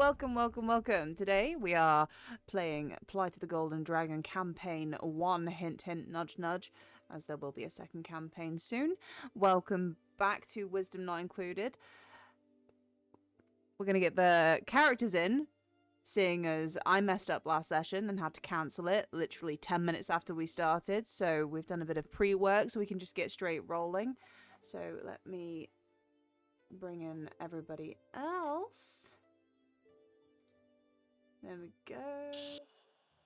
welcome. Today we are playing Plight of the Golden Dragon Campaign 1, hint, hint, nudge, nudge, as there will be a second campaign soon. Welcome back to Wisdom Not Included. We're going to get the characters in, seeing as I messed up last session and had to cancel it literally 10 minutes after we started, so we've done a bit of pre-work so we can just get straight rolling. So let me bring in everybody else. There we go.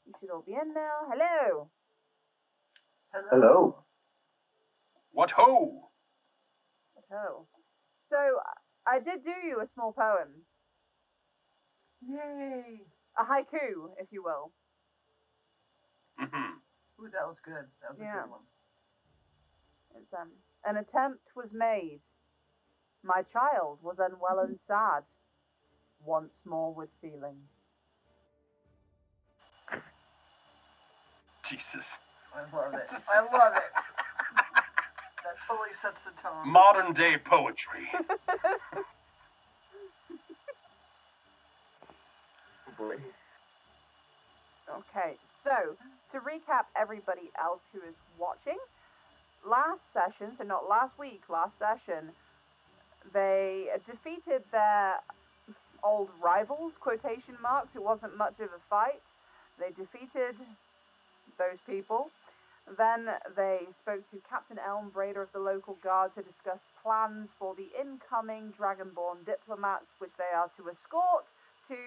You should all be in now. Hello. Hello. What ho? Hello. So, I did do you a small poem. Yay. A haiku, if you will. Mm-hmm. Ooh, that was good. That was a good one. It's, an attempt was made. My child was unwell and sad. Once more with feeling. Jesus. I love it. I love it. That totally sets the tone. Modern day poetry. Oh boy. Okay, so to recap everybody else who is watching, last session, so not last week, last session, they defeated their old rivals, quotation marks. It wasn't much of a fight. They defeated those people. Then they spoke to Captain Elmbrader of the local guard to discuss plans for the incoming Dragonborn diplomats, which they are to escort to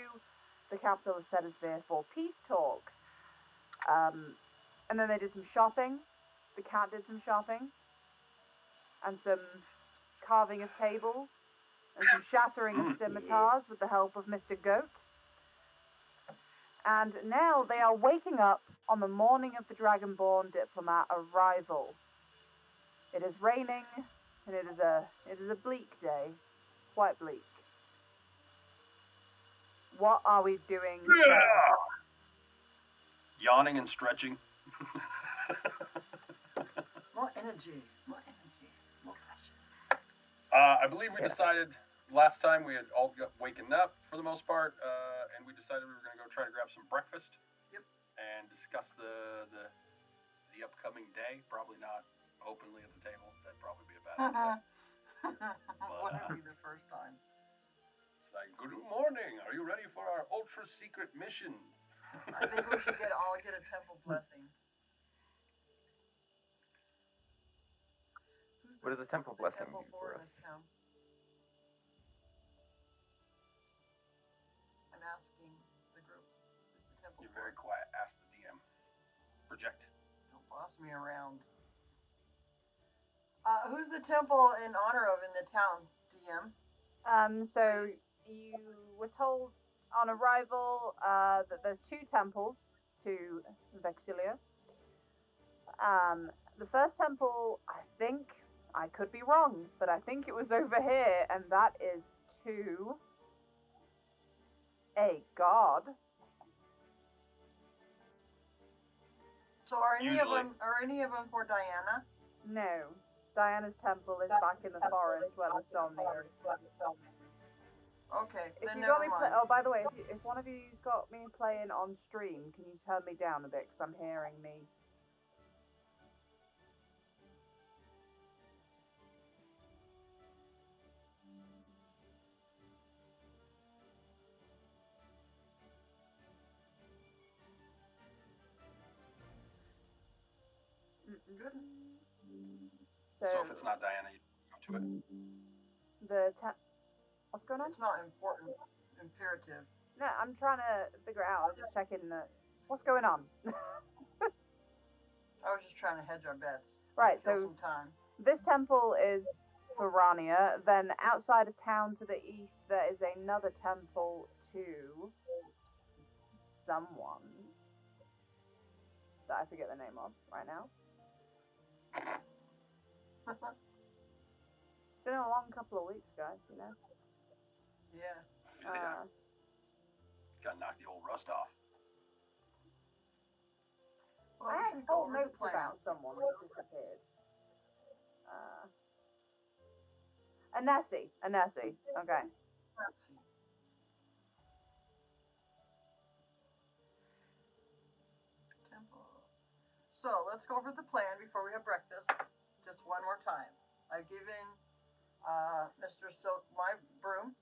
the capital of Sedasphere for peace talks. And then they did some shopping. The cat did some shopping. And some carving of tables. And some shattering of scimitars with the help of Mr. Goat. And now they are waking up on the morning of the Dragonborn diplomat arrival. It is raining, and it is a bleak day. Quite bleak. What are we doing today? Yawning and stretching. More energy. More energy. More passion. I believe we decided last time we had all got waken up for the most part, and we decided we were going to go try to grab some breakfast. Yep. And discuss the upcoming day. Probably not openly at the table. That'd probably be a bad idea. Wouldn't be the first time. It's like, good morning. Are you ready for our ultra secret mission? I think we should all get a temple blessing. What does a temple blessing do for us? I'm asking the group. Who's the temple? You're very quiet. Ask the DM. Project. Don't boss me around. Who's the temple in honor of in the town, DM? So you were told on arrival that there's two temples to Vexilia. The first temple, I think, I could be wrong, but I think it was over here, and that is to a god. So are any of them for Diana? No. Diana's temple is back in the forest where the Somnium is. Okay, If then you never got me mind. oh, by the way, if one of you's got me playing on stream, can you turn me down a bit, because I'm hearing me. Good. So if it's not Diana, you go to it. What's going on? It's not important. Imperative. No, I'm trying to figure it out. I was just checking what's going on. I was just trying to hedge our bets. Right, Kill so some time. this temple is for Rania. Then outside of town to the east, there is another temple to someone that I forget the name of right now. It's been a long couple of weeks, guys, you know? Yeah. Gotta knock the old rust off. Well, I we had should go whole over the notes plan. about someone that disappeared. Anesi. Okay. So let's go over the plan before we have breakfast. Just one more time. I've given Mr. Silk my broom.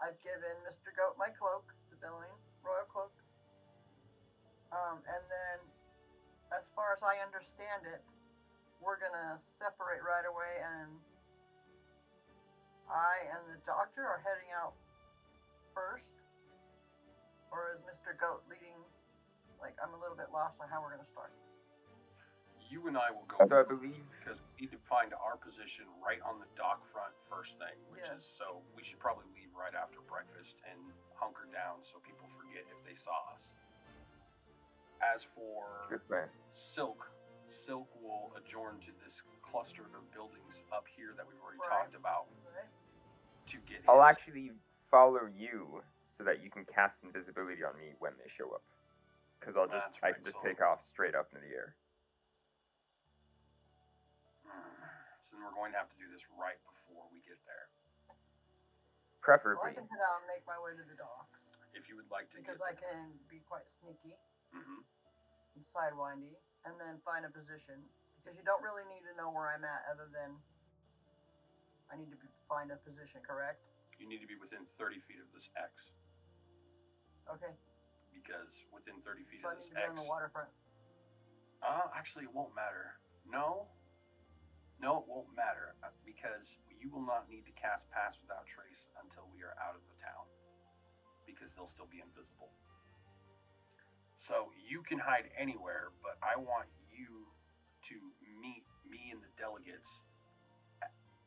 I've given Mr. Goat my cloak, the billowing royal cloak. And then, as far as I understand it, we're gonna separate right away, and I and the doctor are heading out first, or is Mr. Goat leading? Like, I'm a little bit lost on how we're gonna start. You and I will go So I believe because we need to find our position right on the dock front first thing, which Yes. is so we should probably leave right after breakfast and hunker down so people forget if they saw us. As for good plan. Silk will adjourn to this cluster of buildings up here that we've already Right. talked about Right? to get I'll his. actually follow you so that you can cast invisibility on me when they show up. Because I can just take off straight up into the air. So we're going to have to do this right before we get there. Well, I Preferably. can head out and make my way to the docks. If you would like to Because get I there. can be quite sneaky Mm-hmm. and sidewindy, and then find a position. Because you don't really need to know where I'm at other than I need to find a position, correct? You need to be within 30 feet of this X. Okay. Because within 30 feet So I of need this to be X. on the waterfront. Actually, it won't matter. No, it won't matter because you will not need to cast Pass Without Trace until we are out of the town because they'll still be invisible. So you can hide anywhere, but I want you to meet me and the delegates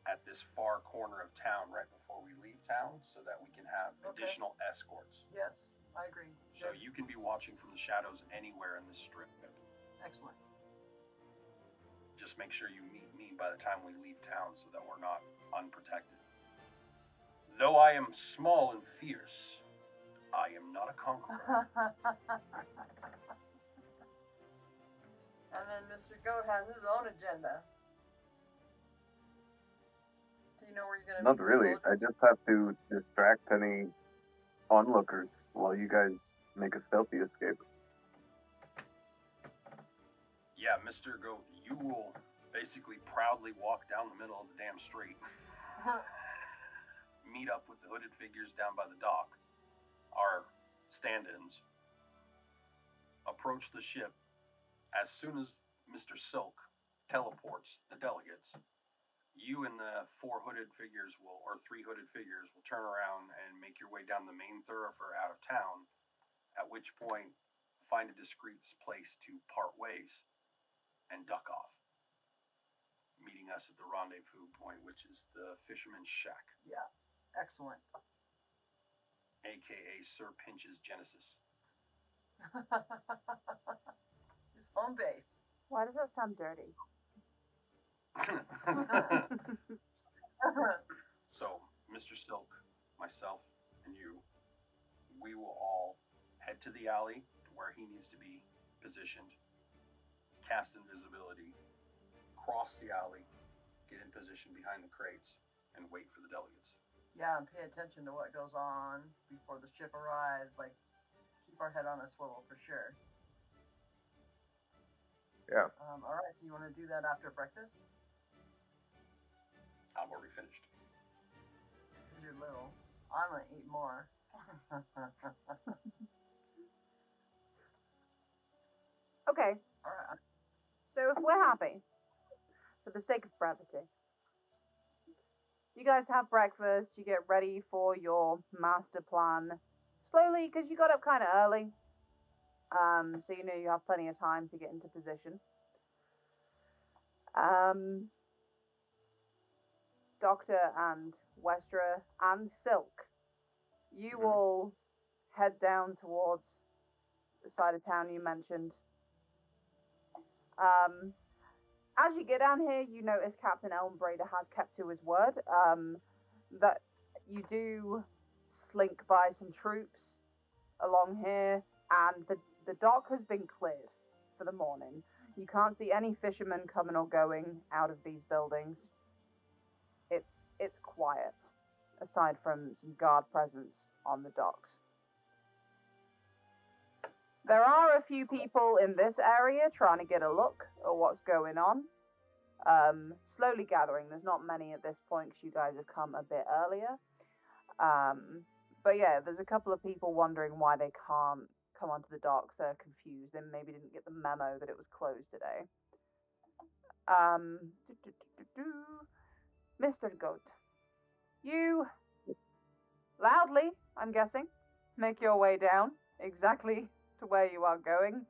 at this far corner of town right before we leave town so that we can have additional escorts. Yes, I agree. So Good. you can be watching from the shadows anywhere in the strip. Excellent. Just make sure you meet me by the time we leave town so that we're not unprotected. Though I am small and fierce, I am not a conqueror. And then Mr. Goat has his own agenda. Do you know where you're gonna Not meet really. the I just have to distract any onlookers while you guys make a stealthy escape. Yeah, Mr. Goat, you will basically proudly walk down the middle of the damn street. Meet up with the hooded figures down by the dock, our stand-ins. Approach the ship. As soon as Mr. Silk teleports the delegates, you and the three hooded figures will turn around and make your way down the main thoroughfare out of town, at which point find a discreet place to part ways and duck off, meeting us at the rendezvous point, which is the Fisherman's Shack, Yeah, excellent. aka Sir Pinch's Genesis. His home base. Why does that sound dirty? So, Mr. Silk, myself, and you, we will all head to the alley where he needs to be positioned, cast invisibility, cross the alley, get in position behind the crates, and wait for the delegates. Yeah, and pay attention to what goes on before the ship arrives. Like, keep our head on a swivel for sure. Yeah. All right, so you want to do that after breakfast? I'm already finished. Because you're little. I'm going to eat more. Okay, All right. so if we're happy, for the sake of brevity, you guys have breakfast, you get ready for your master plan slowly because you got up kind of early, so you know you have plenty of time to get into position. Doctor and Westra and Silk, you will head down towards the side of town you mentioned. As you get down here, you notice Captain Elmbrader has kept to his word, that you do slink by some troops along here, and the dock has been cleared for the morning. You can't see any fishermen coming or going out of these buildings. It's quiet, aside from some guard presence on the docks. There are a few people in this area trying to get a look at what's going on. Slowly gathering. There's not many at this point because you guys have come a bit earlier. But yeah, there's a couple of people wondering why they can't come onto the docks. They're confused and maybe didn't get the memo that it was closed today. Mr. Goat, you loudly, I'm guessing, make your way down exactly to where you are going.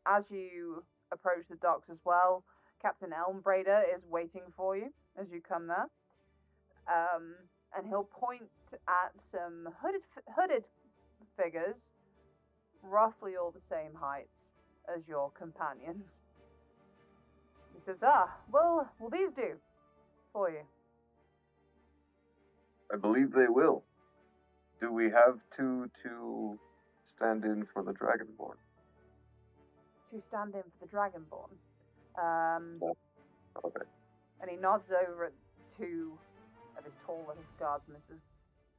As you approach the docks as well, Captain Elmbrader is waiting for you as you come there. And he'll point at some hooded figures, roughly all the same height as your companions. He says, will these do for you? I believe they will. Do we have two to stand in for the Dragonborn? To stand in for the Dragonborn. No. Okay. And he nods over at two of his tall little guardsmen and says,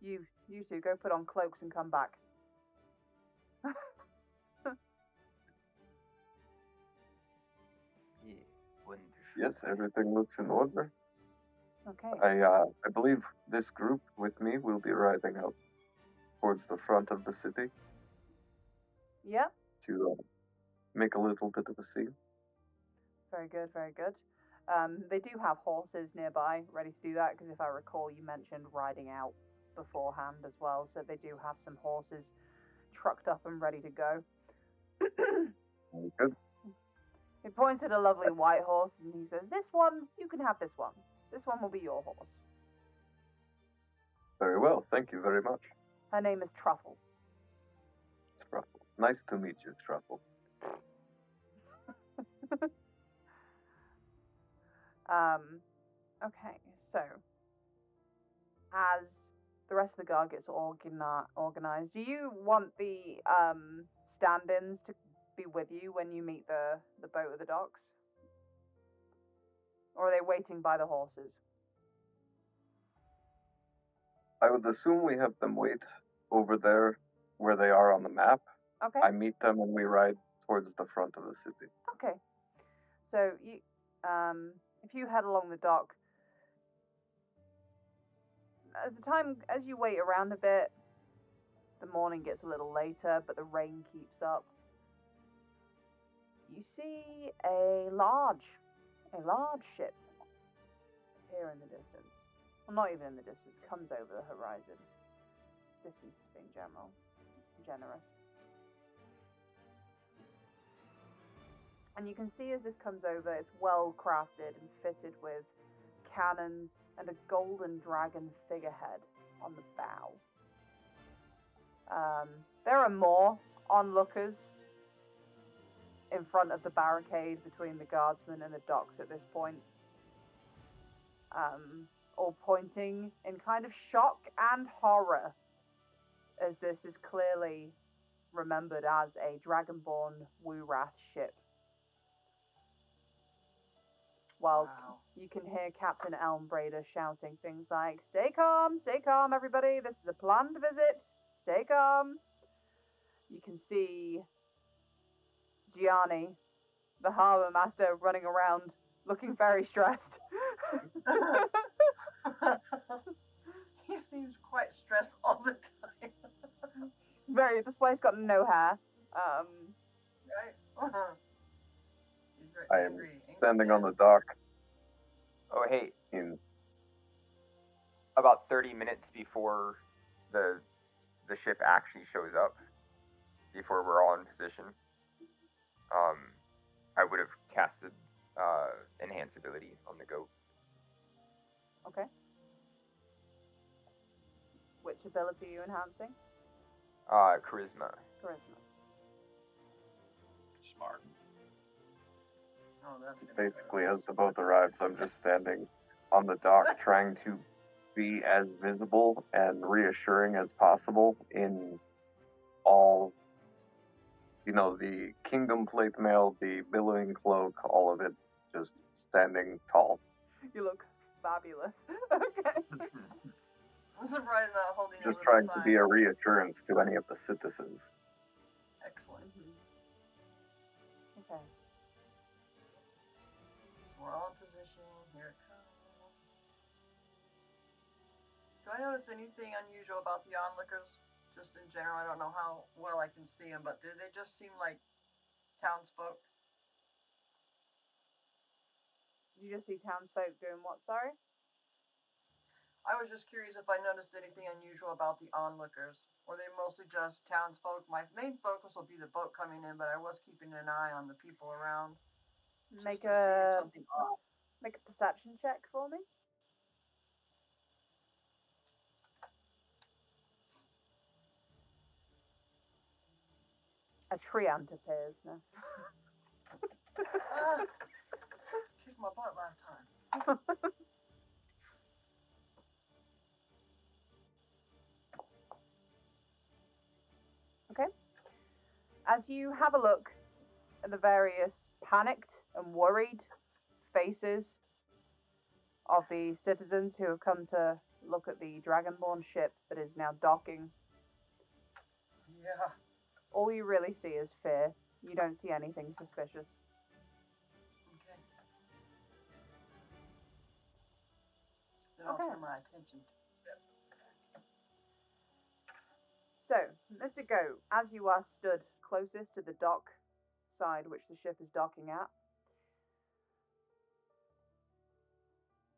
You two, go put on cloaks and come back. Yeah, wonderful. Yes, everything looks in order. Okay. I believe this group with me will be riding out towards the front of the city. Yep. To make a little bit of a scene. Very good, very good. They do have horses nearby, ready to do that, because if I recall, you mentioned riding out beforehand as well, so they do have some horses trucked up and ready to go. Very good. He points at a lovely white horse, and he says, This one, you can have this one. This one will be your horse. Very well, thank you very much. Her name is Truffle. Truffle. Nice to meet you, Truffle. Okay, so as the rest of the guard gets organized, do you want the stand-ins to be with you when you meet the boat at the docks? Or are they waiting by the horses? I would assume we have them wait over there where they are on the map. Okay. I meet them and we ride towards the front of the city. Okay. So you, if you head along the dock, as you wait around a bit, the morning gets a little later, but the rain keeps up. You see a large ship here in the distance. Well, not even in the distance, comes over the horizon. Distance is being generous. And you can see as this comes over, it's well crafted and fitted with cannons and a golden dragon figurehead on the bow. There are more onlookers in front of the barricade between the guardsmen and the docks at this point. All pointing in kind of shock and horror, as this is clearly remembered as a Dragonborn Wurath ship. While you can hear Captain Elmbrader shouting things like, stay calm, everybody, this is a planned visit, stay calm. You can see Gianni, the harbour master, running around looking very stressed. He seems quite stressed all the time. That's why he's got no hair. Right? He's very I am angry. standing on the dock. Oh, hey, In about 30 minutes before the ship actually shows up, before we're all in position, I would have casted enhance ability on the goat. Okay. Which ability are you enhancing? Charisma. Charisma. Smart. Oh, that's basically, as the boat arrives, I'm just standing on the dock trying to be as visible and reassuring as possible in all, the kingdom plate mail, the billowing cloak, all of it, just standing tall. You look fabulous. Okay. I'm surprised not holding Just a trying little to sign. be a reassurance to any of the citizens. Excellent. Okay. We're all in position. Here it comes. Do I notice anything unusual about the onlookers? Just in general, I don't know how well I can see them, but do they just seem like townsfolk? You just see townsfolk doing what, sorry? I was just curious if I noticed anything unusual about the onlookers. Were they mostly just townsfolk? My main focus will be the boat coming in, but I was keeping an eye on the people around. Make Just to see if a something odd. make a perception check for me. A treant appears now. Kicked my butt last time. Okay. As you have a look at the various panicked and worried faces of the citizens who have come to look at the Dragonborn ship that is now docking, Yeah. all you really see is fear. You don't see anything suspicious. Okay. Then I'll Okay. turn my attention to So, Mr. Goat, as you are stood closest to the dock side which the ship is docking at,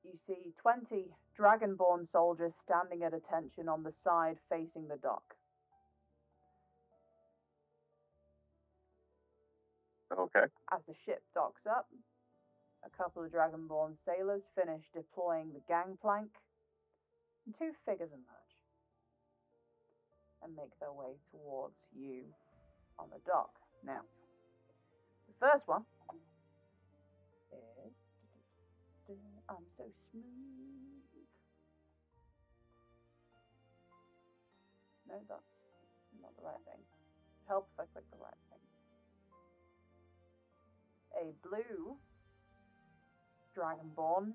you see 20 Dragonborn soldiers standing at attention on the side facing the dock. Okay. As the ship docks up, a couple of Dragonborn sailors finish deploying the gangplank, and two figures emerge and make their way towards you on the dock. Now, the first one is... I'm so smooth. No, that's not the right thing. Help if I click the right thing. A blue Dragonborn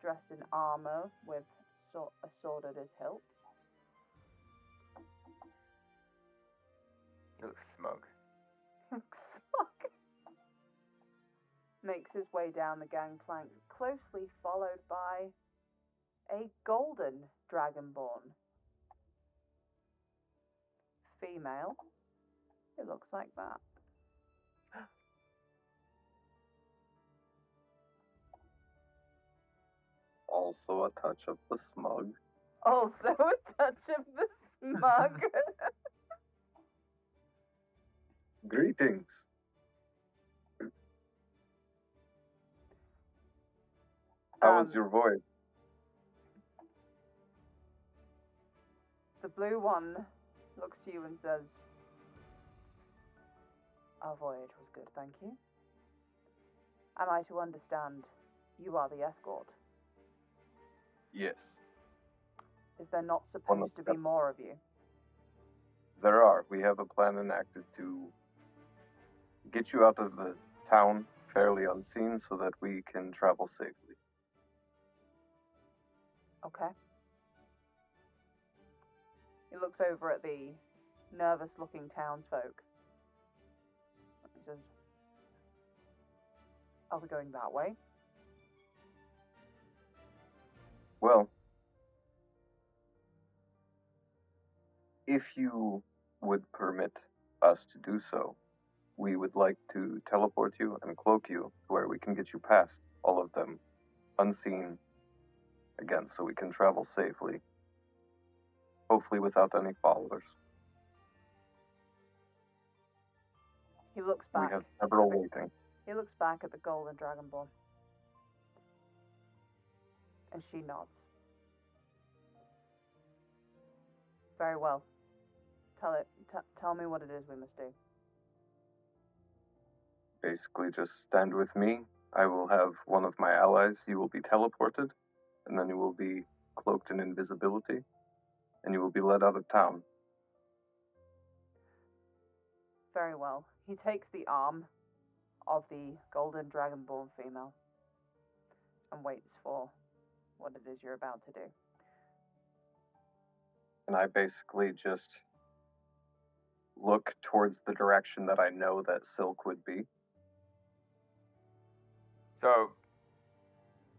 dressed in armor with a sword at his hilt. He looks smug. Makes his way down the gangplank, closely followed by a golden Dragonborn. Female. It looks like that. Also a touch of the smug. Also a touch of the smug. Greetings. How was your voyage? The blue one looks to you and says, "Our voyage was good, thank you. Am I to understand you are the escort? Yes. Is there not supposed to be more of you?" There are. We have a plan enacted to get you out of the town fairly unseen so that we can travel safely. Okay. He looks over at the nervous-looking townsfolk. He says, "Are we going that way?" Well, if you would permit us to do so, we would like to teleport you and cloak you to where we can get you past all of them unseen again so we can travel safely. Hopefully without any followers. He looks back. We have several waiting. He looks back at the golden dragonborn. And she nods. Very well. Tell me what it is we must do. Basically just stand with me. I will have one of my allies. You will be teleported, and then you will be cloaked in invisibility, and you will be led out of town. Very well. He takes the arm of the golden dragonborn female and waits for what it is you're about to do. And I basically just look towards the direction that I know that Silk would be. So,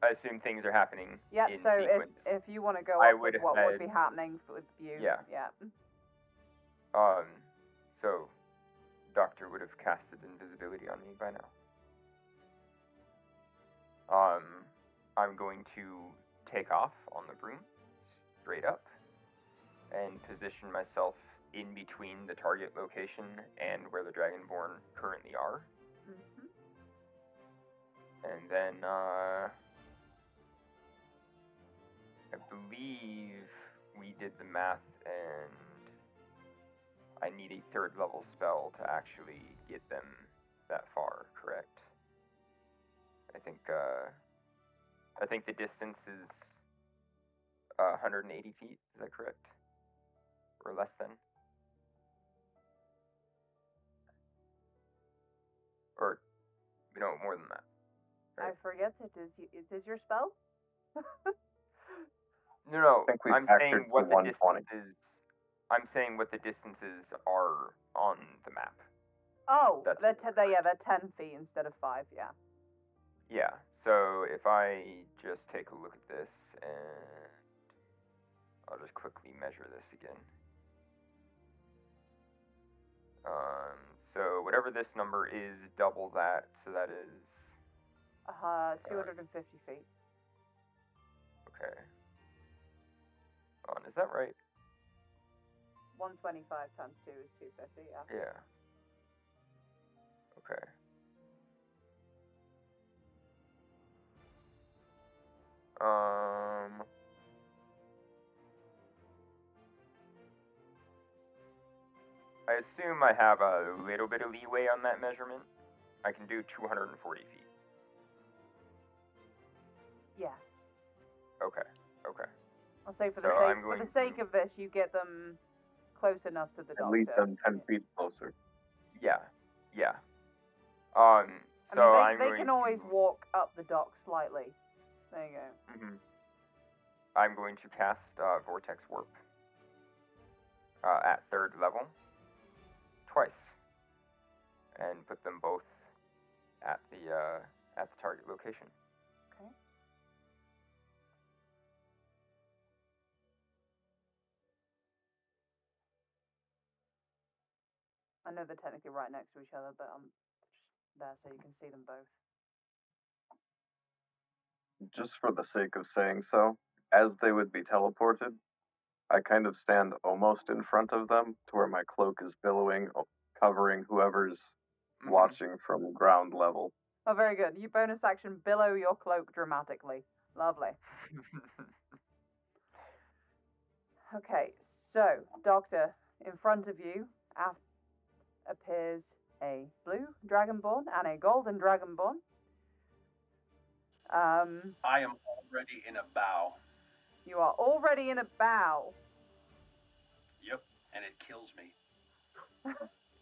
I assume things are happening in sequence. If you want to go up with what would be happening with you. Yeah. So, Doctor would have casted invisibility on me by now. I'm going to take off on the broom, straight up, and position myself in between the target location and where the Dragonborn currently are. Mm-hmm. And then, I believe we did the math, and I need a 3rd level spell to actually get them that far, correct? I think the distance is 180 feet, is that correct? Or less than? Or, no, more than that. Right? I forget it. Is this your spell? No, I think we I'm saying factored what to the 120. distances. I'm saying what the distances are on the map. Oh, That's they're 10 feet instead of 5. Yeah. Yeah. So if I just take a look at this, and I'll just quickly measure this again. So whatever this number is, double that. So that is 250 feet. Okay. Is that right? 125 times 2 is 250. Yeah. Yeah. Okay. I assume I have a little bit of leeway on that measurement. I can do 240 feet. Yeah. Okay. I'll say for So the sake of this, you get them close enough to the doctor. At least them 10 feet closer. Yeah. They can always walk up the dock slightly. There you go. Mm-hmm. I'm going to cast Vortex Warp at 3rd level twice, and put them both at the target location. Okay. I know they're technically right next to each other, but I'm just there so you can see them both. Just for the sake of saying so, as they would be teleported, I kind of stand almost in front of them to where my cloak is billowing, covering whoever's watching from ground level. Oh, very good. You bonus action billow your cloak dramatically. Lovely. Okay, so, Doctor, in front of you appears a blue dragonborn and a golden dragonborn. I am already in a bow. You are already in a bow. Yep, and it kills me.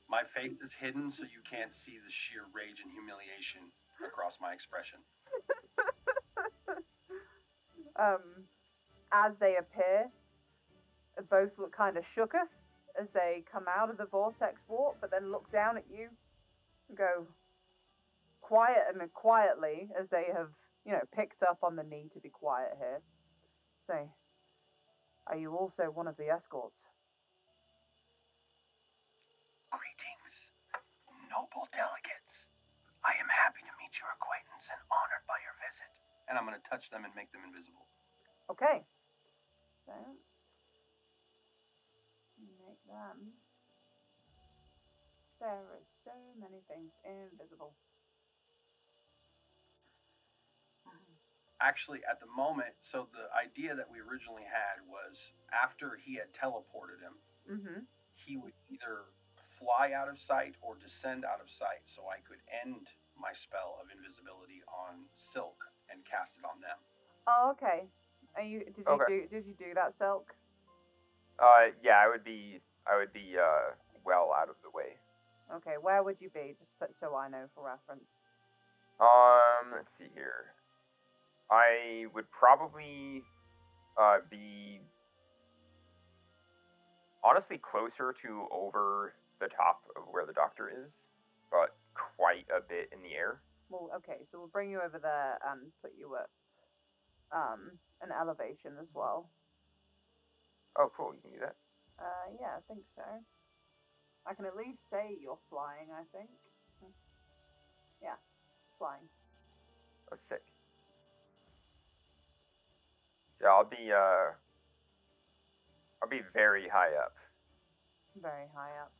My face is hidden so you can't see the sheer rage and humiliation across my expression. As they appear, both look kind of shooketh as they come out of the vortex warp, but then look down at you and go quietly as they have, picked up on the need to be quiet here. Say, are you also one of the escorts? Greetings, noble delegates. I am happy to meet your acquaintance and honored by your visit. And I'm going to touch them and make them invisible. Okay. So, make them. There are so many things invisible. Actually, at the moment, so the idea that we originally had was after he had teleported him, he would either fly out of sight or descend out of sight, so I could end my spell of invisibility on Silk and cast it on them. Oh, okay. Did you do that, Silk? Yeah, I would be well out of the way. Okay, where would you be? Just so I know for reference. Let's see here. I would probably be honestly closer to over the top of where the doctor is, but quite a bit in the air. Well, okay, so we'll bring you over there and put you at an elevation as well. Oh, cool, you can do that. Yeah, I think so. I can at least say you're flying, I think. Yeah, flying. Oh, sick. Yeah, I'll be very high up. Very high up.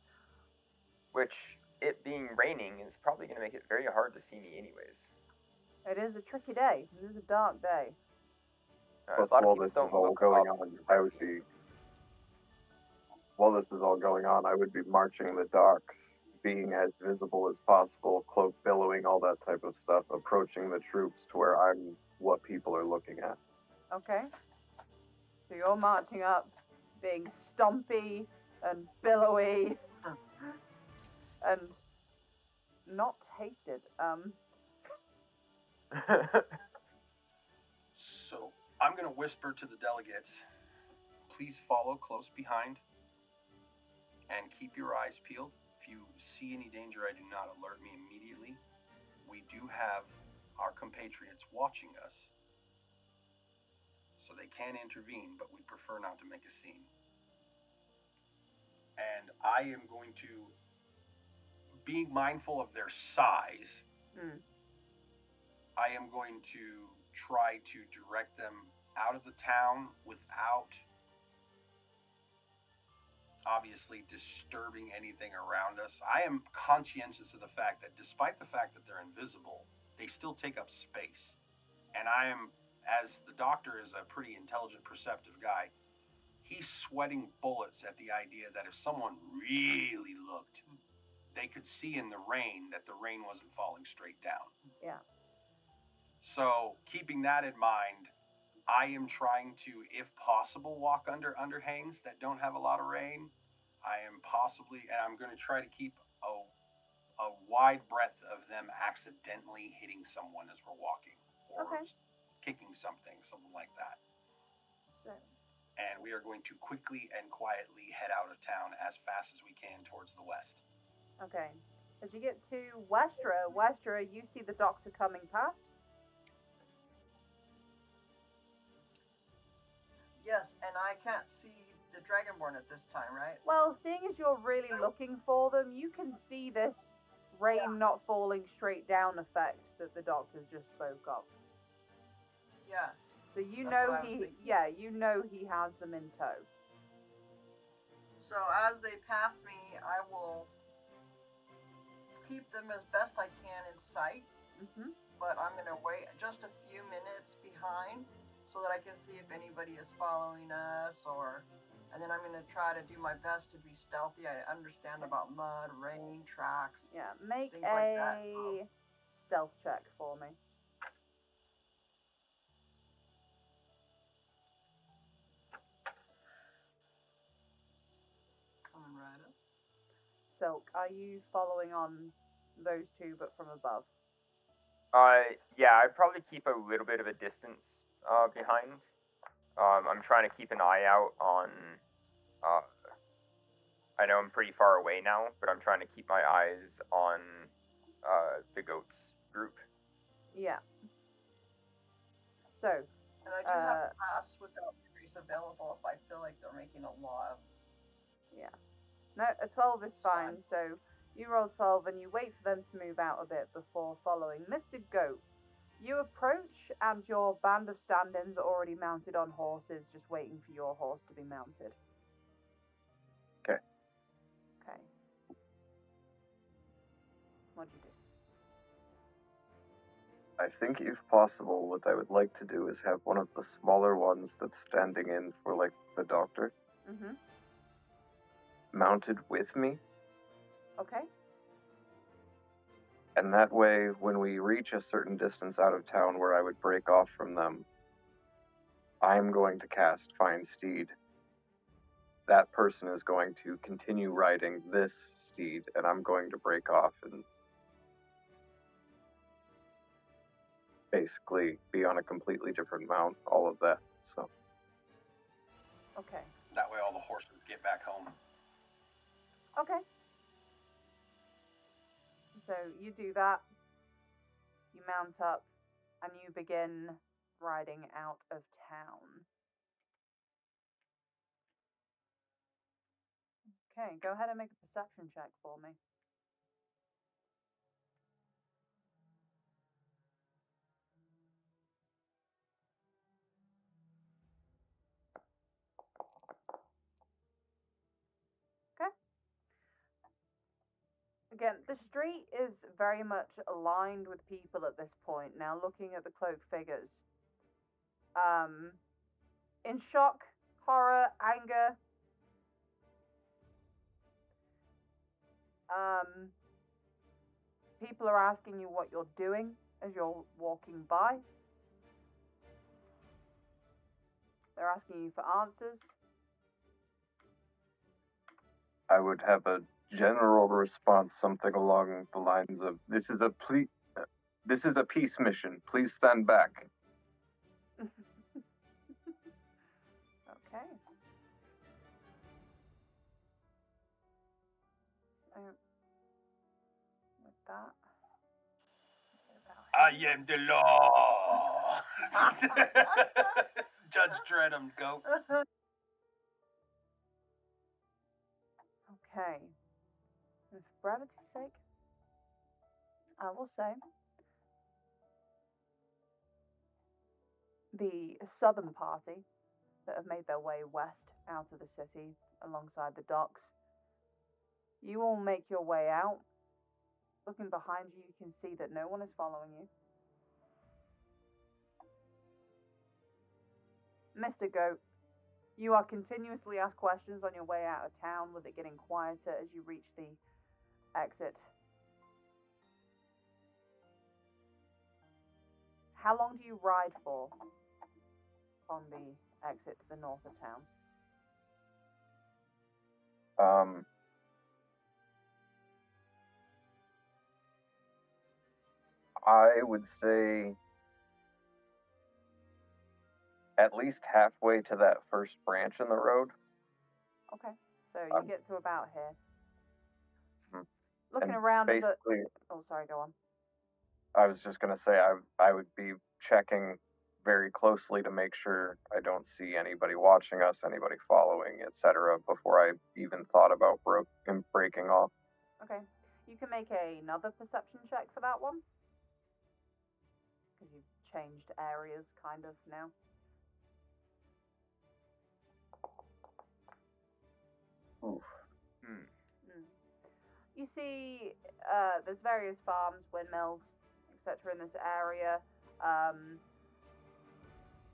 Which, it being raining, is probably going to make it very hard to see me anyways. It is a tricky day. It is a dark day. Plus, a lot of while people this is don't all look going up on, I would be. While this is all going on, I would be marching the docks, being as visible as possible, cloak billowing, all that type of stuff, approaching the troops to where I'm what people are looking at. Okay. So you're marching up, being stompy and billowy and not tasted. So I'm going to whisper to the delegates, please follow close behind and keep your eyes peeled. If you see any danger, I do not alert me immediately. We do have our compatriots watching us, so they can intervene, but we prefer not to make a scene. And I am going to, being mindful of their size, I am going to try to direct them out of the town without obviously disturbing anything around us. I am conscientious of the fact that despite the fact that they're invisible, they still take up space. And I am, as the doctor is a pretty intelligent, perceptive guy, he's sweating bullets at the idea that if someone really looked, they could see in the rain that the rain wasn't falling straight down. Yeah. So, keeping that in mind, I am trying to, if possible, walk under underhangs that don't have a lot of rain. I am possibly, and I'm going to try to keep a wide breadth of them accidentally hitting someone as we're walking, or kicking something like that. So. And we are going to quickly and quietly head out of town as fast as we can towards the west. Okay. As you get to Westra, you see the doctor coming past. Yes, and I can't see the Dragonborn at this time, right? Well, seeing as you're really looking for them, you can see this rain not falling straight down effect that the doctor just spoke of. Yeah. So you know you know he has them in tow. So as they pass me, I will keep them as best I can in sight. Mm-hmm. But I'm going to wait just a few minutes behind so that I can see if anybody is following us, and then I'm going to try to do my best to be stealthy. I understand about mud, rain, tracks. Yeah, make things like that. Stealth check for me. Coming right up. Silk, are you following on those two but from above? Yeah, I'd probably keep a little bit of a distance behind. I'm trying to keep an eye out on. I know I'm pretty far away now, but I'm trying to keep my eyes on the goats group. Yeah. So. And I do have pass without trace available if I feel like they're making a lot of. Yeah. No, a 12 is fine. So you roll 12 and you wait for them to move out a bit before following. Mr. Goat, you approach and your band of stand-ins are already mounted on horses, just waiting for your horse to be mounted. Okay. Okay. What'd you do? I think if possible, what I would like to do is have one of the smaller ones that's standing in for, like, the doctor mounted with me. Okay. And that way, when we reach a certain distance out of town where I would break off from them, I'm going to cast Find Steed. That person is going to continue riding this steed, and I'm going to break off and basically be on a completely different mount, all of that. So. Okay. That way all the horses get back home. Okay. So you do that, you mount up, and you begin riding out of town. Okay, go ahead and make a perception check for me. Okay. Again, the street is very much aligned with people at this point. Now, looking at the cloaked figures, in shock, horror, anger, people are asking you what you're doing as you're walking by. They're asking you for answers. I would have a general response, something along the lines of, this is a peace mission. Please stand back. Okay. So, with that, I am the law. Judge Dredham, go. Okay. And for brevity's sake, I will say the southern party that have made their way west out of the city alongside the docks. You all make your way out. Looking behind you, you can see that no one is following you. Mr. Goat, you are continuously asked questions on your way out of town, with it getting quieter as you reach the exit. How long do you ride for on the exit to the north of town? I would say at least halfway to that first branch in the road. Okay, so you get to about here. Mhm. Looking And around basically, Oh, sorry, go on. I was just going to say I would be checking very closely to make sure I don't see anybody watching us, anybody following, etc., before I even thought about breaking off. Okay, you can make another perception check for that one, because you've changed areas kind of now. Oof. You see, there's various farms, windmills, etc. in this area.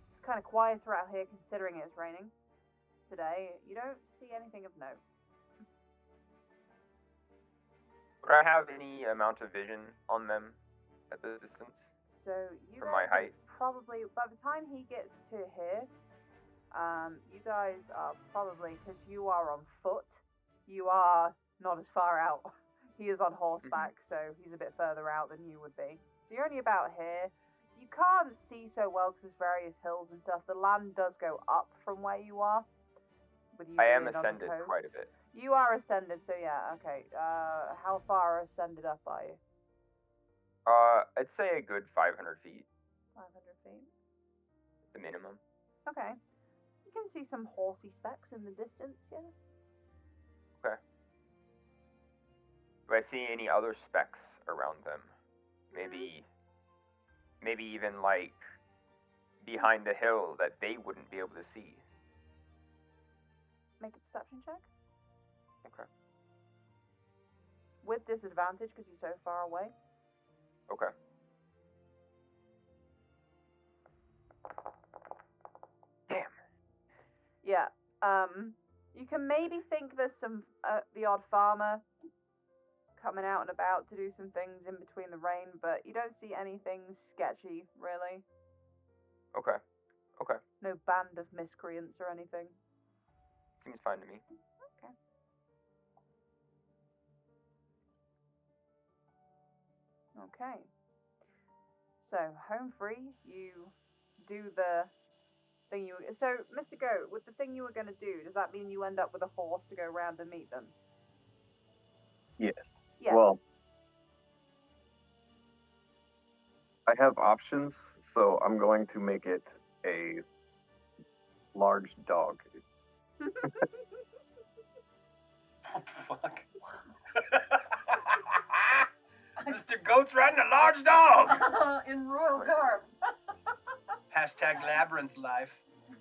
It's kind of quieter out here considering it's raining today. You don't see anything of note. Would I have any amount of vision on them at this distance? So you from guys my height? probably, by the time he gets to here, you guys are probably, because you are on foot, you are not as far out. He is on horseback, so he's a bit further out than you would be. So you're only about here. You can't see so well because there's various hills and stuff. The land does go up from where you are. With you I am being on the ascended coast. quite a bit. You are ascended, so yeah, okay. How far ascended up are you? I'd say a good 500 feet. 500 feet. The minimum. Okay. You can see some horsey specks in the distance, yeah. Okay. Do I see any other specks around them? Maybe even like behind the hill that they wouldn't be able to see. Make a perception check. Okay. With disadvantage because you're so far away. Okay. Damn. Yeah. You can maybe think there's some the odd farmer coming out and about to do some things in between the rain, but you don't see anything sketchy, really. Okay. Okay. No band of miscreants or anything. Seems fine to me. Okay. Okay. So, home free, you do the thing you... So, Mr. Goat, with the thing you were going to do, does that mean you end up with a horse to go round and meet them? Yes. Yes. Well, I have options, so I'm going to make it a large dog. What the fuck? Mr. Goat's riding a large dog. In royal garb. Hashtag labyrinth life.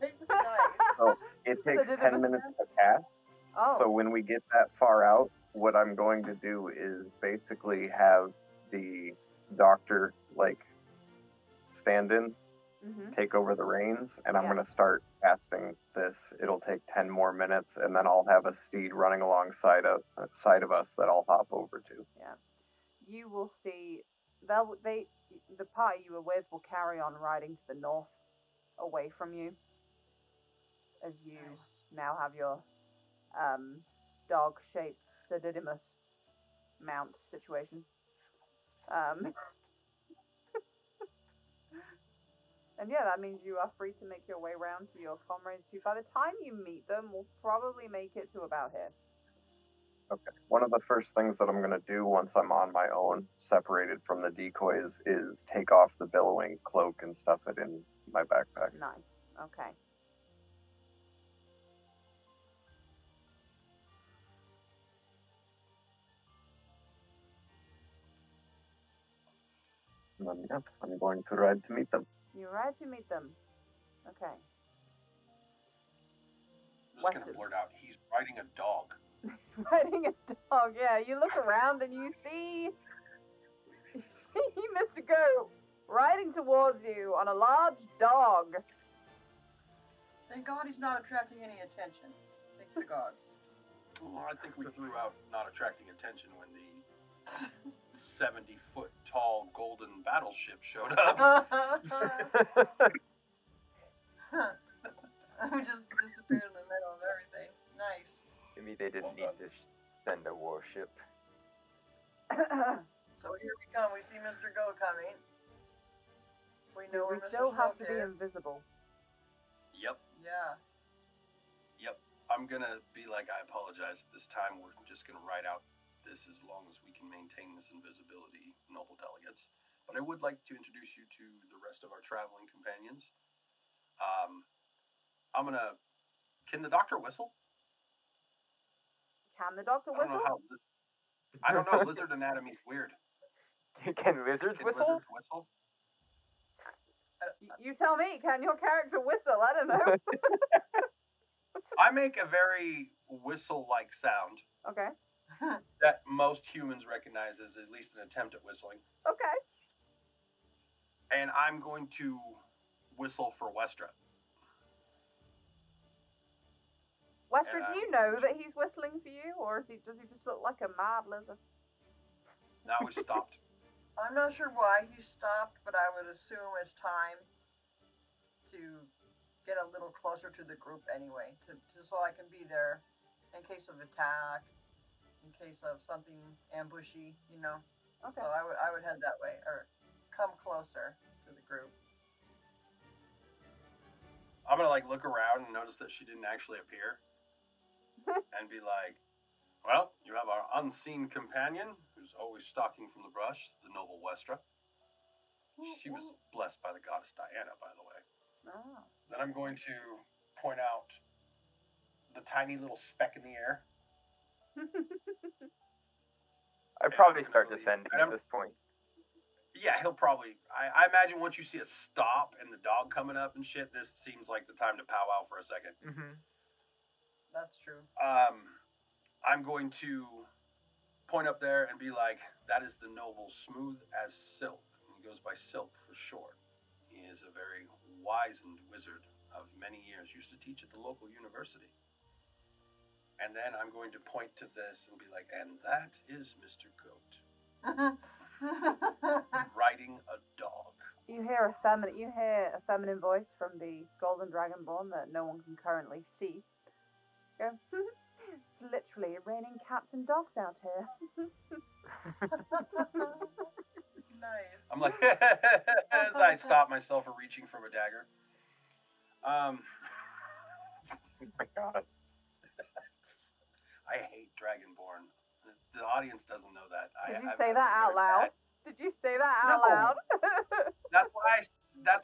Nice. So it takes 10 minutes to cast. Oh. So when we get that far out, what I'm going to do is basically have the doctor stand in, take over the reins, and I'm going to start casting this. It'll take 10 more minutes, and then I'll have a steed running alongside of us that I'll hop over to. Yeah. You will see the party you were with will carry on riding to the north, away from you, as you now have your dog-shaped Sedidimus mount situation. And yeah, that means you are free to make your way round to your comrades who, by the time you meet them, will probably make it to about here. Okay. One of the first things that I'm going to do once I'm on my own, separated from the decoys, is take off the billowing cloak and stuff it in my backpack. Nice. Okay. And then, yeah, I'm going to ride to meet them. You ride to meet them. Okay. I'm just going to blurt out, he's riding a dog. Riding a dog, yeah. You look around and you see Mr. Goat riding towards you on a large dog. Thank God he's not attracting any attention. Thank the gods. Well, I think we threw out not attracting attention when the 70-foot tall golden battleship showed up. We just disappeared in the middle of everything. Nice. Maybe they didn't need to send a warship. So here we come. We see Mr. Go coming. We know we where Mr. still have to Silk be is. invisible. Yep. Yeah. Yep. I'm going to be like, I apologize. This time we're just going to ride out this as long as we can maintain this invisibility, noble delegates. But I would like to introduce you to the rest of our traveling companions. I'm going to... Can the doctor whistle? Can the doctor whistle? I don't know. Lizard anatomy's weird. Can lizards whistle? You tell me. Can your character whistle? I don't know. I make a very whistle-like sound. Okay. That most humans recognize as at least an attempt at whistling. Okay. And I'm going to whistle for Westra. Westra, do you know that he's whistling for you, or does he just look like a mad lizard? Now he's stopped. I'm not sure why he stopped, but I would assume it's time to get a little closer to the group anyway, so I can be there in case of attack, in case of something ambushy, you know. Okay. So I would head that way, or come closer to the group. I'm gonna look around and notice that she didn't actually appear, and be like, "Well, you have our unseen companion, who's always stalking from the brush, the noble Westra. She was blessed by the goddess Diana, by the way." Oh. Then I'm going to point out the tiny little speck in the air. I'd probably start descending at this point. Yeah, he'll probably... I imagine once you see a stop and the dog coming up and shit, this seems like the time to powwow for a second. Mm-hmm. That's true. I'm going to point up there and be like, that is the noble Smooth as Silk. He goes by Silk for short. He is a very wizened wizard of many years, used to teach at the local university. And then I'm going to point to this and be like, and that is Mr. Goat. Riding a dog. You hear a feminine voice from the Golden Dragonborn that no one can currently see. Go, it's literally raining cats and dogs out here. Nice. I'm like, as I stop myself from reaching for a dagger. Oh my god. I hate Dragonborn. The audience doesn't know that. Did you say that out loud? Did you say that out No. loud? That's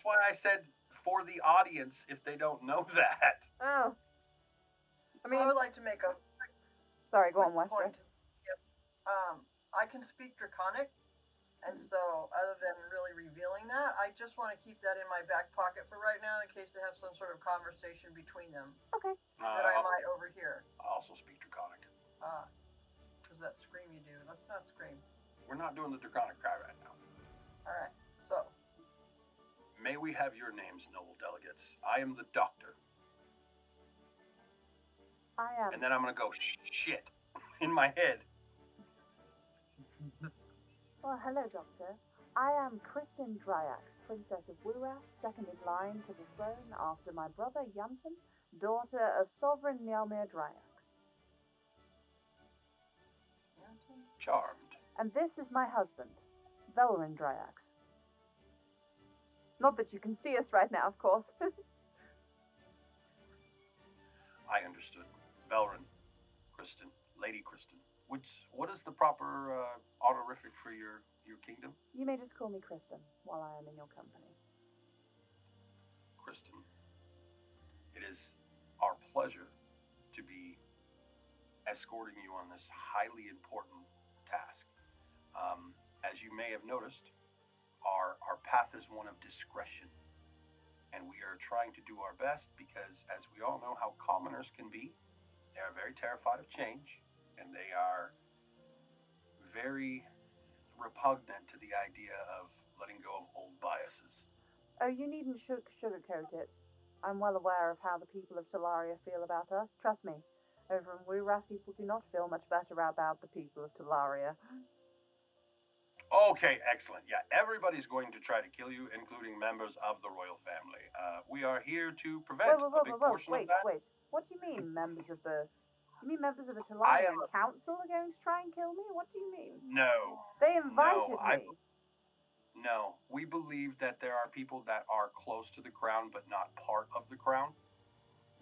why I said for the audience if they don't know that. Oh. I mean, I would like to make a sorry, go quick on, Wester. point. Yes. I can speak Draconic, and so other than really revealing that, I just want to keep that in my back pocket for right now in case they have some sort of conversation between them Okay. that I might overhear. I also speak Draconic. Because that scream you do, let's not scream. We're not doing the Draconic cry right now. Alright, so. May we have your names, noble delegates? I am the doctor. I am. And then I'm going to go shit in my head. Well, hello, Doctor. I am Kristen Dryax, Princess of Wurath, second in line to the throne after my brother Yunton, daughter of Sovereign Nielmir Dryax. Charmed. And this is my husband, Velrin Dryax. Not that you can see us right now, of course. I understood. Velrin, Kristen, Lady Kristen. What is the proper honorific for your kingdom? You may just call me Kristen while I am in your company. Kristen, it is our pleasure to be escorting you on this highly important task. As you may have noticed, our path is one of discretion. And we are trying to do our best because, as we all know how commoners can be, they are very terrified of change, and they are very repugnant to the idea of letting go of old biases. Oh, you needn't sugarcoat it. I'm well aware of how the people of Talaria feel about us. Trust me, over in Wurath, people do not feel much better about the people of Talaria. Okay, excellent. Yeah, everybody's going to try to kill you, including members of the royal family. We are here to prevent a big portion of that. Wait. What do you mean, members of the... You mean members of the Talarian Council are going to try and kill me? What do you mean? No. They invited me. No. We believe that there are people that are close to the crown but not part of the crown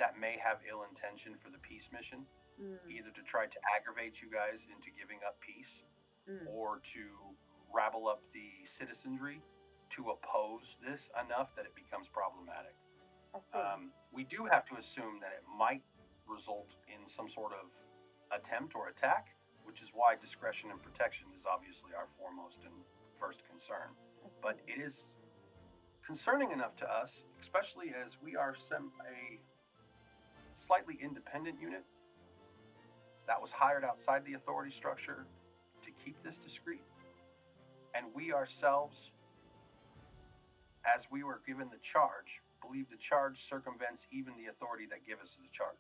that may have ill intention for the peace mission, either to try to aggravate you guys into giving up peace or to rabble up the citizenry to oppose this enough that it becomes problematic. We do have to assume that it might result in some sort of attempt or attack, which is why discretion and protection is obviously our foremost and first concern. But it is concerning enough to us, especially as we are a slightly independent unit that was hired outside the authority structure to keep this discreet. And we ourselves, as we were given the charge, believe the charge circumvents even the authority that gives us the charge.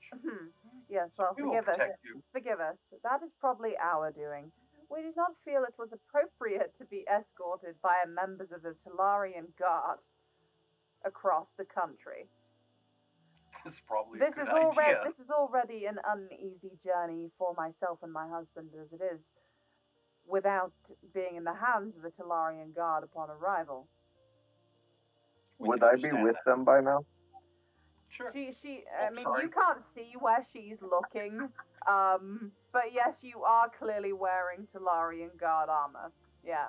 Yes, well, we will protect you. Forgive us. That is probably our doing. We did not feel it was appropriate to be escorted by members of the Talarian Guard across the country. This is probably a good idea. This is already an uneasy journey for myself and my husband as it is, without being in the hands of the Talarian Guard upon arrival. Would I be with them by now? Sure. I mean, you can't see where she's looking, but yes, you are clearly wearing Talarian Guard armor. Yeah.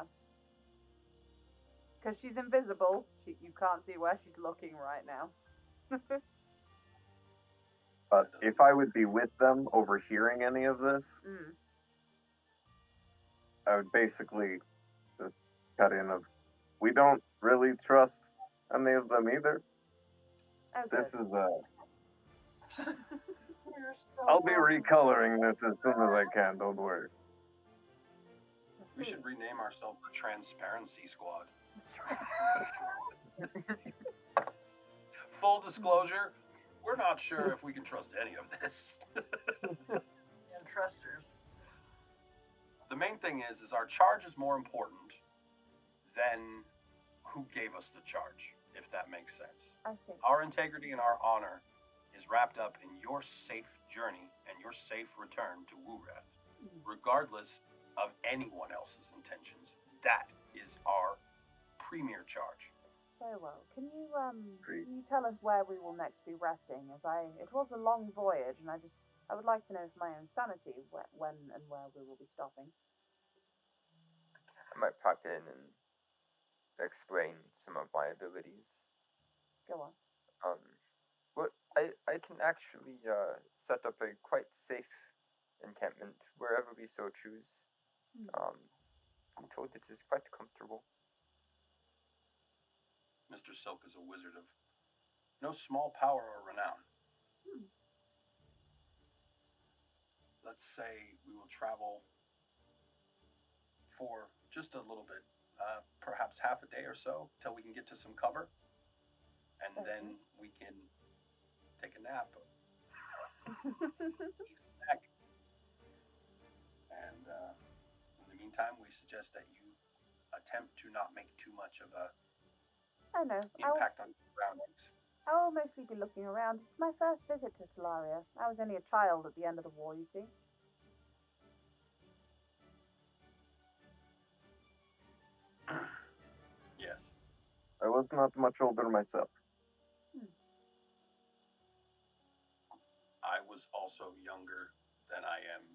Because she's invisible, you can't see where she's looking right now. But if I would be with them overhearing any of this, I would basically just cut in of, we don't really trust any of them either. Okay. This is I'll be recoloring this as soon as I can, don't worry. We should rename ourselves the Transparency Squad. Full disclosure, we're not sure if we can trust any of this. And trusters. The main thing is our charge is more important than who gave us the charge, if that makes sense. I see. Our integrity and our honor is wrapped up in your safe journey and your safe return to Wurath, regardless of anyone else's intentions. That is our premier charge. Very well. Can you tell us where we will next be resting? It was a long voyage, and I would like to know for my own sanity when and where we will be stopping. might pop in and explain some of my abilities. Go on. What I can actually set up a quite safe encampment wherever we so choose. I'm told it is quite comfortable. Mr. Silk is a wizard of no small power or renown. Let's say we will travel for just a little bit, perhaps half a day or so, till we can get to some cover, and then we can take a nap, eat a snack, and in the meantime, we suggest that you attempt to not make too much of a Oh no, impact on your surroundings. I will mostly be looking around. It's my first visit to Talaria. I was only a child at the end of the war, you see. Yes. I was not much older myself. I was also younger than I am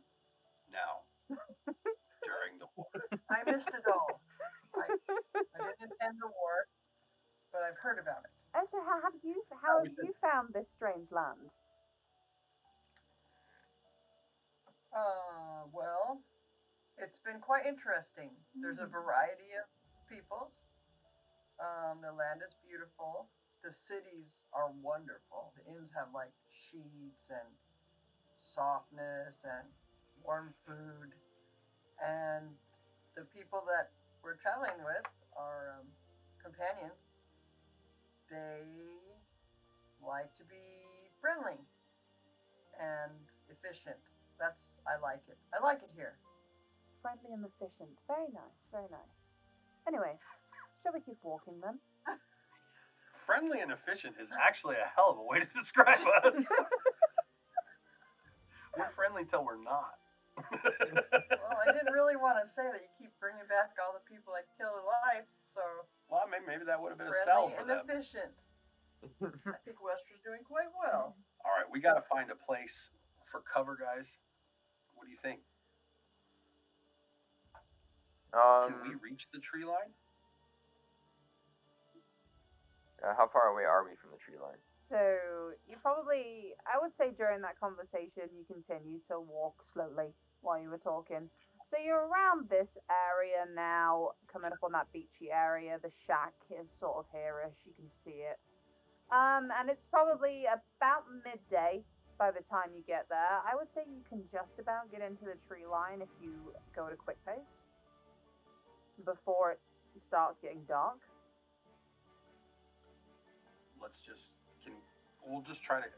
now during the war. I missed it all. I didn't attend the war, but I've heard about it. Oh, so how have you found this strange land? Well, it's been quite interesting. There's a variety of peoples. The land is beautiful. The cities are wonderful. The inns have like sheets and softness and warm food. And the people that we're traveling with, our companions, they like to be friendly and efficient. I like it. I like it here. Friendly and efficient. Very nice, very nice. Anyway, shall we keep walking then? Friendly and efficient is actually a hell of a way to describe us. We're friendly till we're not. Well, I didn't really want to say that you keep bringing back all the people I killed alive, so. Well, maybe that would have been a sell for them. Friendly and efficient. I think Wester's doing quite well. All right, we got to find a place for cover, guys. What do you think? Can we reach the tree line? How far away are we from the tree line? So you probably, I would say during that conversation, you continue to walk slowly while you were talking. So you're around this area now, coming up on that beachy area. The shack is sort of here-ish. You can see it. And it's probably about midday by the time you get there. I would say you can just about get into the tree line if you go at a quick pace before it starts getting dark. We'll just try to,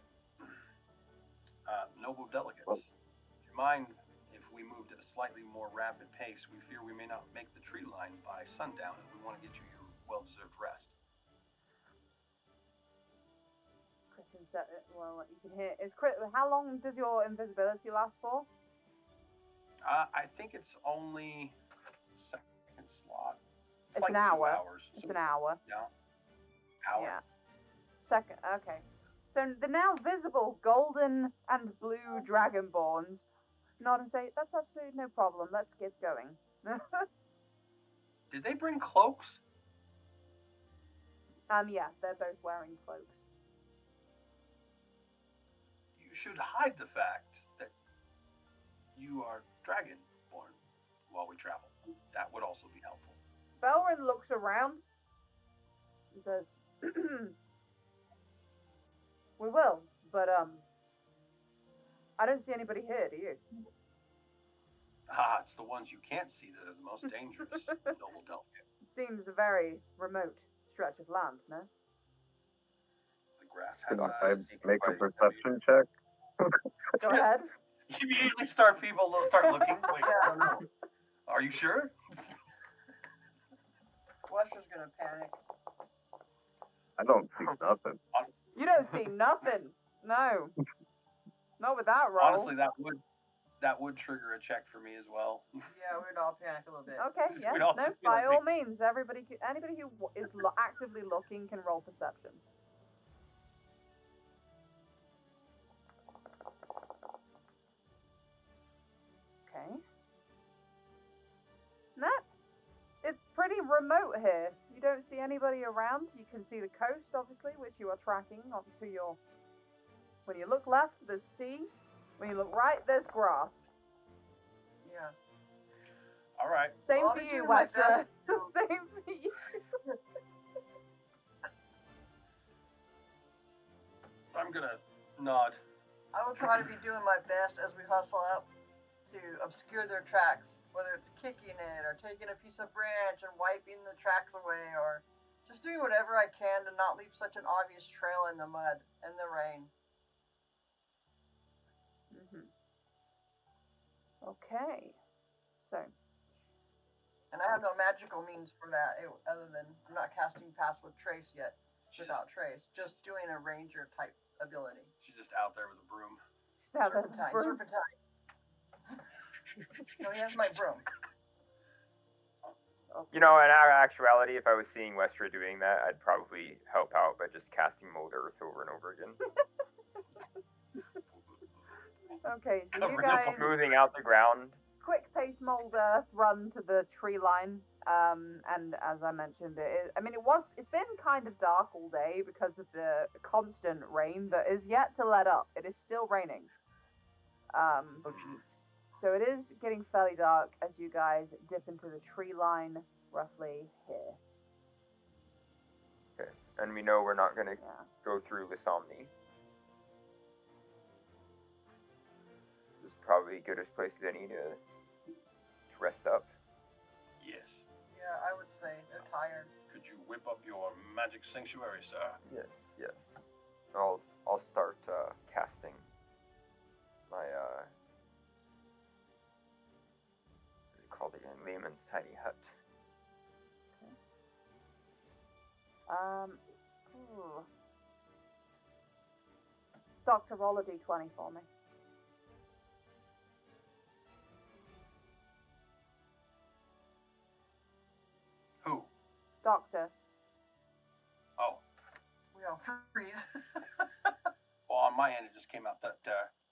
noble delegates. Well, Do you mind if we moved at a slightly more rapid pace? We fear we may not make the tree line by sundown, and we want to get you your well-deserved rest. Kristen said, well, you can hear. How long does your invisibility last for? I think it's only second slot. It's like an hour. 2 hours. It's an hour. No. Hour. Yeah. Second. Okay. So the now visible golden and blue dragonborns nod and say, "That's absolutely no problem. Let's get going." Did they bring cloaks? Yeah, they're both wearing cloaks. You should hide the fact that you are dragonborn while we travel. That would also be helpful. Belrin looks around and says, "We will, but I don't see anybody here. Do you?" It's the ones you can't see that are the most dangerous, noble delegate. Seems a very remote stretch of land, no? The grass has Can I eyes. make a perception check? Go ahead. You immediately start looking. Wait, I don't know. Are you sure? Wester's gonna panic. I don't see nothing. You don't see nothing. No. Not with that roll. Honestly, that would trigger a check for me as well. Yeah, we'd all panic a little bit. Okay, yeah. We'd all No, just be by like, all means, anybody who is actively looking can roll perception. Okay. No, remote here. You don't see anybody around. You can see the coast, obviously, which you are tracking onto your... When you look left, there's sea. When you look right, there's grass. Yeah. All right. Same Well, for I'll be you, doing my Westra. best to- Same for you. I'm gonna nod. I will try to be doing my best as we hustle up to obscure their tracks, whether it's kicking it or taking a piece of branch and wiping the tracks away, or just doing whatever I can to not leave such an obvious trail in the mud and the rain. Mm-hmm. Okay. So. And I have no magical means for that, other than I'm not casting Pass with Trace yet, without Trace. Just doing a ranger type ability. She's just out there with a broom. Serpentine. No, he has my broom. You know, in our actuality, if I was seeing Westra doing that, I'd probably help out by just casting Mold Earth over and over again. Okay, so you Covering guys... up Smoothing out the ground. Quick pace mold earth run to the tree line. And as I mentioned, it's been kind of dark all day because of the constant rain that is yet to let up. It is still raining. Oh, jeez. So it is getting fairly dark as you guys dip into the tree line roughly here. Okay. And we know we're not going to Yeah. go through Lisomni. This is probably good as place as any to rest up. Yes. Yeah, I would say they're tired. Could you whip up your magic sanctuary, sir? Yes. I'll start casting my what's it called again? Layman's tiny hut. Ooh. Doctor, roll a d20 for me. Who? Doctor. Oh. We all freeze. Well, on my end, it just came out that.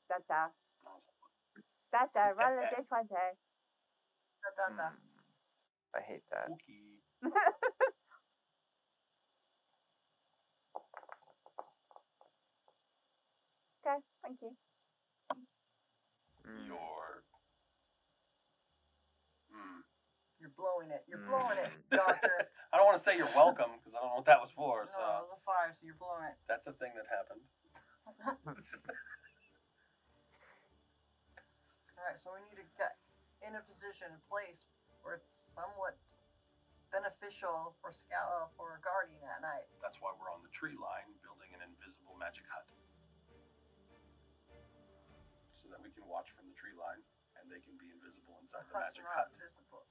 Doctor. I was like, Doctor, roll a d20. I hate that. okay. Okay, thank you. You're blowing it. You're blowing it, Doctor. I don't want to say you're welcome because I don't know what that was for. No, So it was a fire, so you're blowing it. that's a thing that happened. Alright, so we need to get in a position, a place where it's somewhat beneficial for guarding at night. That's why we're on the tree line building an invisible magic hut. So that we can watch from the tree line and they can be invisible inside the magic hut.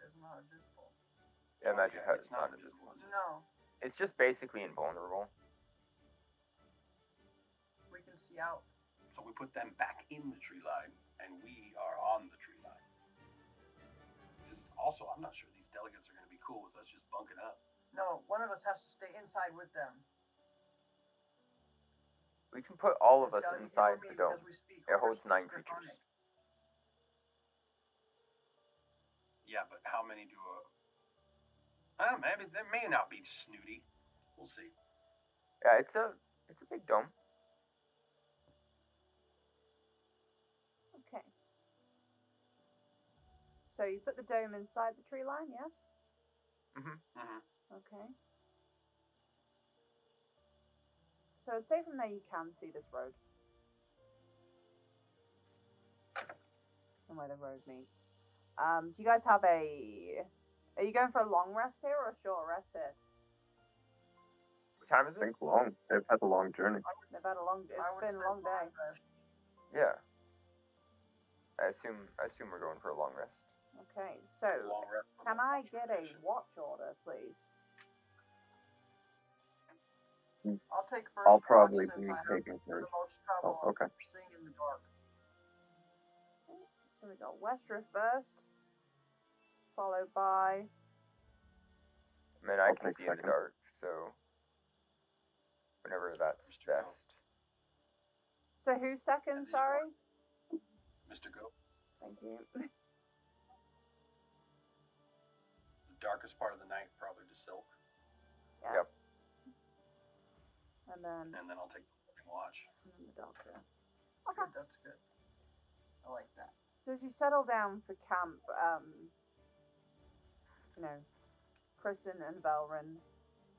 It's not invisible. Yeah, magic hut It's is not invisible. invisible. No. It's just basically invulnerable. We can see out. So we put them back in the tree line and we are on the tree line. Because also, I'm not sure these delegates are going to be cool with us just bunking up. No, one of us has to stay inside with them. We can put all of It's us gotta be inside me the dome. because we speak It holds 9 Draconic. creatures. Yeah, but how many do maybe they may not be snooty. We'll see. Yeah, it's a big dome. Okay. So you put the dome inside the tree line, yes? Okay. So I'd say from there you can see this road. And where the road meets. Do you guys have are you going for a long rest here or a short rest here? What time is I it? think long. They've had a long journey. They've had a long, it's been a long day. Yeah. I assume we're going for a long rest. Okay, so Long rest. can I get a watch order, please? I'll take first. I'll probably watch be since I have taking first. the most trouble Oh, okay. seeing in the dark. So we got Westeros first, followed by... I mean, I I'll can take see in the second. dark, so whenever that's best. So who's second, sorry? Mr. Go. Thank you. The darkest part of the night probably to Yeah. Yep. And then I'll take the watch. the doctor. Okay. Good, that's good. I like that. So as you settle down for camp, Kristen and Velrin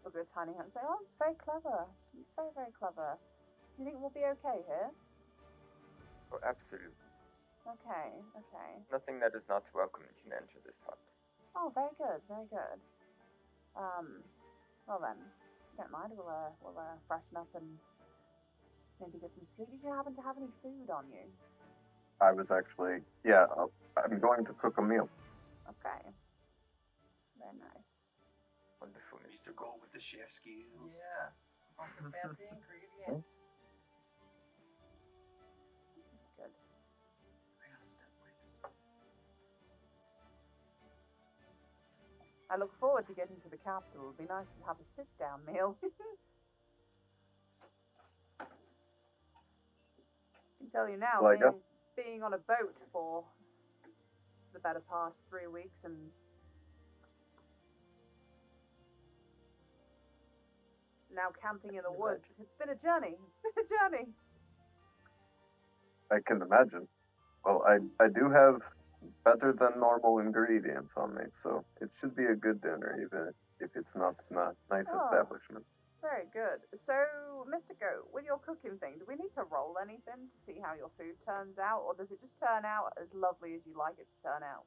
look at Tiny Hat and say, "Oh, it's very clever. It's very, very clever. Do you think we'll be okay here?" Oh, absolutely. Okay. Nothing that is not welcome can enter this hut. Oh, very good, very good. Well then, if you don't mind, we'll freshen up and maybe get some sleep. Did you happen to have any food on you? I was actually, I'm going to cook a meal. Okay. Very nice. Wonderful, Mr. Gold with the chef skills. Yeah. On the fancy ingredients. Good. I look forward to getting to the capital. It'll be nice to have a sit-down meal. I can tell you now, Like being on a boat for the better part of 3 weeks and now camping in the woods, it's been a journey. I can imagine. Well, I do have better than normal ingredients on me, so it should be a good dinner, even if it's not a nice establishment. Very good. So, Mr. Goat, with your cooking thing, do we need to roll anything to see how your food turns out, or does it just turn out as lovely as you like it to turn out?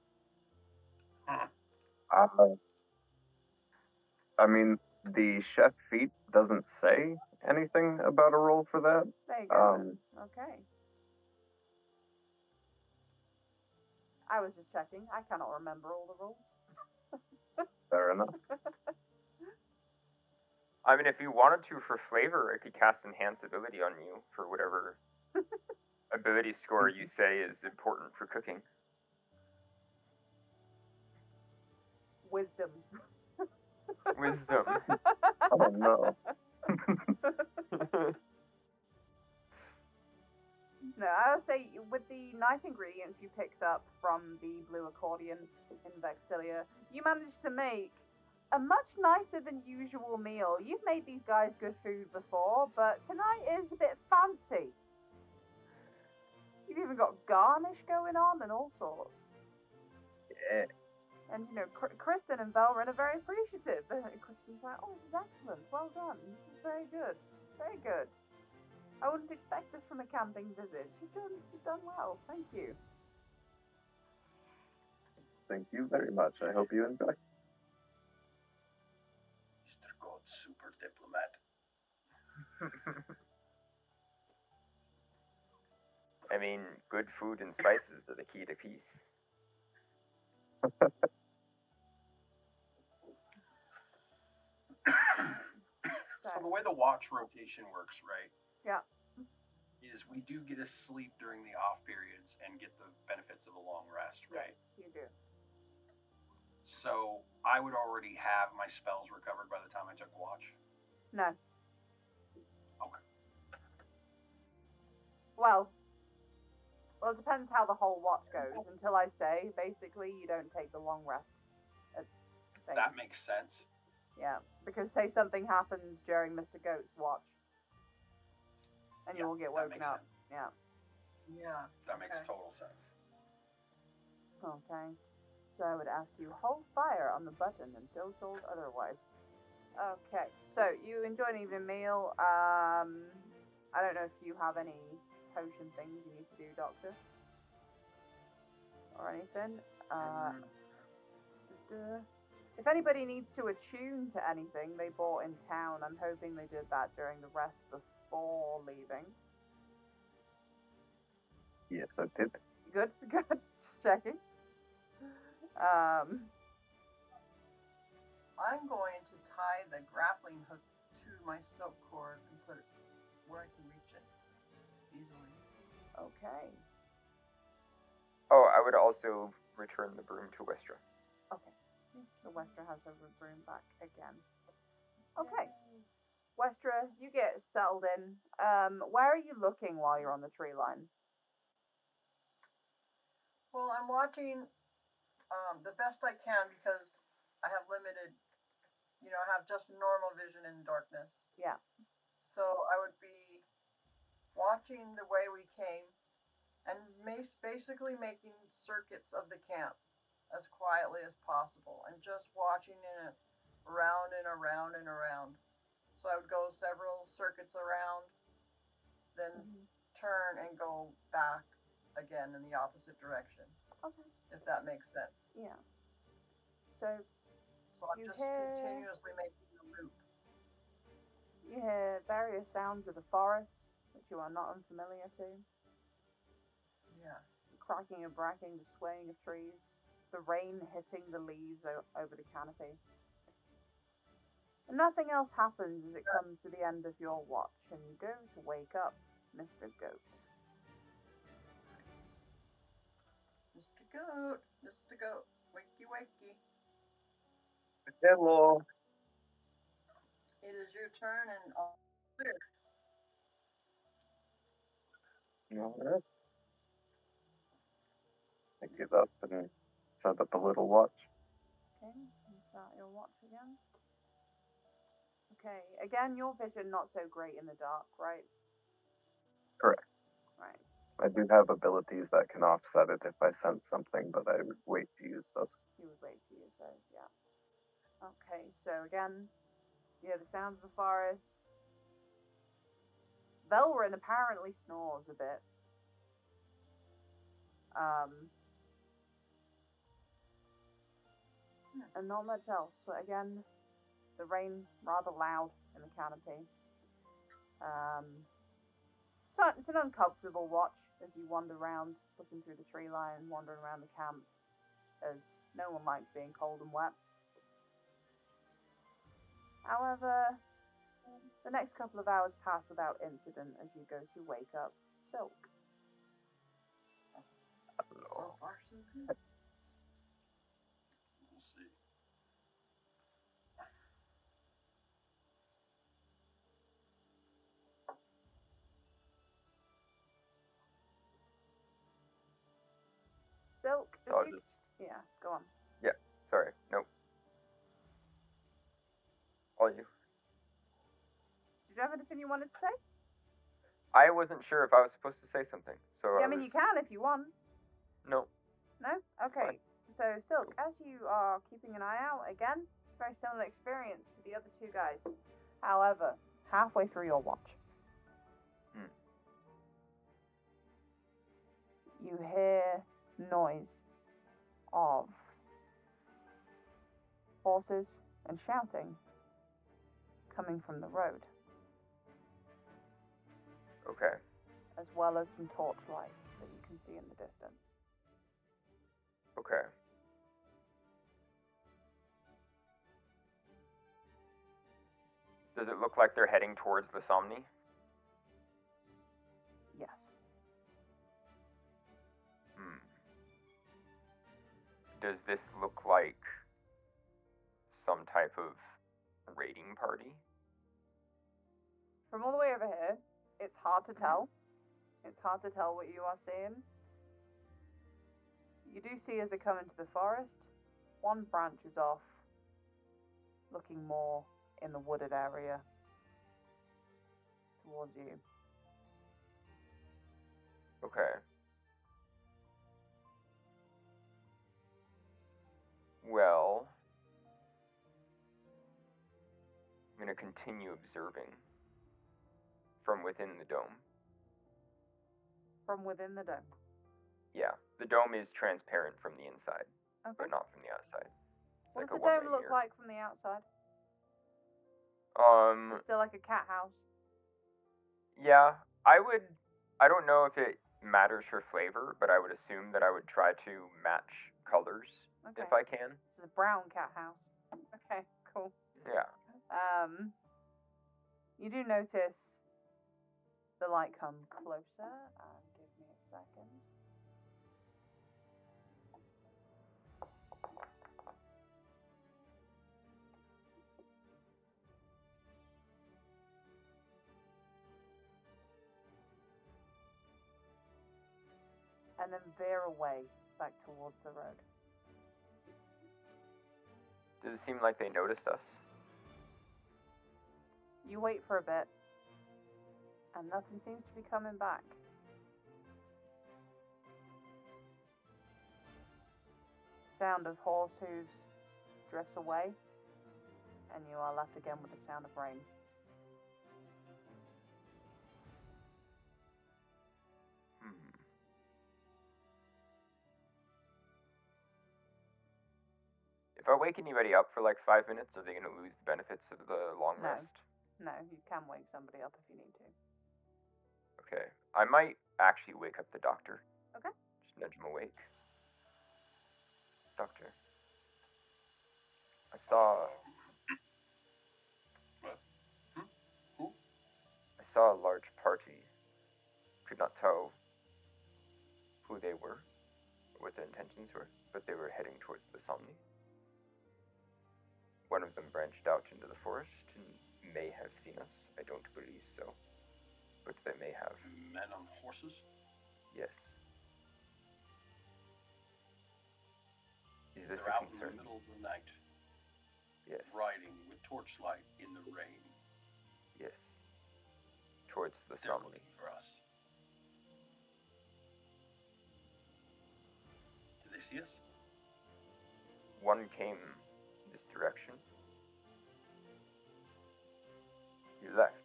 I mean, the chef feat doesn't say anything about a roll for that. There you go. Okay. I was just checking. I cannot remember all the rules. Fair enough. I mean, if you wanted to for flavor, I could cast Enhance Ability on you for whatever ability score you say is important for cooking. Wisdom. Wisdom. Oh no. No, I would say with the nice ingredients you picked up from the blue accordion in Vexilia, you managed to make a much nicer than usual meal. You've made these guys good food before, but tonight is a bit fancy. You've even got garnish going on and all sorts. Yeah. And Kristen and Velrin are very appreciative. Kristen's like, "Oh, this is excellent. Well done. This is very good. Very good. I wouldn't expect this from a camping visit. She's done well. Thank you." Thank you very much. I hope you enjoy. Mr. Gold, super diplomat. I mean, good food and spices are the key to peace. So the way the watch rotation works, right? Yeah. Is we do get to sleep during the off periods and get the benefits of a long rest, right? Yes, you do. So I would already have my spells recovered by the time I took watch. No. Okay. Well, it depends how the whole watch goes. Until I say, basically, you don't take the long rest. That makes sense. Yeah, because say something happens during Mr. Goat's watch, and you will get woken up. Sense. Yeah. Yeah. That makes total sense. Okay. So I would ask you hold fire on the button until told otherwise. Okay. So you enjoy an evening meal. I don't know if you have any potion things you need to do, Doctor, or anything. If anybody needs to attune to anything they bought in town, I'm hoping they did that during the rest before leaving. Yes, I did. Good. Just checking. I'm going to tie the grappling hook to my silk cord and put it where I can reach it easily. Okay. Oh, I would also return the broom to Westra. Okay. The Westra has her broom back again. Okay. Yay. Westra, you get settled in. Where are you looking while you're on the tree line? Well, I'm watching the best I can because I have limited have just normal vision in darkness. Yeah. So I would be watching the way we came and basically making circuits of the camp as quietly as possible and just watching it around and around and around. So I would go several circuits around, then turn and go back again in the opposite direction. Okay. If that makes sense. Yeah. So I'm you just hear continuously making a loop. you hear various sounds of the forest which you are not unfamiliar to. Yeah. The cracking and bracking, the swaying of trees, the rain hitting the leaves over the canopy. And nothing else happens as it comes to the end of your watch and you go to wake up Mr. Goat. Mr. Goat, Mr. Goat, wakey wakey. Hello. It is your turn and all clear. Alright. I get up and set up a little watch. Okay, and start your watch again. Okay, again, your vision not so great in the dark, right? Correct. Right. I do have abilities that can offset it if I sense something, but I would wait to use those. You would wait to use those, yeah. Okay, so again, you hear the sounds of the forest. Velrin apparently snores a bit. And not much else, but again, the rain rather loud in the canopy. So it's an uncomfortable watch as you wander around, looking through the tree line, wandering around the camp, as no one likes being cold and wet. However, the next couple of hours pass without incident as you go to wake up Silk. So far, so good. We'll see. Silk, So I'll just. yeah, go on. Yeah, sorry. Nope. All you. Did you have anything you wanted to say? I wasn't sure if I was supposed to say something, so Yeah, I mean, you can if you want. No. No? Okay. So, Silk, as you are keeping an eye out, again, very similar experience to the other two guys. However, halfway through your watch, you hear noise of horses and shouting coming from the road, Okay. as well as some torchlight that you can see in the distance. Okay. Does it look like they're heading towards the Somni? Yes. Does this look like some type of raiding party? From all the way over here, it's hard to tell. It's hard to tell what you are seeing. You do see as they come into the forest, one branches off, looking more in the wooded area towards you. Okay. Well, I'm going to continue observing from within the dome. From within the dome? Yeah, the dome is transparent from the inside, Okay. but not from the outside. What does the dome look like from the outside? It's still like a cat house. Yeah, I don't know if it matters for flavor, but I would assume that I would try to match colors if I can. It's a brown cat house. Okay, cool. Yeah. You do notice the light come closer. Give me a second. And then veer away back towards the road. Does it seem like they noticed us? You wait for a bit, and nothing seems to be coming back. Sound of horse hooves drifts away, and you are left again with the sound of rain. If I wake anybody up for like 5 minutes, are they going to lose the benefits of the long No. rest? No, you can wake somebody up if you need to. Okay. I might actually wake up the doctor. Okay. Just nudge him awake. Doctor. I saw What? Who? I saw a large party. Could not tell who they were or what their intentions were, but they were heading towards the Somni. One of them branched out into the forest and may have seen us. I don't believe so, but they may have. Men on horses? Yes. Is this They're a out in the concern? middle of the night, Yes. riding with torchlight in the rain. Yes. Towards the They're Somni. looking for us. Did they see us? One came this direction. He left.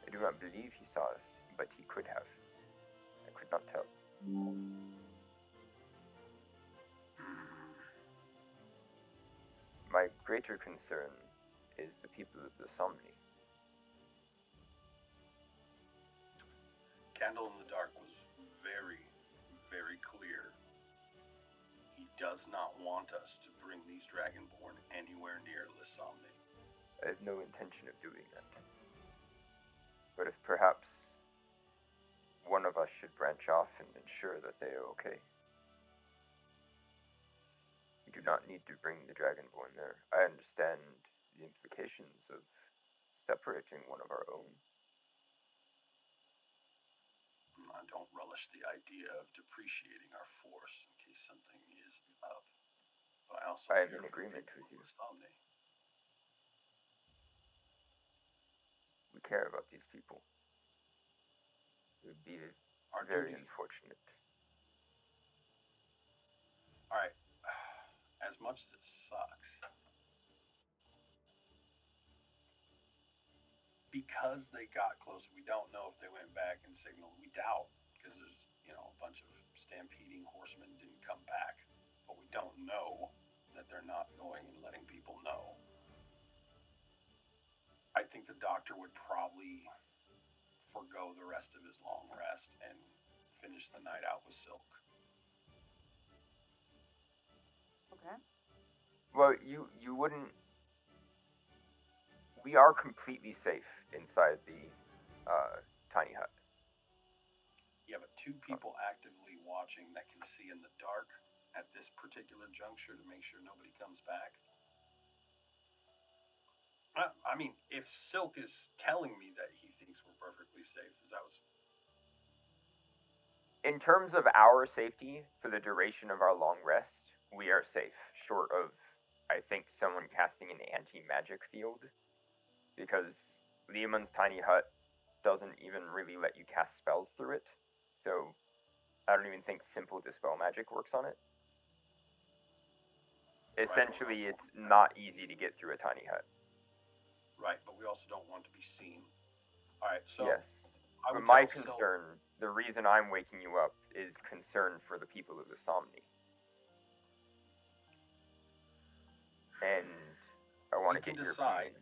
I do not believe he saw us, but he could have. I could not tell. My greater concern is the people of the Somni. Candle in the Dark was very, very clear. He does not want us to bring these Dragonborn anywhere near Lissamne. I have no intention of doing that. But if perhaps one of us should branch off and ensure that they are okay. We do not need to bring the Dragonborn there. I understand the implications of separating one of our own. I don't relish the idea of depreciating our force in case something is up. But I also I am fear in for the agreement people with you. of Lissamne. We care about these people. It would be Our very duty. unfortunate. Alright. As much as it sucks, because they got closer, we don't know if they went back and signaled. We doubt, because there's, a bunch of stampeding horsemen didn't come back. But we don't know that they're not going and letting people know. I think the doctor would probably forego the rest of his long rest and finish the night out with Silk. Okay. Well, you wouldn't... We are completely safe inside the tiny hut. Yeah, but two people actively watching that can see in the dark at this particular juncture to make sure nobody comes back. I mean, if Silk is telling me that he thinks we're perfectly safe, that was... In terms of our safety for the duration of our long rest, we are safe, short of, I think, someone casting an anti-magic field, because Leomund's tiny hut doesn't even really let you cast spells through it, so I don't even think simple dispel magic works on it. Essentially, it's not easy to get through a tiny hut. Right, but we also don't want to be seen. Alright, so... Yes, I but would my tell concern, the reason I'm waking you up, is concern for the people of the Somni. And I want to get your opinion.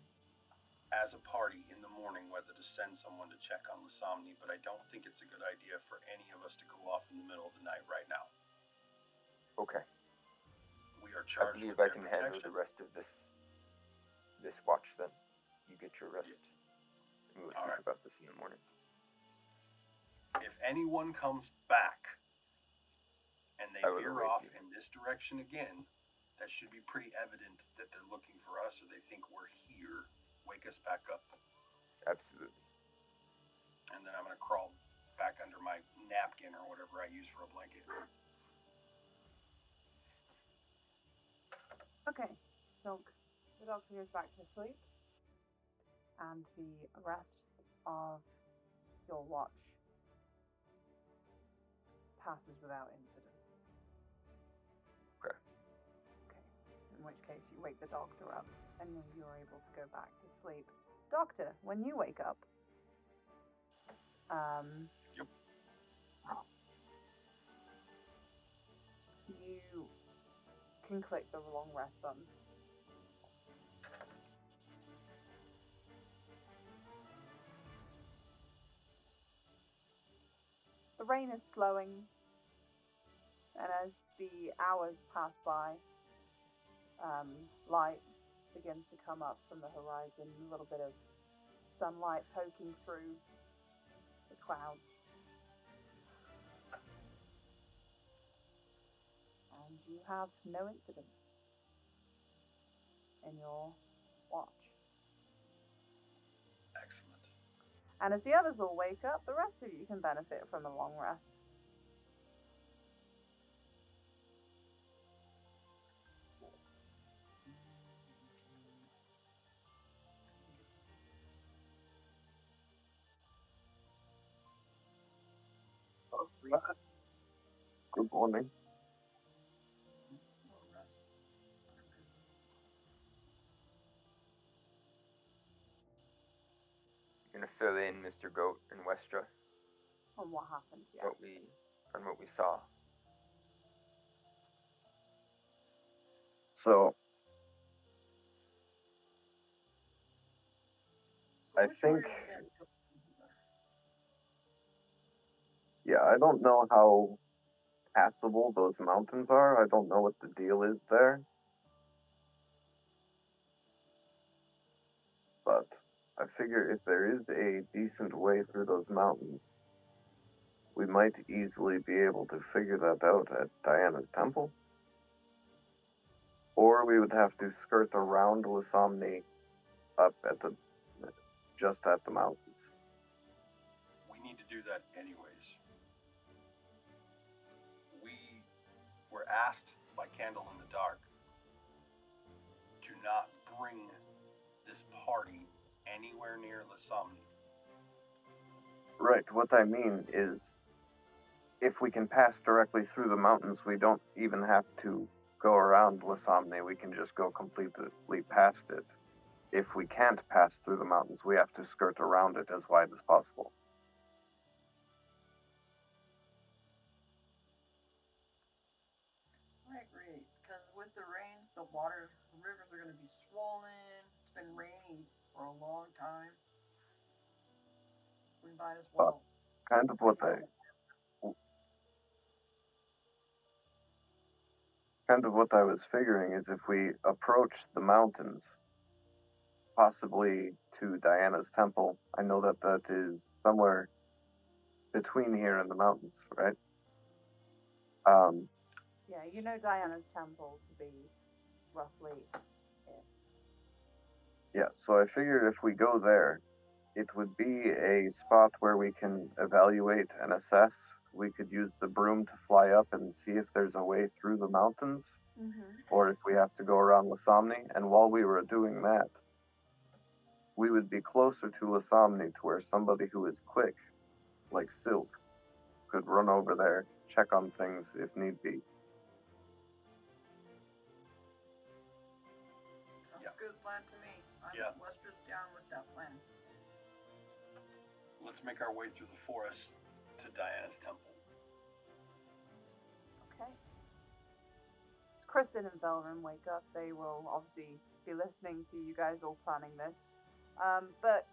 As a party in the morning whether to send someone to check on Lissamne, but I don't think it's a good idea for any of us to go off in the middle of the night right now. Okay. We are I charged believe with I their can protection. handle the rest of this watch then. You get your rest. And we'll speak about this in the morning. If anyone comes back and they veer off you. in this direction again, that should be pretty evident that they're looking for us or they think we're here. Wake us back up. Absolutely. And then I'm going to crawl back under my napkin or whatever I use for a blanket. Okay. So the doctor goes back to sleep. and the rest of your watch passes without incident. Okay. Okay. In which case, you wake the doctor up, and then you're able to go back to sleep. Doctor, when you wake up, Yep. you can click the long rest button. The rain is slowing, and as the hours pass by, light begins to come up from the horizon, a little bit of sunlight poking through the clouds. And you have no incident in your watch. Excellent. And as the others all wake up, the rest of you can benefit from a long rest. Good morning. You're gonna fill in Mr. Goat and Westra On what happened, yeah. what we saw. So, I which think, way are we gonna go? yeah, I don't know how passable those mountains are. I don't know what the deal is there. But I figure if there is a decent way through those mountains, we might easily be able to figure that out at Diana's temple. Or we would have to skirt around Lasomni up at the just at the mountains. We need to do that anyways. We were asked by Candle in the Dark to not bring this party anywhere near Lasomni. Right, what I mean is if we can pass directly through the mountains, we don't even have to go around Lasomni. We can just go completely past it. If we can't pass through the mountains, we have to skirt around it as wide as possible. I agree, because with the rain, the rivers are gonna be swollen. It's been rainy for a long time. We might as But well. kind of what I was figuring is if we approach the mountains, possibly to Diana's temple. I know that that is somewhere between here and the mountains, right? Um, Yeah, you know Diana's temple to be roughly it. yeah, so I figured if we go there, it would be a spot where we can evaluate and assess. We could use the broom to fly up and see if there's a way through the mountains, or if we have to go around Lasomni. And while we were doing that, we would be closer to Lasomni to where somebody who is quick, like Silk, could run over there, check on things if need be. Sounds Yeah. a good plan to me. Yeah. Wester's down with that plan. Let's make our way through the forest to Diana's temple. Okay. As Kristen and Belrin wake up, they will obviously be listening to you guys all planning this. But,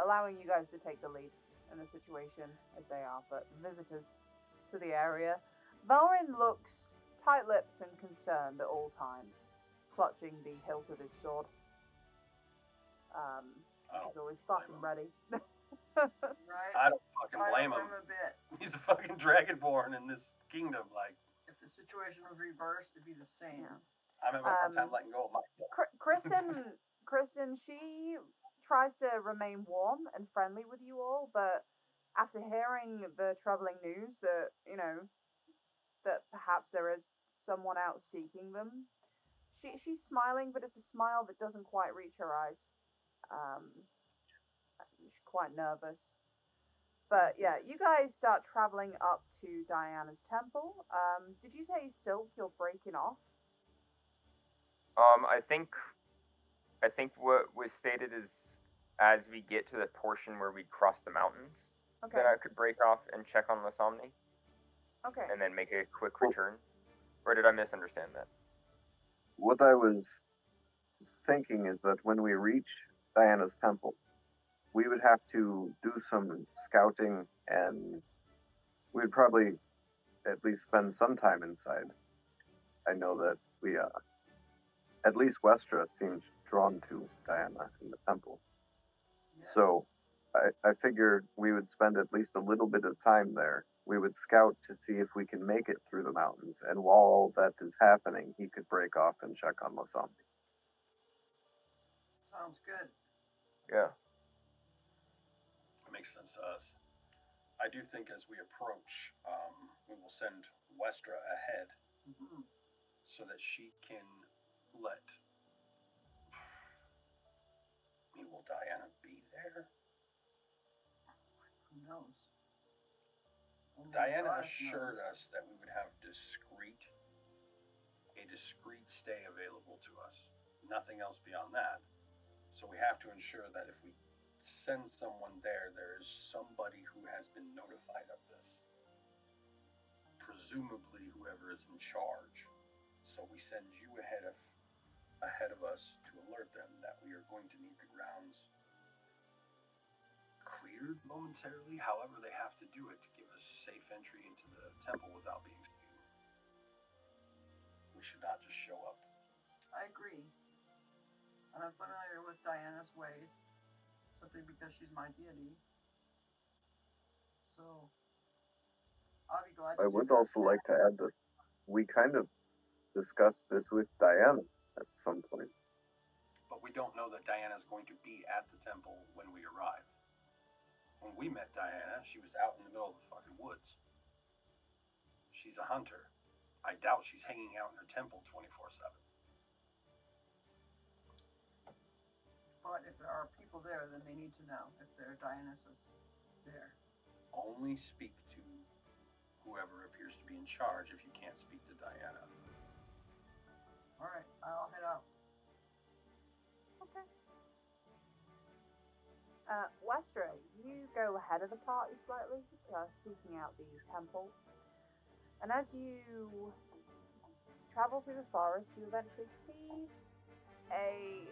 allowing you guys to take the lead in the situation as they are, but visitors to the area. Belrin looks tight-lipped and concerned at all times, clutching the hilt of his sword. He's always fucking ready. Right? I don't fucking I blame don't him. blame him a bit. He's a fucking dragonborn in this kingdom. Like, If the situation was reversed, it'd be the same. Yeah. I'm having a hard time letting go of my. Kristen, she tries to remain warm and friendly with you all, but after hearing the troubling news that that perhaps there is someone out seeking them, she's smiling, but it's a smile that doesn't quite reach her eyes. Um, She's quite nervous. But yeah, you guys start traveling up to Diana's temple. Did you say, Silk, you're breaking off? I think what was stated is as we get to the portion where we cross the mountains, Okay. then I could break off and check on Lasomni Okay. and then make a quick return. Or did I misunderstand that? What I was thinking is that when we reach Diana's temple, we would have to do some scouting, and we'd probably at least spend some time inside. I know that we, at least Westra seems drawn to Diana in the temple. Yes. So I figure we would spend at least a little bit of time there. We would scout to see if we can make it through the mountains, and while all that is happening, he could break off and check on Lasomni. Sounds good. Yeah. It makes sense to us. I do think as we approach, we will send Westra ahead Mm-hmm. so that she can let. Will Diana be there? Who knows? Only Diana God assured knows. us that we would have a discreet stay available to us. Nothing else beyond that. So we have to ensure that if we send someone there, there is somebody who has been notified of this. Presumably whoever is in charge. So we send you ahead of us to alert them that we are going to need the grounds cleared momentarily, however they have to do it to give us safe entry into the temple without being seen. We should not just show up. I agree. And I'm familiar with Diana's ways, simply because she's my deity. So, I'll be glad to I do would that. also like to add that we kind of discussed this with Diana at some point. But we don't know that Diana is going to be at the temple when we arrive. When we met Diana, she was out in the middle of the fucking woods. She's a hunter. I doubt she's hanging out in her temple 24/7. But if there are people there, then they need to know if their Dionysus there. Only speak to whoever appears to be in charge if you can't speak to Diana. Alright, I'll head out. Okay. Westra, you go ahead of the party slightly, seeking out the temple. And as you travel through the forest, you eventually see a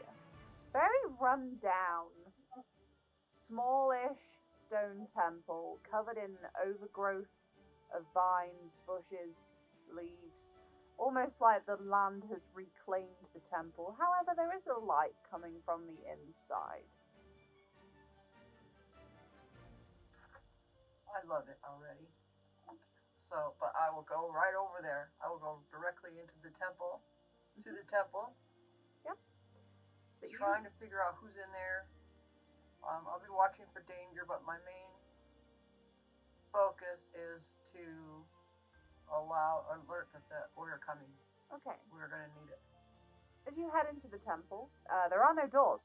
very run-down, smallish stone temple covered in overgrowth of vines, bushes, leaves. Almost like the land has reclaimed the temple. However, there is a light coming from the inside. I love it already. So, but I will go right over there. I will go directly into the temple, to the temple. Yep. Trying to figure out who's in there. I'll be watching for danger, but my main focus is to alert that we're coming. Okay. We're gonna need it. As you head into the temple, there are no doors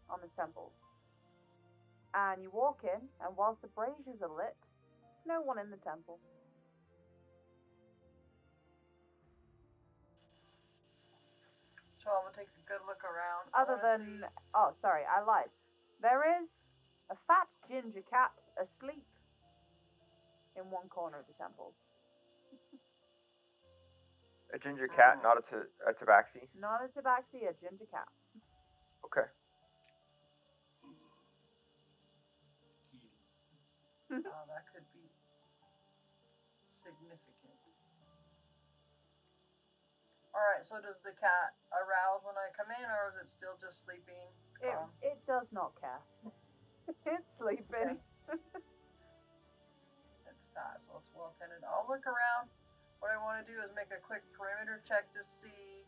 on this temple. And you walk in, and whilst the braziers are lit, there's no one in the temple. So I'm gonna take a good look around. Other than, oh, sorry, I lied. There is a fat ginger cat asleep in one corner of the temple. A ginger cat, not a tabaxi. Not a tabaxi, a ginger cat. Okay. That could be significant. Alright, so does the cat arouse when I come in, or is it still just sleeping? It does not care. It's sleeping. Okay. It's fast, so it's well tended. I'll look around. What I want to do is make a quick perimeter check to see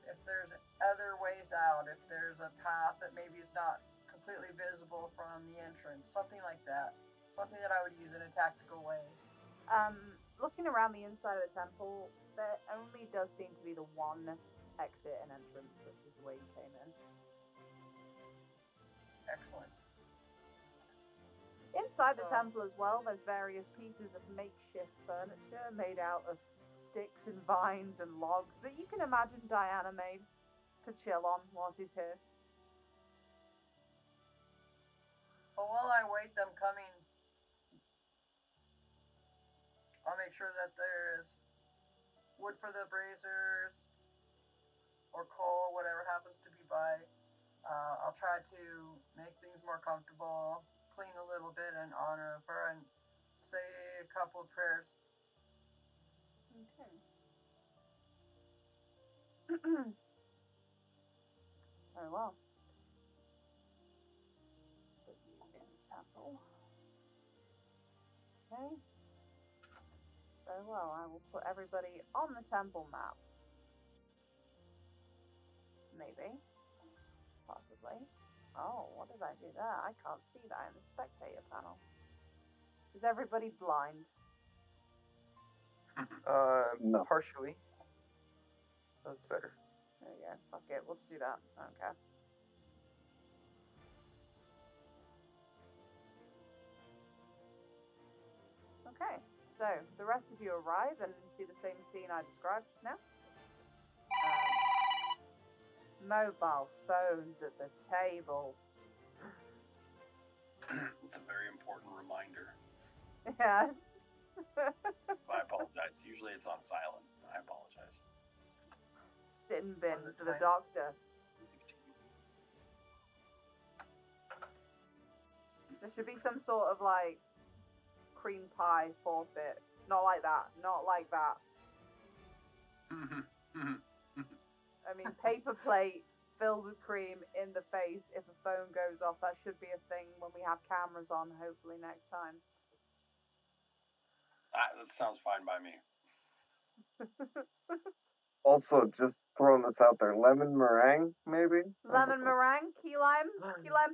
if there's other ways out, if there's a path that maybe is not completely visible from the entrance, something like that. Something that I would use in a tactical way. Looking around the inside of the temple, there only does seem to be the one exit and entrance, which is the way you came in. Excellent. Inside the So- temple as well, there's various pieces of makeshift furniture made out of sticks and vines and logs that you can imagine Diana made to chill on while she's here. But while I wait them coming, I'll make sure that there is wood for the braziers or coal, whatever happens to be by. I'll try to make things more comfortable, clean a little bit in honor of her, and say a couple of prayers. Okay. Very well. Put you in the temple. Okay. Very well. I will put everybody on the temple map. Maybe. Possibly. Oh, what did I do there? I can't see that in the spectator panel. Is everybody blind? No. Partially. That's better. There you go. Fuck it. We'll just do that. Okay. Okay. So, the rest of you arrive and see the same scene I described just now. Mobile phones at the table. It's a very important reminder. Yes. I apologize. Usually it's on silent. I apologize. Sin bin On the for the time. doctor. There should be some sort of like cream pie forfeit. Not like that. Not like that. I mean, paper plate filled with cream in the face if a phone goes off. That should be a thing when we have cameras on, hopefully next time. That sounds fine by me. Also, just throwing this out there, lemon meringue, maybe? Lemon meringue, key lime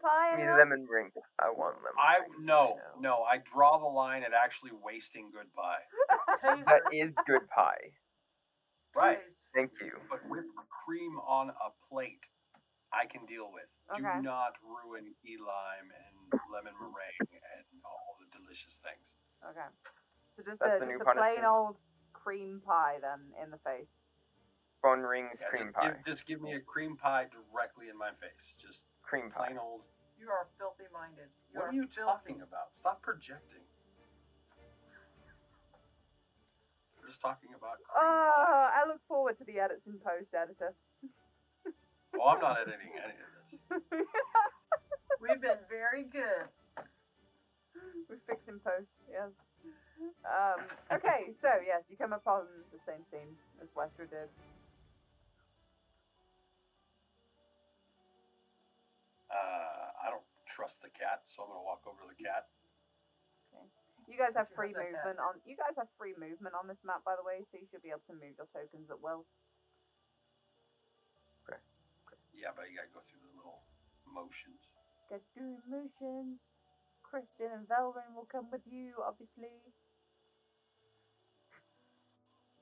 pie, Give me anyone? lemon ring. I want lemon ring. No. I draw the line at actually wasting good pie. That is good pie. Right. Thank you. But whipped cream on a plate, I can deal with. Okay. Do not ruin key lime and lemon meringue and all the delicious things. Okay. So just That's a, the new just a plain punishment. old cream pie then in the face. Phone rings, Yeah, cream just pie. Just give me a cream pie directly in my face. Just Cream pie. plain old. You are filthy-minded. What are you talking about? Stop projecting. We're just talking about cream pies. I look forward to the edits in post, editor. Oh, I'm not editing any of this. We've been very good. We fix in post, yes. Okay, so yes, you come upon the same scene as Westra did. I don't trust the cat, so I'm gonna walk over to the cat. Okay. You guys have You free have that movement cat. on. You guys have free movement on this map, by the way, so you should be able to move your tokens at will. Yeah, but you gotta go through the little motions. Get through motions. Kristen and Velrin will come with you, obviously.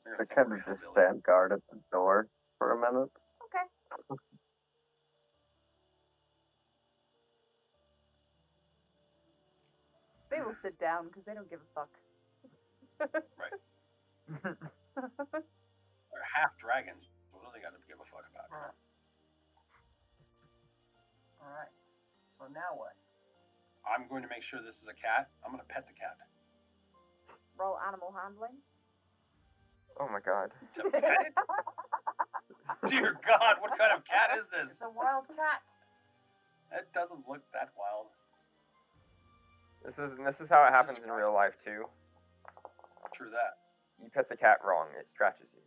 I They're gonna think kind we're of just hillbilly. stand guard at the door for a minute. Okay. They will sit down because they don't give a fuck. Right. They're half dragons. What do they gotta give a fuck about? Right. Alright. So now what? I'm going to make sure this is a cat. I'm gonna pet the cat. Roll animal handling. Oh my god. To pet it? Dear God, what kind of cat is this? It's a wild cat. It doesn't look that wild. This is how it happens in real life too. True that. You pet the cat wrong, it scratches you.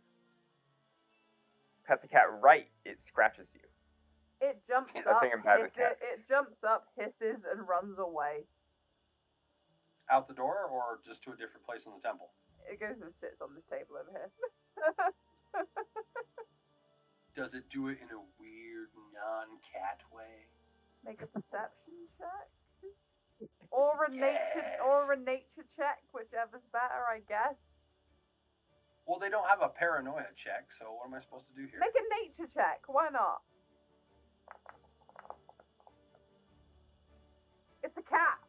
Pet the cat right, it scratches you. It jumps I up, think I'm bad with cats. it jumps up, hisses, and runs away. Out the door or just to a different place in the temple? It goes and sits on this table over here. Does it do it in a weird non-cat way? Make a perception check. Or a nature check, whichever's better, I guess. Well, they don't have a paranoia check, so what am I supposed to do here? Make a nature check. Why not? It's a cat.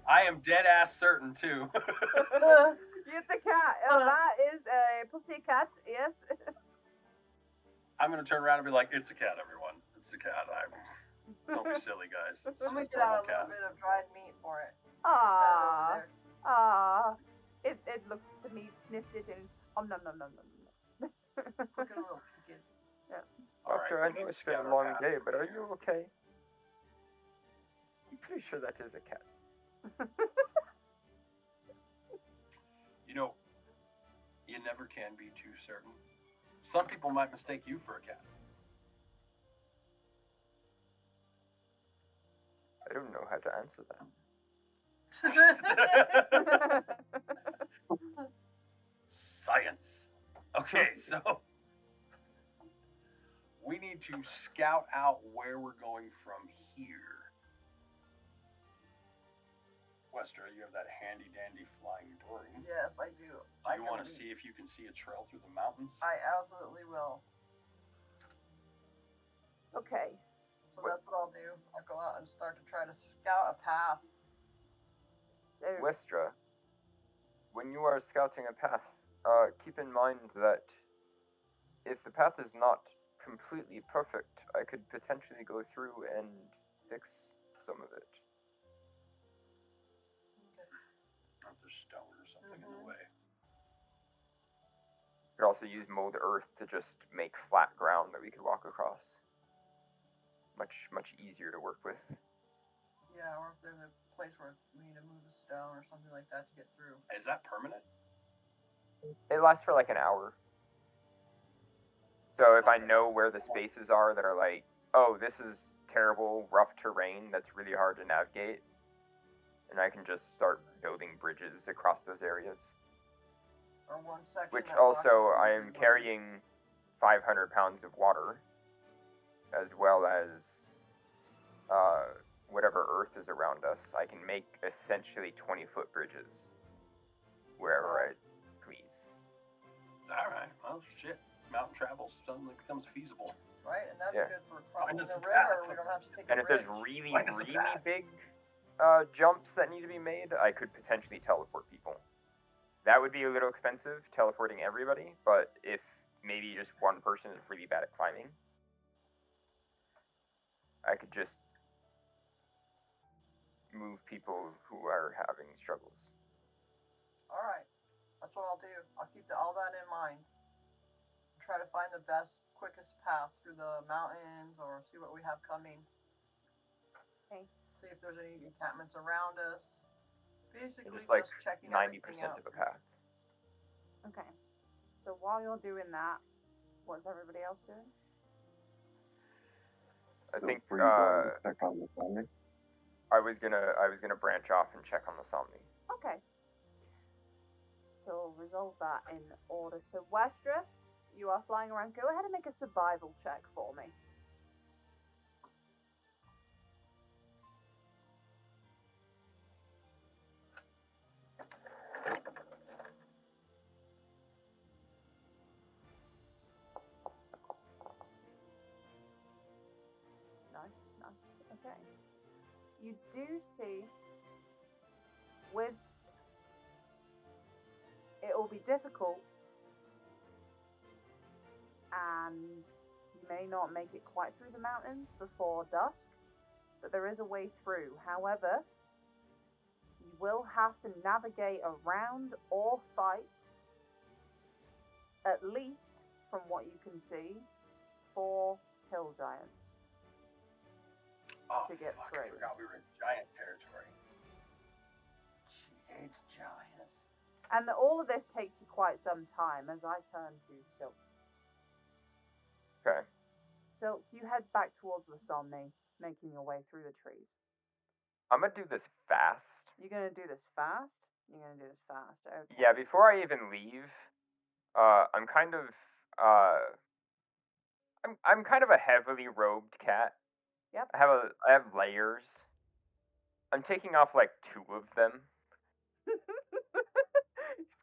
I am dead ass certain too. It's a cat. That is a pussycat. Yes. I'm gonna turn around and be like, "It's a cat, everyone. It's a cat. Don't be silly, guys. It's Let me just get a out a cat." little bit of dried meat for it. Ah, Send it over ah. It looks at the meat, sniffed it, and nom nom nom nom nom. there. Looking a little peaked. All right, Doctor, I we know need to it's been scout a our long path day, through but the are air. you okay? I'm pretty sure that is a cat. You know, you never can be too certain. Some people might mistake you for a cat. I don't know how to answer that. Science. Okay, so we need to scout out where we're going from here. Westra, you have that handy dandy flying broom. Yes, I do. Do you want to see if you can see a trail through the mountains? I absolutely will. Okay. So that's what I'll do. I'll go out and start to try to scout a path. So, Westra, when you are scouting a path, keep in mind that if the path is not completely perfect, I could potentially go through and fix some of it. Or if there's stone or something in the way. Could also use mold earth to just make flat ground that we could walk across. Much easier to work with. Yeah, or if there's a place where we need to move a stone or something like that to get through. Is that permanent? It lasts for like an hour. So if I know where the spaces are that are like, oh, this is terrible, rough terrain that's really hard to navigate, and I can just start building bridges across those areas. Or one section. Which that also, blocks I am carrying 500 pounds of water, as well as whatever earth is around us. I can make essentially 20-foot bridges wherever I please. Alright, well, shit. Mountain travel suddenly becomes feasible. Right, and that's Yeah. good for crossing us the a river. path. We don't have to take And a if there's bridge. really, Find us a really path. big jumps that need to be made, I could potentially teleport people. That would be a little expensive, teleporting everybody, but if maybe just one person is really bad at climbing, I could just move people who are having struggles. Alright, that's what I'll do. I'll keep all that in mind. Try to find the best, quickest path through the mountains or see what we have coming. Okay. See if there's any encampments around us. Basically, Just like checking 90% everything out. of a path. okay. So while you're doing that, what's everybody else doing? I So think were you going to check on the zombie? I was gonna branch off and check on the Somni. Okay. So resolve that in order. So Westra, you are flying around. Go ahead and make a survival check for me. Nice. Okay. You do see with it will be difficult and you may not make it quite through the mountains before dusk, but there is a way through. However, you will have to navigate around or fight, at least from what you can see, 4 hill giants. Oh, To get fuck, through. I forgot we were in giant territory. She hates giants. And all of this takes you quite some time as I turn to Silk. Okay. Silk, you head back towards the Somni, making your way through the trees. I'm gonna do this fast. You're going to do this fast? You're going to do this fast. Okay. Yeah, before I even leave, I'm kind of I'm kind of a heavily robed cat. Yep. I have layers. I'm taking off like 2 of them. Just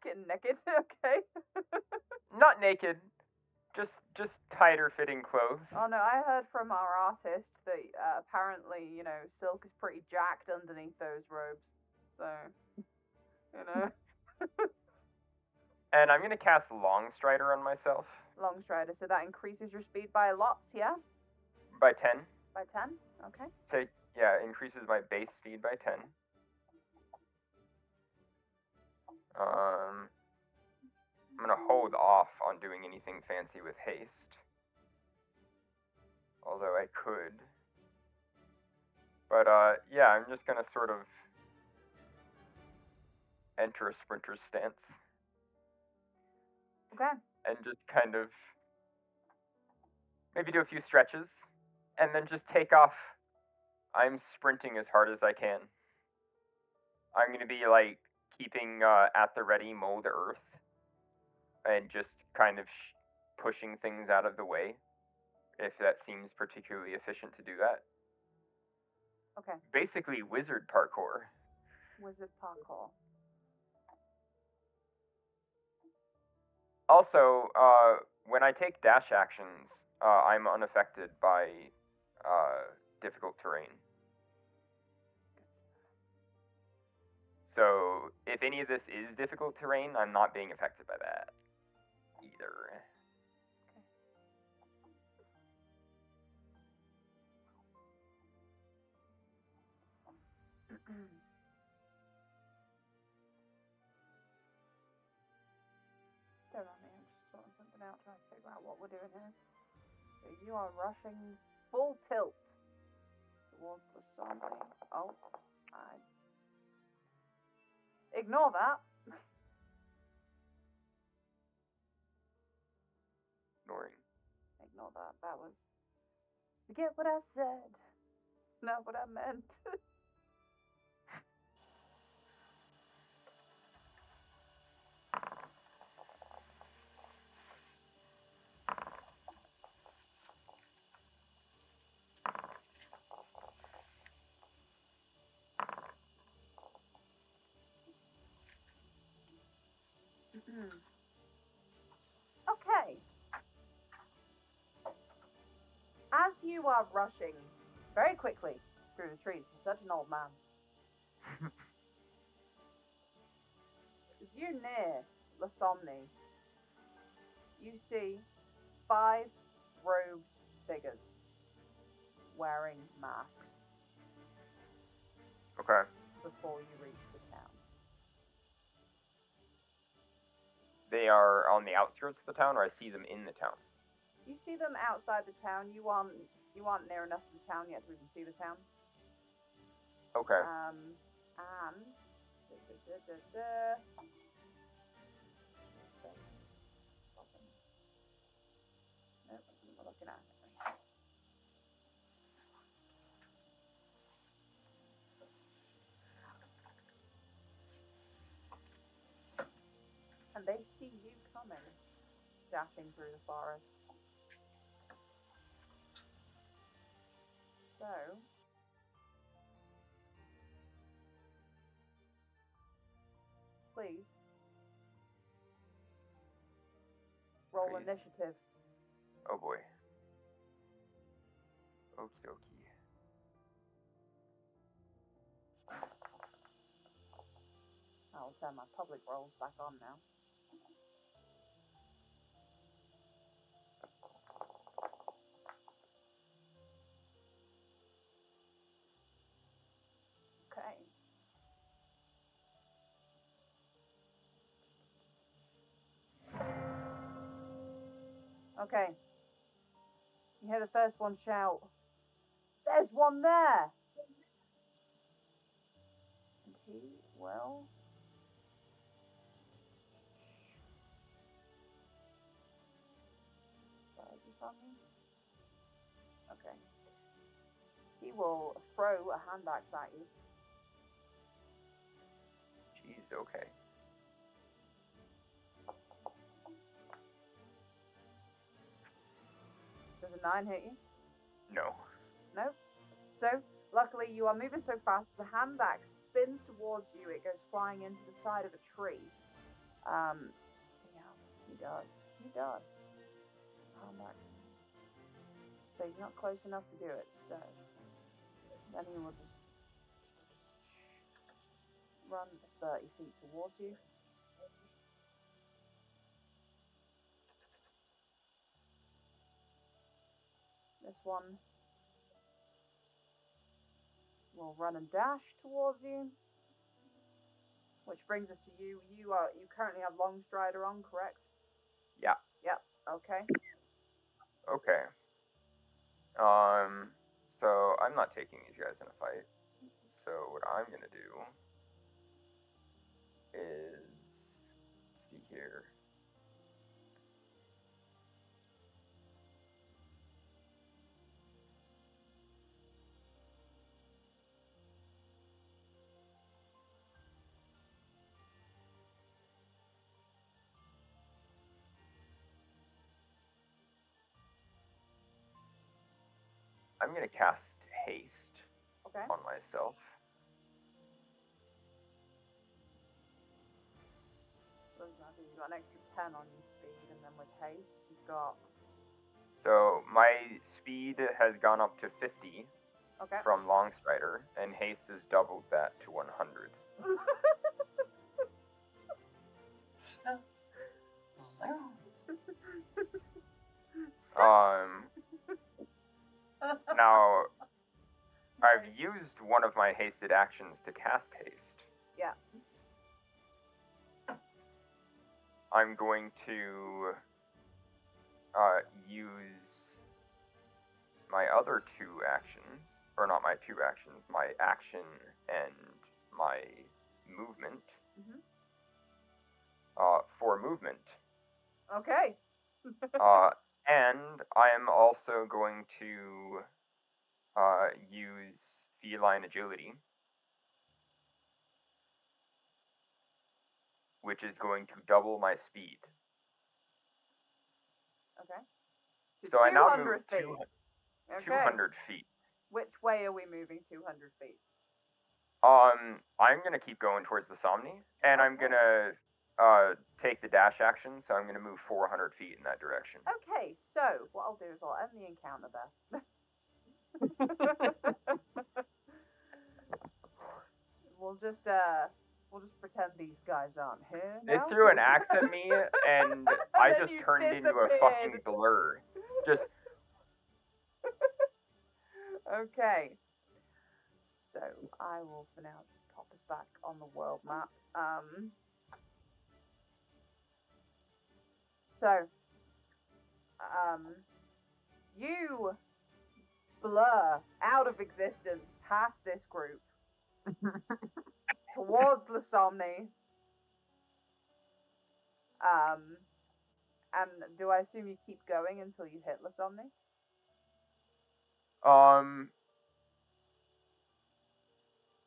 getting naked, okay? Not naked, just tighter fitting clothes. Oh no, I heard from our artist that apparently, Silk is pretty jacked underneath those robes. So, And I'm gonna cast Long Strider on myself. Long Strider, so that increases your speed by lots, yeah? By 10. By 10? Okay. Increases my base speed by 10. I'm gonna hold off on doing anything fancy with haste. Although I could. But, I'm just gonna sort of enter a sprinter's stance. Okay. And just kind of maybe do a few stretches, and then just take off. I'm sprinting as hard as I can. I'm gonna be, like, keeping at the ready mold earth, and just kind of pushing things out of the way, if that seems particularly efficient to do that. Okay. Basically, wizard parkour. Wizard parkour. Also, when I take dash actions, I'm unaffected by difficult terrain. So, if any of this is difficult terrain, I'm not being affected by that either. Don't know, I'm just sorting something out, trying to figure out what we're doing here. So you are rushing full tilt towards the zombie. Oh, ignore that. Ignoring. Ignore that. That was. Forget what I said. Not what I meant. Okay. As you are rushing very quickly through the trees, you're such an old man. As you near Lasomni, you see 5 robed figures wearing masks Okay. before you reach the town. They are on the outskirts of the town, or I see them in the town? You see them outside the town. You aren't near enough to the town yet to even see the town. Okay. And nope, that's what I'm looking at. And they see you coming, dashing through the forest. So, please, roll Please. initiative. Oh boy. Okie dokie. I'll turn my public rolls back on now. Okay. Okay. You hear the first one shout, "There's one there!" And he will... Where is he from you? Okay. He will throw a hand axe at you. Jeez, okay. Does a 9 hit you? No. Nope. So, luckily you are moving so fast, the hand axe spins towards you, it goes flying into the side of a tree. Yeah, he does. Hand axe. So he's not close enough to do it, so then he will just run 30 feet towards you. This one will run and dash towards you, which brings us to you. You currently have Long Strider on, correct? Yeah. Yep. Okay. Okay. So I'm not taking these guys in a fight. So what I'm gonna do is, let's see here. I'm gonna cast haste Okay. on myself. So you've got an extra 10 on your speed, and then with haste, you've got. So my speed has gone up to 50 Okay. from Long Strider, and haste has doubled that to 100. Now I've used one of my hasted actions to cast haste. Yeah. I'm going to use my other two actions, or not my two actions, my action and my movement, for movement. Okay. And I am also going to use feline agility, which is going to double my speed. Okay. So I now move 200 feet. 200 feet. Which way are we moving 200 feet? I'm gonna keep going towards the Somni, and I'm gonna take the dash action, so I'm gonna move 400 feet in that direction. Okay, so what I'll do is I'll end the encounter there. we'll just pretend these guys aren't here They now. threw an axe at me, and I then just you turned into a fucking disappeared. blur. Just Okay. So I will for now just pop us back on the world map. You blur out of existence past this group towards Lasomni. And do I assume you keep going until you hit Lasomni?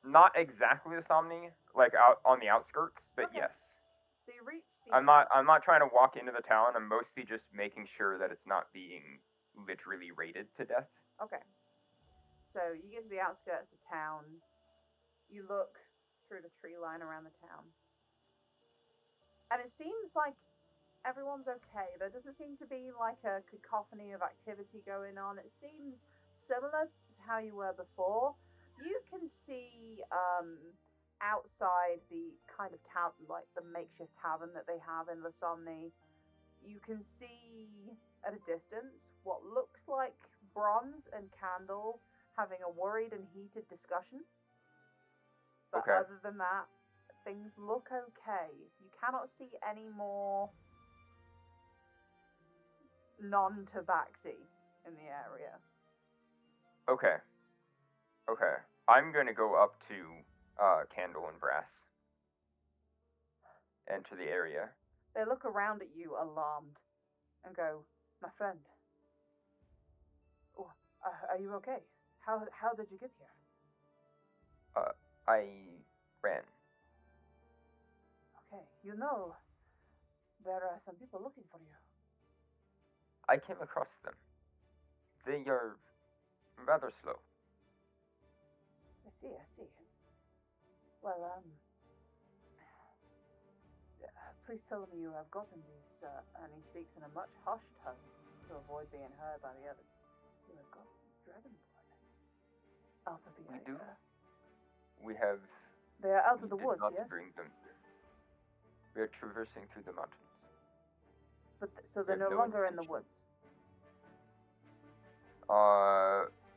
not exactly the Somni, like out on the outskirts, but Okay. yes. So you reach the I'm not trying to walk into the town. I'm mostly just making sure that it's not being literally raided to death. Okay. So you get to the outskirts of town. You look through the tree line around the town. And it seems like everyone's okay. There doesn't seem to be like a cacophony of activity going on. It seems similar to how you were before. You can see outside the kind of like the makeshift tavern that they have in Lasomni. You can see at a distance what looks like Bronze and Candle having a worried and heated discussion. But Okay. other than that, things look okay. You cannot see any more non-tabaxi in the area. Okay. I'm gonna go up to Candle and Brass. Enter the area. They look around at you alarmed and go, "My friend, oh, are you okay? How did you get here?" I ran. Okay, you know, there are some people looking for you. I came across them. They are rather slow. I see. Well, please tell me you have gotten these, and he speaks in a much hushed tone to avoid being heard by the others. You have got Dragonborn out of the We area. do. We have. They are out We of the did woods, not yes? bring them here. We are traversing through the mountains. But so We they're have no no longer in the intention. woods.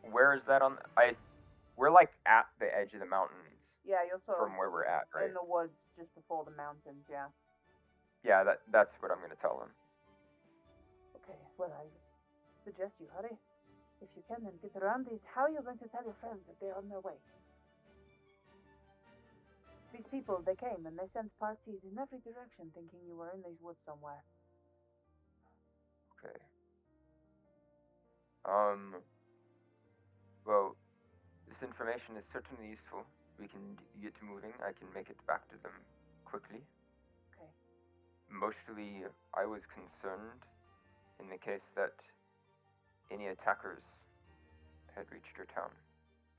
Where is that on? We're like at the edge of the mountains Yeah, you're sort from of where we're at, right? in the woods just before the mountains, yeah. Yeah, that's what I'm gonna tell them. Okay, well, I suggest you hurry. If you can, then get around these. How are you going to tell your friends that they're on their way? These people, they came and they sent parties in every direction thinking you were in these woods somewhere. Okay. Well, this information is certainly useful. We can get to moving. I can make it back to them quickly. Okay. Mostly, I was concerned in the case that any attackers had reached your town.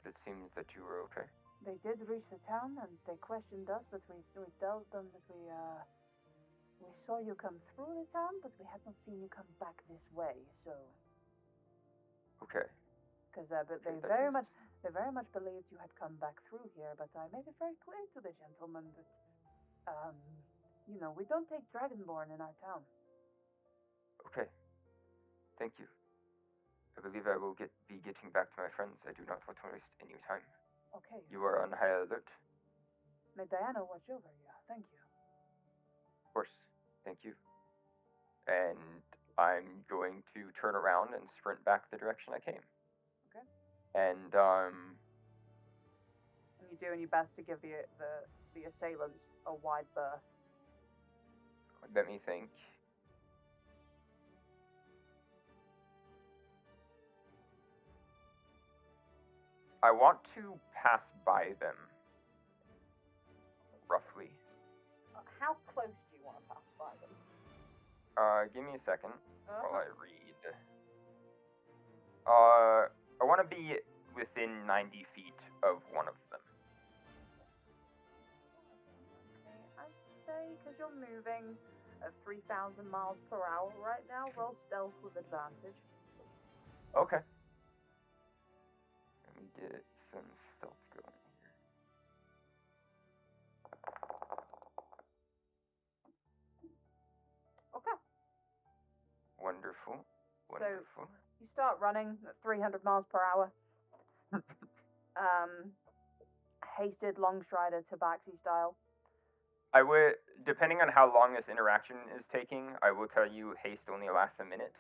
But it seems that you were okay. They did reach the town and they questioned us, but we told them that we saw you come through the town, but we had not seen you come back this way, so. Okay. Because but Okay, they very much believed you had come back through here, but I made it very clear to the gentleman that, we don't take Dragonborn in our town. Okay. Thank you. I believe I will be getting back to my friends. I do not want to waste any time. Okay. You are on high alert. May Diana watch over you. Thank you. Of course. Thank you. And I'm going to turn around and sprint back the direction I came. Okay. And And you're doing your best to give the assailants a wide berth. let me think. I want to pass by them, roughly. How close do you want to pass by them? Give me a second while I read. I want to be within 90 feet of one of them. Okay, I'd say, because you're moving at 3,000 miles per hour right now, roll stealth with advantage. Okay. Let me get some stealth going here. Okay. Wonderful. Wonderful. So you start running at 300 miles per hour. Hasted long strider tabaxi style. I would, depending on how long this interaction is taking, I will tell you haste only lasts a minute.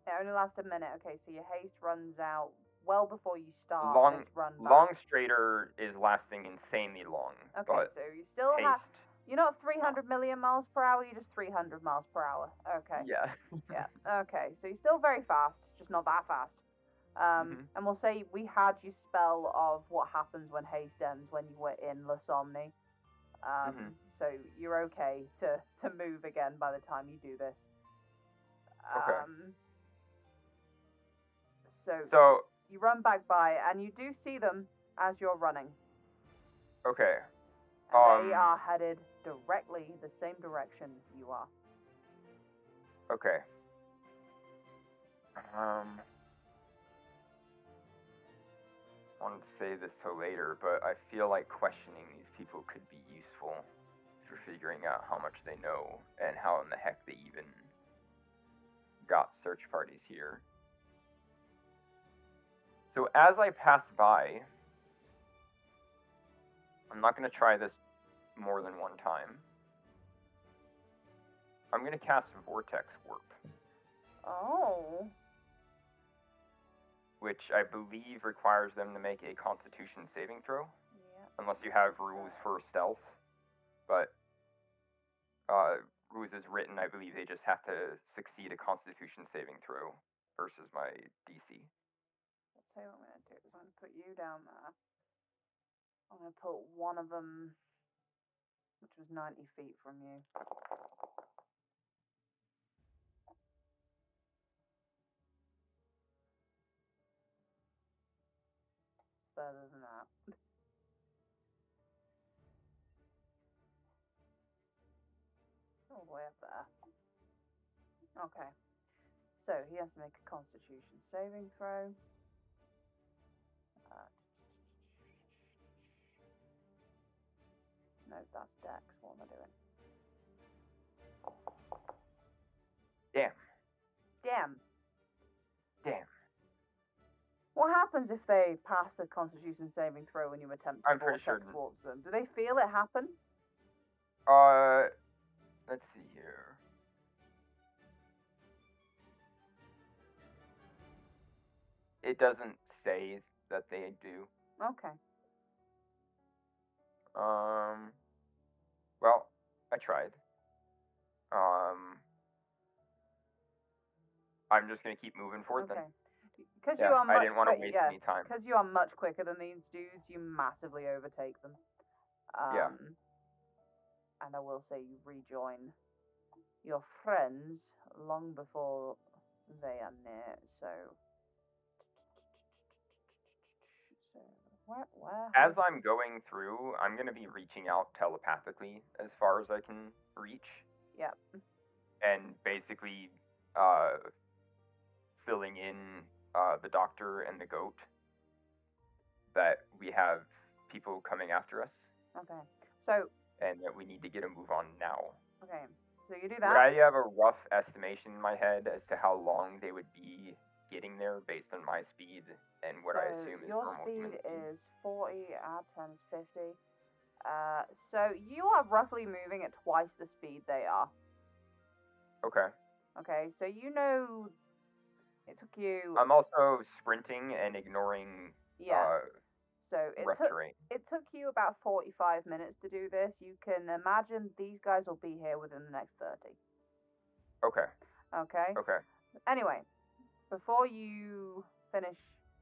It only lasts a minute. Okay, so your haste runs out well before you start Long, this run back. long straighter is lasting insanely long. Okay, so you still have. Haste. You're not 300 million miles per hour. You're just 300 miles per hour. Okay. Yeah. Yeah. Okay, so you're still very fast, just not that fast. And we'll say we had your spell of what happens when haste ends when you were in La Somni. So you're okay to move again by the time you do this. Okay. So you run back by, and you do see them as you're running. Okay. And they are headed directly the same direction you are. Okay. I wanted to say this till later, but I feel like questioning these people could be useful for figuring out how much they know and how in the heck they even got search parties here. So as I pass by, I'm not going to try this more than one time. I'm going to cast Vortex Warp. Oh. Which I believe requires them to make a Constitution saving throw. Yeah. Unless you have rules for stealth. But rules is written, I believe they just have to succeed a Constitution saving throw versus my DC. I'll tell you what I'm going to do is I'm going to put you down there. I'm going to put one of them, which was 90 feet from you. Better than that. All the way up there. Okay. So he has to make a Constitution saving throw. No, that's Dex. What am I doing? Damn. Damn. Damn. What happens if they pass the Constitution saving throw when you attempt to I'm pretty vortex sure. warp them? Do they feel it happen? Let's see here. It doesn't say that they do. Okay. Well, I tried. I'm just gonna keep moving forward then. Because Yeah, I didn't want to waste any time. Because you are much quicker than these dudes, you massively overtake them. Yeah. And I will say you rejoin your friends long before they are near. So where? As I'm going through, I'm gonna be reaching out telepathically as far as I can reach. Yep. And basically, filling in the doctor and the goat that we have people coming after us. Okay. So. And that we need to get a move on now. Okay. So you do that. Would I have a rough estimation in my head as to how long they would be getting there based on my speed and what I assume is normal human speed? Your speed is 40, add 10 is 50. So you are roughly moving at twice the speed they are. Okay. Okay, so you know it took you... I'm also sprinting and ignoring rough terrain. It took you about 45 minutes to do this. You can imagine these guys will be here within the next 30. Okay. Okay? Anyway, before you finish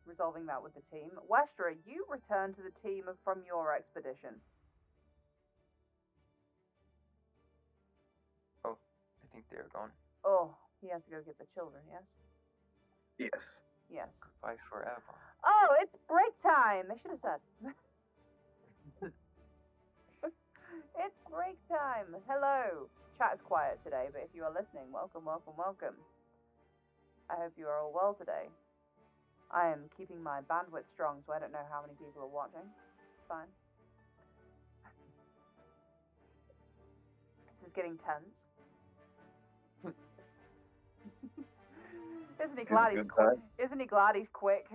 resolving that with the team, Westra, you return to the team from your expedition. Oh, I think they're gone. Oh, he has to go get the children, yes? Yes. Yes. Goodbye forever. Oh, it's break time! They should have said. It's break time! Hello! Chat is quiet today, but if you are listening, welcome, welcome, welcome. I hope you are all well today. I am keeping my bandwidth strong, so I don't know how many people are watching. It's fine. This is getting tense. Isn't he glad he's quick? Isn't he glad he's quick?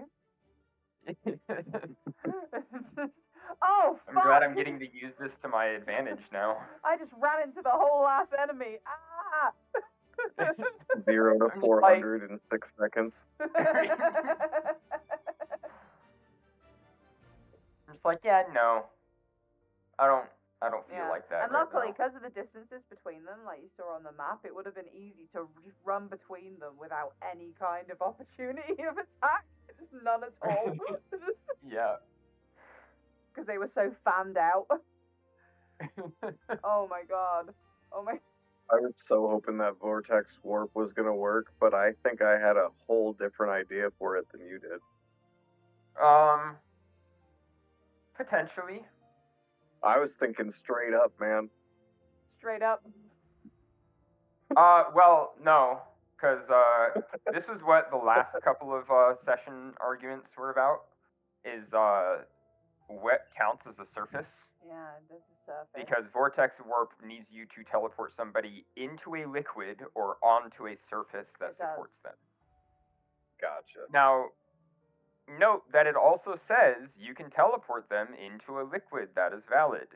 Oh, fuck! I'm glad I'm getting to use this to my advantage now. I just ran into the whole last enemy. Ah! 0 to 400 in 6 seconds. I'm just like, yeah, no. I don't feel like that. And luckily, because of the distances between them, like you saw on the map, it would have been easy to just run between them without any kind of opportunity of attack. Just none at all. Yeah. Because they were so fanned out. Oh my god. Oh my. I was so hoping that vortex warp was gonna work, but I think I had a whole different idea for it than you did. Potentially. I was thinking straight up, man. Straight up. Well, no, because this is what the last couple of session arguments were about. Is what counts as a surface? Yeah, this is surface. Because vortex warp needs you to teleport somebody into a liquid or onto a surface that supports them. Gotcha. Now, note that it also says you can teleport them into a liquid that is valid.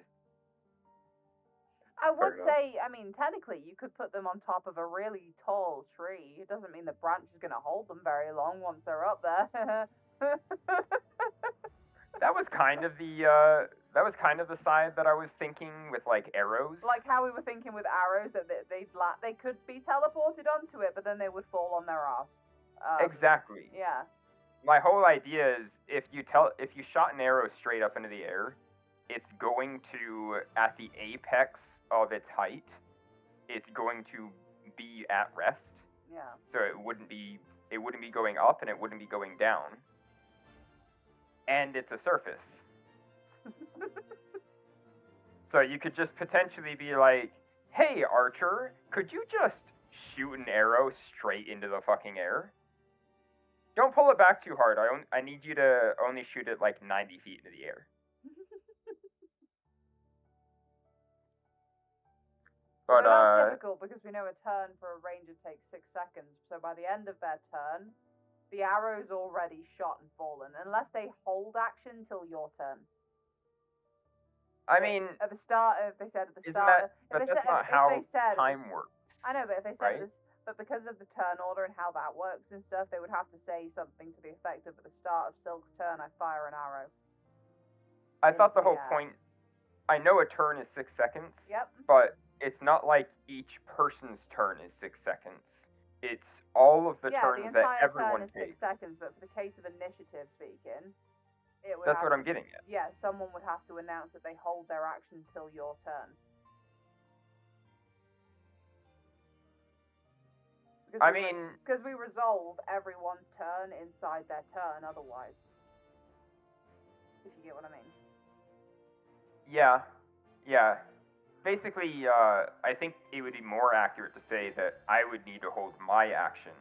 I would say, I mean, technically, you could put them on top of a really tall tree. It doesn't mean the branch is going to hold them very long once they're up there. That was kind of the side that I was thinking with like arrows. Like how we were thinking with arrows that they could be teleported onto it, but then they would fall on their ass. Exactly. Yeah. My whole idea is if you shot an arrow straight up into the air, it's going to, at the apex of its height, it's going to be at rest. Yeah. So it wouldn't be going up and it wouldn't be going down. And it's a surface. So you could just potentially be like, hey, Archer, could you just shoot an arrow straight into the fucking air? Don't pull it back too hard. I need you to only shoot it like 90 feet into the air. But no, that's difficult because we know a turn for a ranger takes 6 seconds. So by the end of their turn, the arrow's already shot and fallen, unless they hold action till your turn. I mean, At the start, if they said at the isn't start, that, but that's not how time works. I know, but if they said right? but because of the turn order and how that works and stuff, they would have to say something to the effect of at the start of Silk's turn, I fire an arrow. I thought the whole Yeah. point. I know a turn is 6 seconds. Yep. But it's not like each person's turn is 6 seconds. It's all of the turns the that entire everyone turn is takes. 6 seconds, but for the case of initiative speaking, it would That's what I'm getting at. Yeah, someone would have to announce that they hold their action till your turn. Because we resolve everyone's turn inside their turn otherwise. If you get what I mean. Yeah. Basically, I think it would be more accurate to say that I would need to hold my action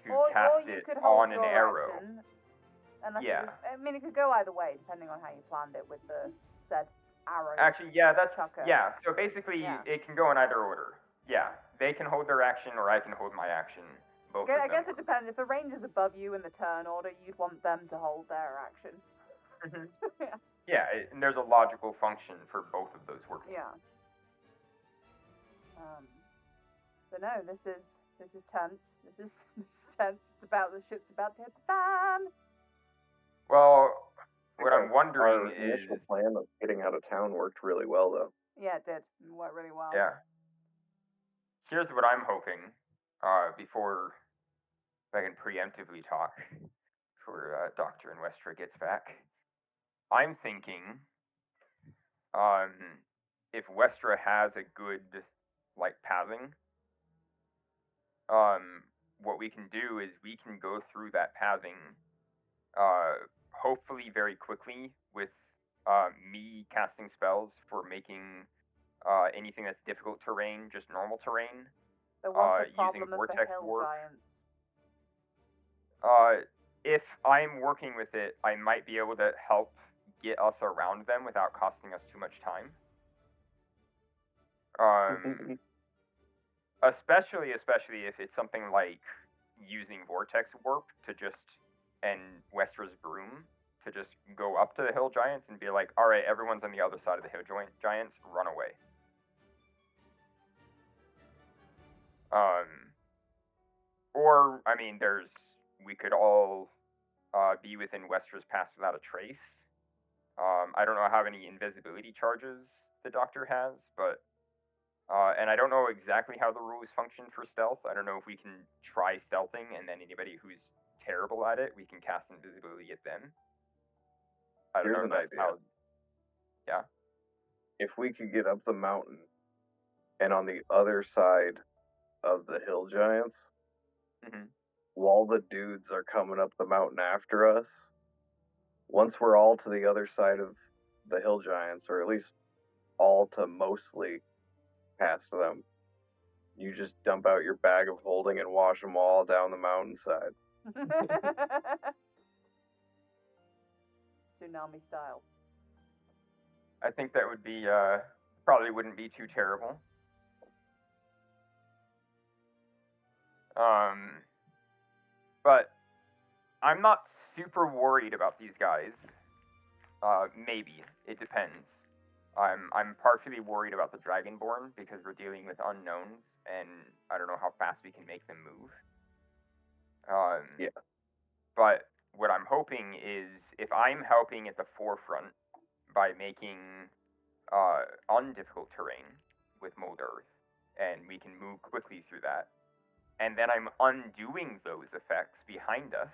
to cast it on an arrow. Action, it could go either way, depending on how you planned it with the said arrow. Actually, so basically, it can go in either order. Yeah, they can hold their action, or I can hold my action. Both of them. I guess it depends. If the ranger's above you in the turn order, you'd want them to hold their action. Yeah, and there's a logical function for both of those working. Yeah. So no, this is tense. This is tense. The shit's about to hit the fan. Well, what I'm wondering is... Our initial plan of getting out of town worked really well, though. Yeah, it did. It worked really well. Yeah. Here's what I'm hoping, before I can preemptively talk, before Doctor and Westra gets back. I'm thinking, if Westra has a good, pathing, what we can do is we can go through that pathing, hopefully very quickly with me casting spells for making anything that's difficult terrain just normal terrain. Using vortex warp. If I'm working with it, I might be able to help get us around them without costing us too much time. Especially if it's something like using vortex warp and Westra's broom to just go up to the hill giants and be like, all right, everyone's on the other side of the hill giants, run away. We could all be within Westra's pass without a trace. I don't know how many invisibility charges the Doctor has, but and I don't know exactly how the rules function for stealth. I don't know if we can try stealthing, and then anybody who's terrible at it, we can cast invisibility at them. Here's an idea. Yeah? If we could get up the mountain, and on the other side of the hill giants, while the dudes are coming up the mountain after us, once we're all to the other side of the hill giants, or at least all to mostly past them, you just dump out your bag of holding and wash them all down the mountainside. Tsunami style. I think that would be, probably wouldn't be too terrible. But I'm not super worried about these guys. Maybe. It depends. I'm partially worried about the Dragonborn because we're dealing with unknowns, and I don't know how fast we can make them move. Yeah. But what I'm hoping is, if I'm helping at the forefront by making undifficult terrain with Mold Earth, and we can move quickly through that, and then I'm undoing those effects behind us,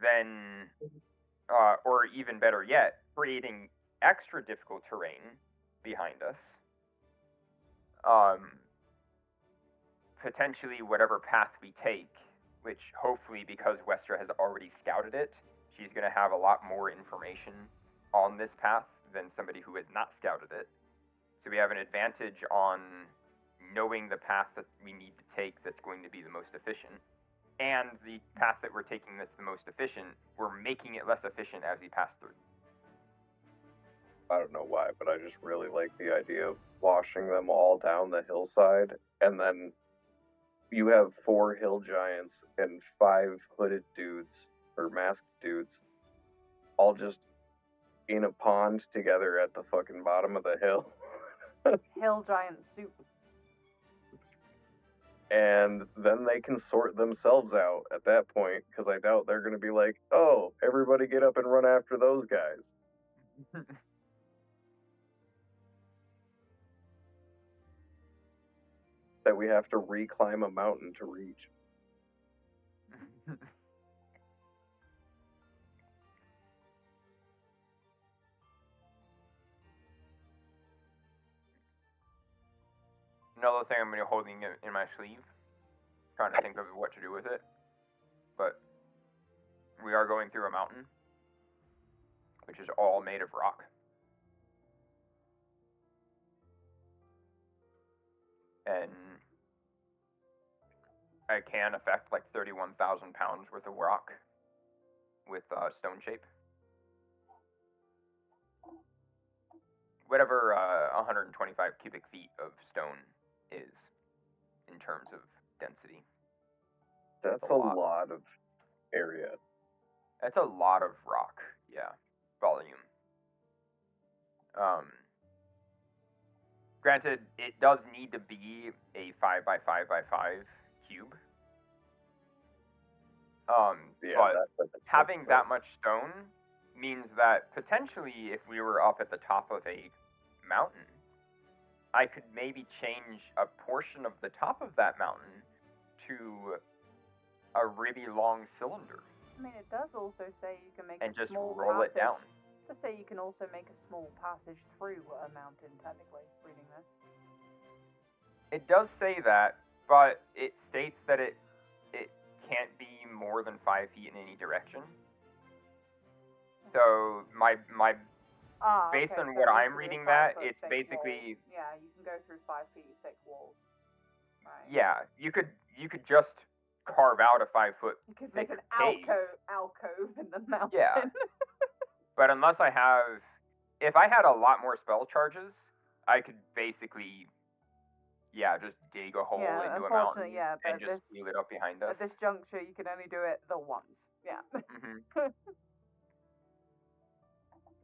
then, or even better yet, creating extra difficult terrain behind us, potentially whatever path we take, which hopefully, because Westra has already scouted it, she's going to have a lot more information on this path than somebody who has not scouted it. So we have an advantage on knowing the path that we need to take that's going to be the most efficient. And the path that we're taking that's the most efficient, we're making it less efficient as we pass through. I don't know why, but I just really like the idea of washing them all down the hillside, and then you have 4 hill giants and 5 hooded dudes, or masked dudes, all just in a pond together at the fucking bottom of the hill. Hill giant soup. And then they can sort themselves out at that point, because I doubt they're going to be like, oh, everybody get up and run after those guys. That we have to reclimb a mountain to reach. Another thing I'm going to be holding in my sleeve, trying to think of what to do with it, but we are going through a mountain, which is all made of rock. And I can affect like 31,000 pounds worth of rock with stone shape. Whatever 125 cubic feet of stone is in terms of density. That's a lot of area. That's a lot of rock, yeah. Volume. Granted, it does need to be a 5 by 5 by 5 cube. But having that much stone means that potentially if we were up at the top of a mountain, I could maybe change a portion of the top of that mountain to a really long cylinder. I mean, it does also say you can make and a just small roll passage. it down. Let's say you can also make a small passage through a mountain, technically, reading this. It does say that, but it states that it can't be more than 5 feet in any direction. So based on what I'm reading that, it's basically walls. Yeah, you can go through 5 feet thick walls. Right. Yeah, you could just carve out a 5 foot. You could make an cave. alcove in the mountain. Yeah. But if I had a lot more spell charges, I could basically, just dig a hole into a mountain and just seal it up behind us. At this juncture, you can only do it the once. Yeah. Mm-hmm.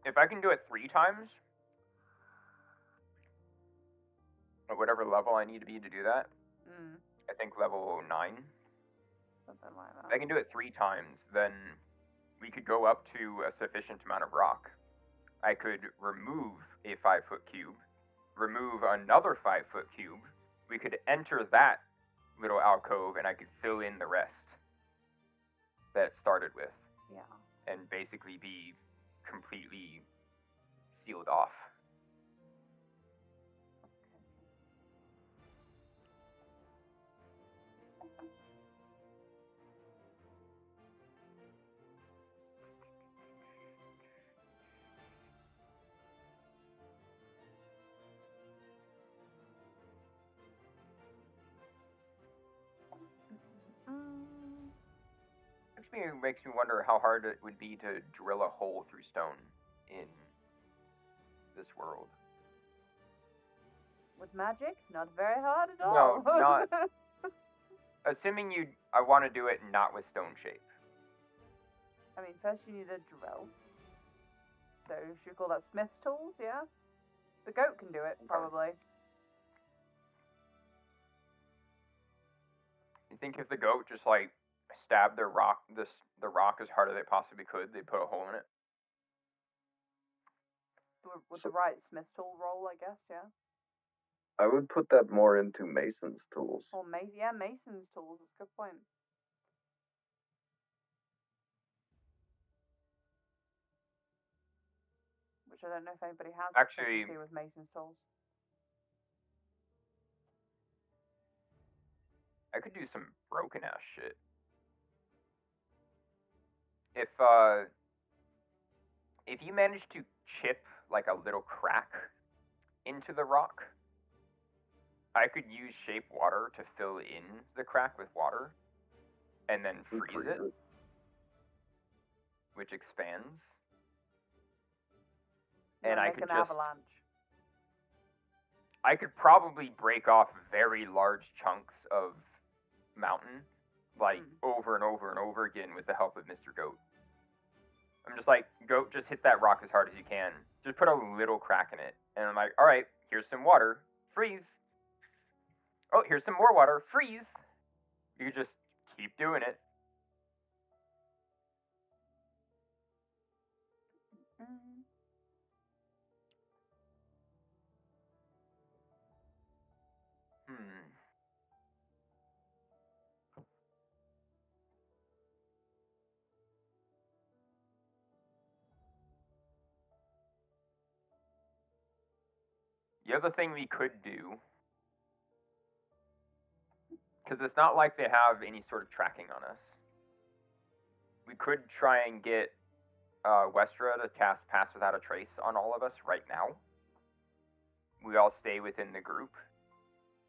If I can do it 3 times, at whatever level I need to be to do that, I think level 9. Something like that. If I can do it 3 times, then we could go up to a sufficient amount of rock. I could remove a 5 foot cube, remove another 5 foot cube. We could enter that little alcove, and I could fill in the rest that it started with. Yeah. And basically be completely sealed off. Makes me wonder how hard it would be to drill a hole through stone in this world. With magic, not very hard at all. No, not. Assuming I want to do it not with stone shape. I mean, first you need a drill. So should we call that Smith's tools? Yeah. The goat can do it, probably. You think if the goat just stabbed the rock as hard as they possibly could, they'd put a hole in it? With the right Smith's tool roll, I guess, yeah. I would put that more into Mason's tools. Or Mason's tools. That's a good point. Which I don't know if anybody has Actually with Mason's tools. I could do some broken ass shit. If you manage to chip like a little crack into the rock, I could use shape water to fill in the crack with water and then freeze it, which expands. and I make could an just avalanche. I could probably break off very large chunks of mountain, like over and over and over again with the help of Mr. Goat. I'm just like, Goat, just hit that rock as hard as you can. Just put a little crack in it. And I'm like, all right, here's some water. Freeze. Oh, here's some more water. Freeze. You just keep doing it. The other thing we could do, because it's not like they have any sort of tracking on us, we could try and get Westra to cast Pass Without a Trace on all of us right now. We all stay within the group,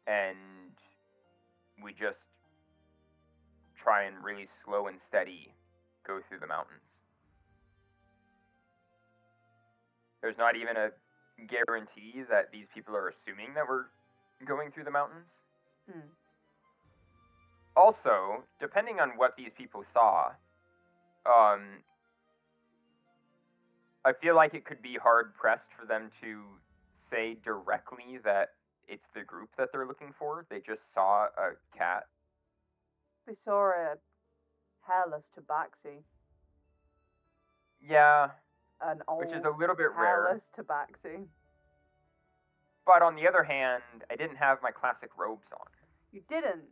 and we just try and really slow and steady go through the mountains. There's not even a guarantee that these people are assuming that we're going through the mountains. Also, depending on what these people saw, I feel like it could be hard pressed for them to say directly that it's the group that they're looking for. They just saw a cat. They saw a hairless tabaxi. Yeah, An old which is a little bit hairless rare. tabaxi. But on the other hand, I didn't have my classic robes on. You didn't.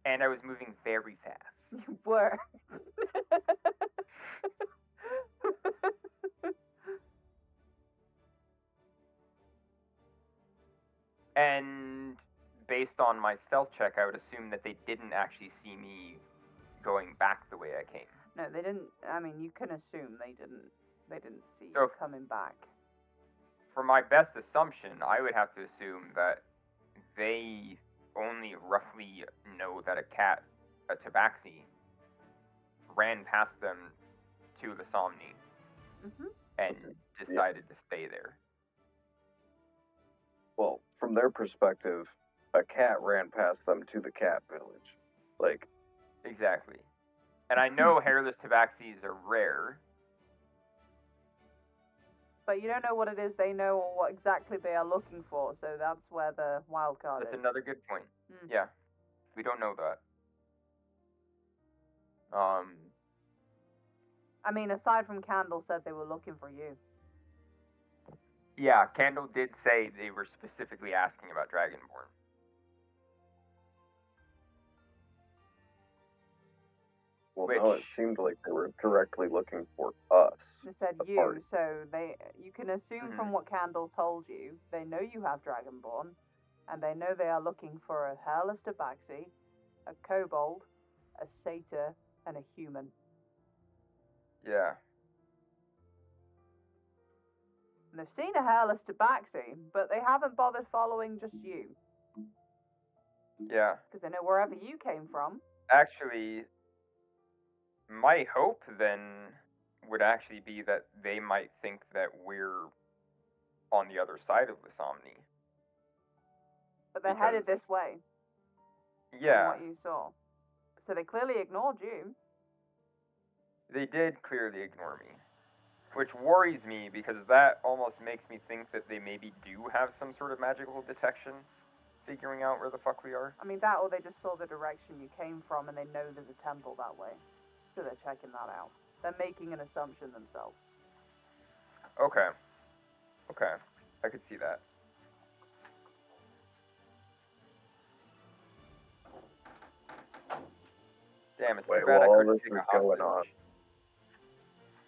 And I was moving very fast. You were. And based on my stealth check, I would assume that they didn't actually see me going back the way I came. No, they didn't. I mean, you can assume they didn't. They didn't see So you coming back. For my best assumption, I would have to assume that they only roughly know that a cat, a tabaxi, ran past them to the Somni and decided to stay there. Well, from their perspective, a cat ran past them to the cat village. Like, exactly. And I know hairless tabaxis are rare. But you don't know what it is they know or what exactly they are looking for, so that's where the wild card is. That's another good point. Yeah. We don't know that. I mean, aside from Candle said they were looking for you. Yeah, Candle did say they were specifically asking about Dragonborn. Well, no, it seemed like they were directly looking for us. They said you, party. So you can assume from what Candle told you, they know you have Dragonborn, and they know they are looking for a hairless tabaxi, a kobold, a satyr, and a human. Yeah. And they've seen a hairless tabaxi, but they haven't bothered following just you. Yeah. Because they know wherever you came from. Actually, my hope then would actually be that they might think that we're on the other side of the Somni. But they're headed this way. Yeah. From what you saw. So they clearly ignored you. They did clearly ignore me. Which worries me because that almost makes me think that they maybe do have some sort of magical detection figuring out where the fuck we are. I mean, that or they just saw the direction you came from and they know there's a temple that way. So they're checking that out. They're making an assumption themselves. Okay. Okay. I could see that. Damn, it's too bad I couldn't take a hostage.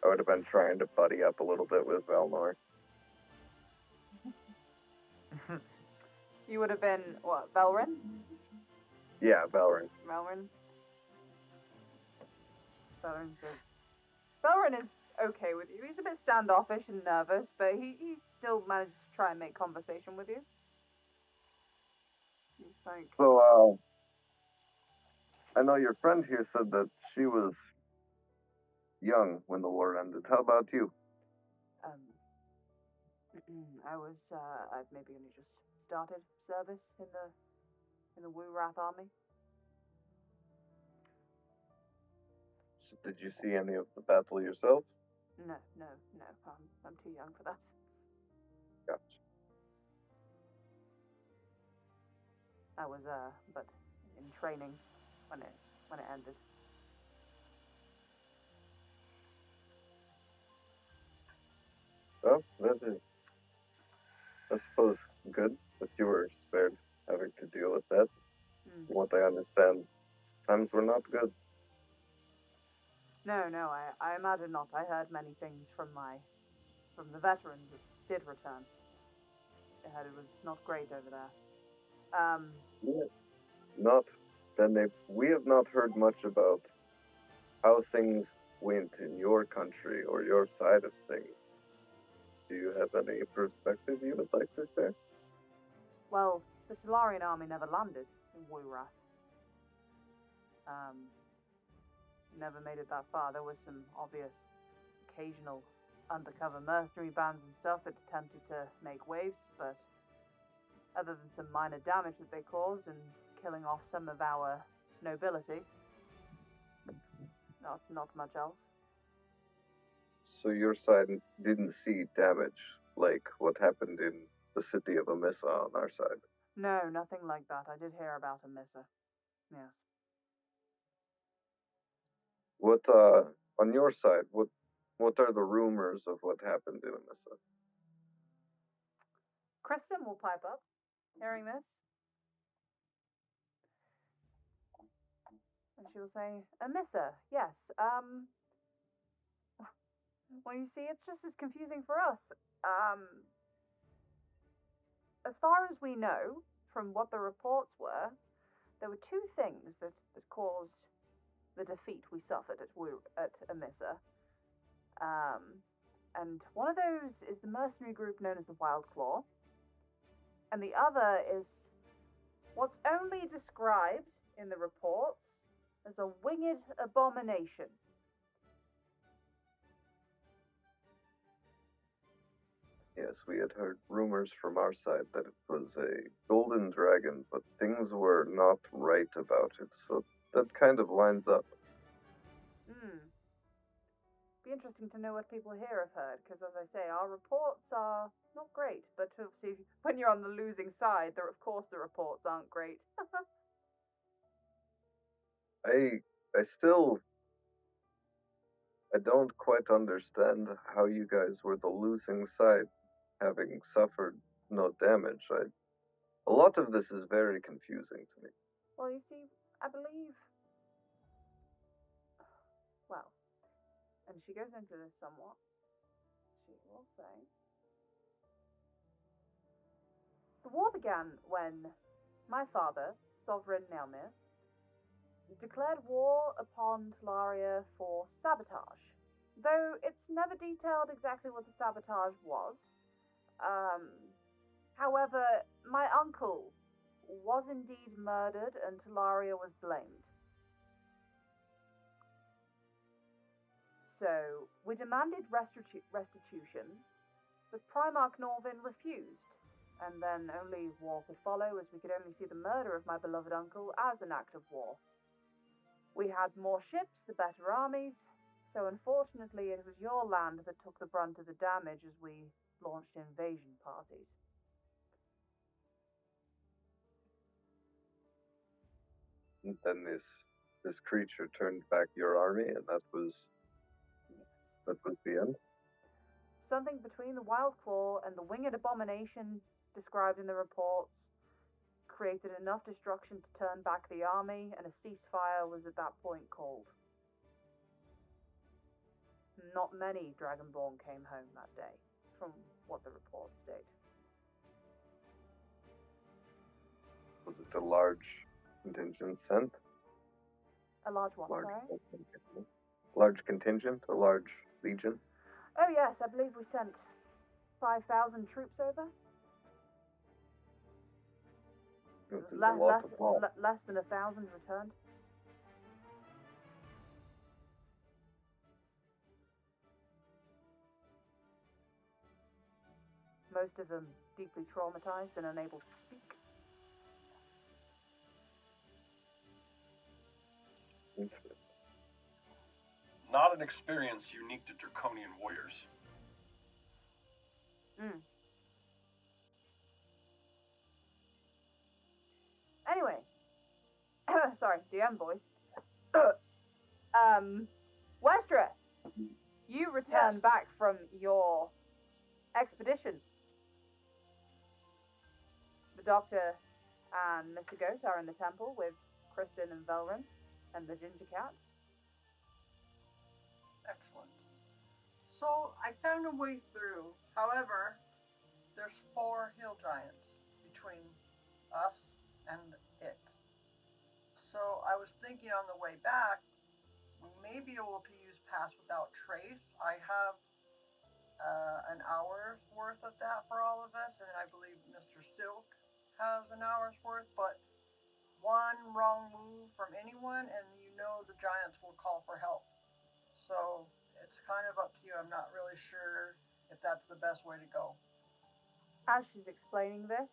I would have been trying to buddy up a little bit with Velnor. You would have been, what, Velrin? Yeah, Velrin. Velrin is okay with you. He's a bit standoffish and nervous, but he still manages to try and make conversation with you. He's like... So, I know your friend here said that she was young when the war ended. How about you? I've maybe only just started service in the Wu Wrath army. So did you see any of the battle yourself? No, no, no. I'm too young for that. Gotcha. I was but in training when it ended. Well, that is, I suppose, good that you were spared having to deal with that. Mm. From what I understand, times were not good. No, no. I imagine not. I heard many things from the veterans that did return. They heard it was not great over there. Yeah, not, then we have not heard much about how things went in your country or your side of things. Do you have any perspective you would like to share? Well, the Solarian army never landed in Wurath. Never made it that far. There was some obvious occasional undercover mercenary bands and stuff that attempted to make waves, but other than some minor damage that they caused and killing off some of our nobility, not much else. So your side didn't see damage like what happened in the city of Amissa on our side? No, nothing like that. I did hear about Amissa. Yes. What on your side, what are the rumors of what happened in Amissa? Kristen will pipe up, hearing this, and she will say, Amissa, yes. Well, you see, it's just as confusing for us. As far as we know, from what the reports were, there were two things that caused the defeat we suffered at Amissa. And one of those is the mercenary group known as the Wild Claw, and the other is what's only described in the reports as a winged abomination. Yes, we had heard rumors from our side that it was a golden dragon, but things were not right about it, so that kind of lines up. Be interesting to know what people here have heard, because as I say, our reports are not great, but obviously when you're on the losing side, of course the reports aren't great. I still I don't quite understand how you guys were the losing side, having suffered no damage. A lot of this is very confusing to me. Well, you see, I believe, well, and she goes into this somewhat, she will say, the war began when my father, Sovereign Nelmir, declared war upon Talaria for sabotage. Though it's never detailed exactly what the sabotage was. However, my uncle was indeed murdered and Talaria was blamed. So we demanded restitution, but Primarch Norvin refused, and then only war could follow, as we could only see the murder of my beloved uncle as an act of war. We had more ships, the better armies, so unfortunately it was your land that took the brunt of the damage as we launched invasion parties. And then this creature turned back your army, and that was the end. Something between the Wild Claw and the winged abomination described in the reports created enough destruction to turn back the army, and a ceasefire was at that point called. Not many Dragonborn came home that day, from what the reports state. Was it a large contingent sent? A large what, Large sorry? contingent. Large contingent, a large legion. Oh yes, I believe we sent 5,000 troops over. It is a lot of blood. Less than 1,000 returned. most of them deeply traumatized and unable to speak. Interesting. Not an experience unique to Draconian warriors. Anyway, sorry, DM voice. Westra, you return Yes. back from your expedition. The doctor and Mr. Goat are in the temple with Kristen and Velrin and the ginger cat. Excellent. So I found a way through. However, there's 4 hill giants between us and it. So I was thinking on the way back, we may be able to use Pass Without Trace. I have an hour's worth of that for all of us, and I believe Mr. Silk has an hour's worth, but one wrong move from anyone, and you know the giants will call for help. So it's kind of up to you. I'm not really sure if that's the best way to go. As she's explaining this,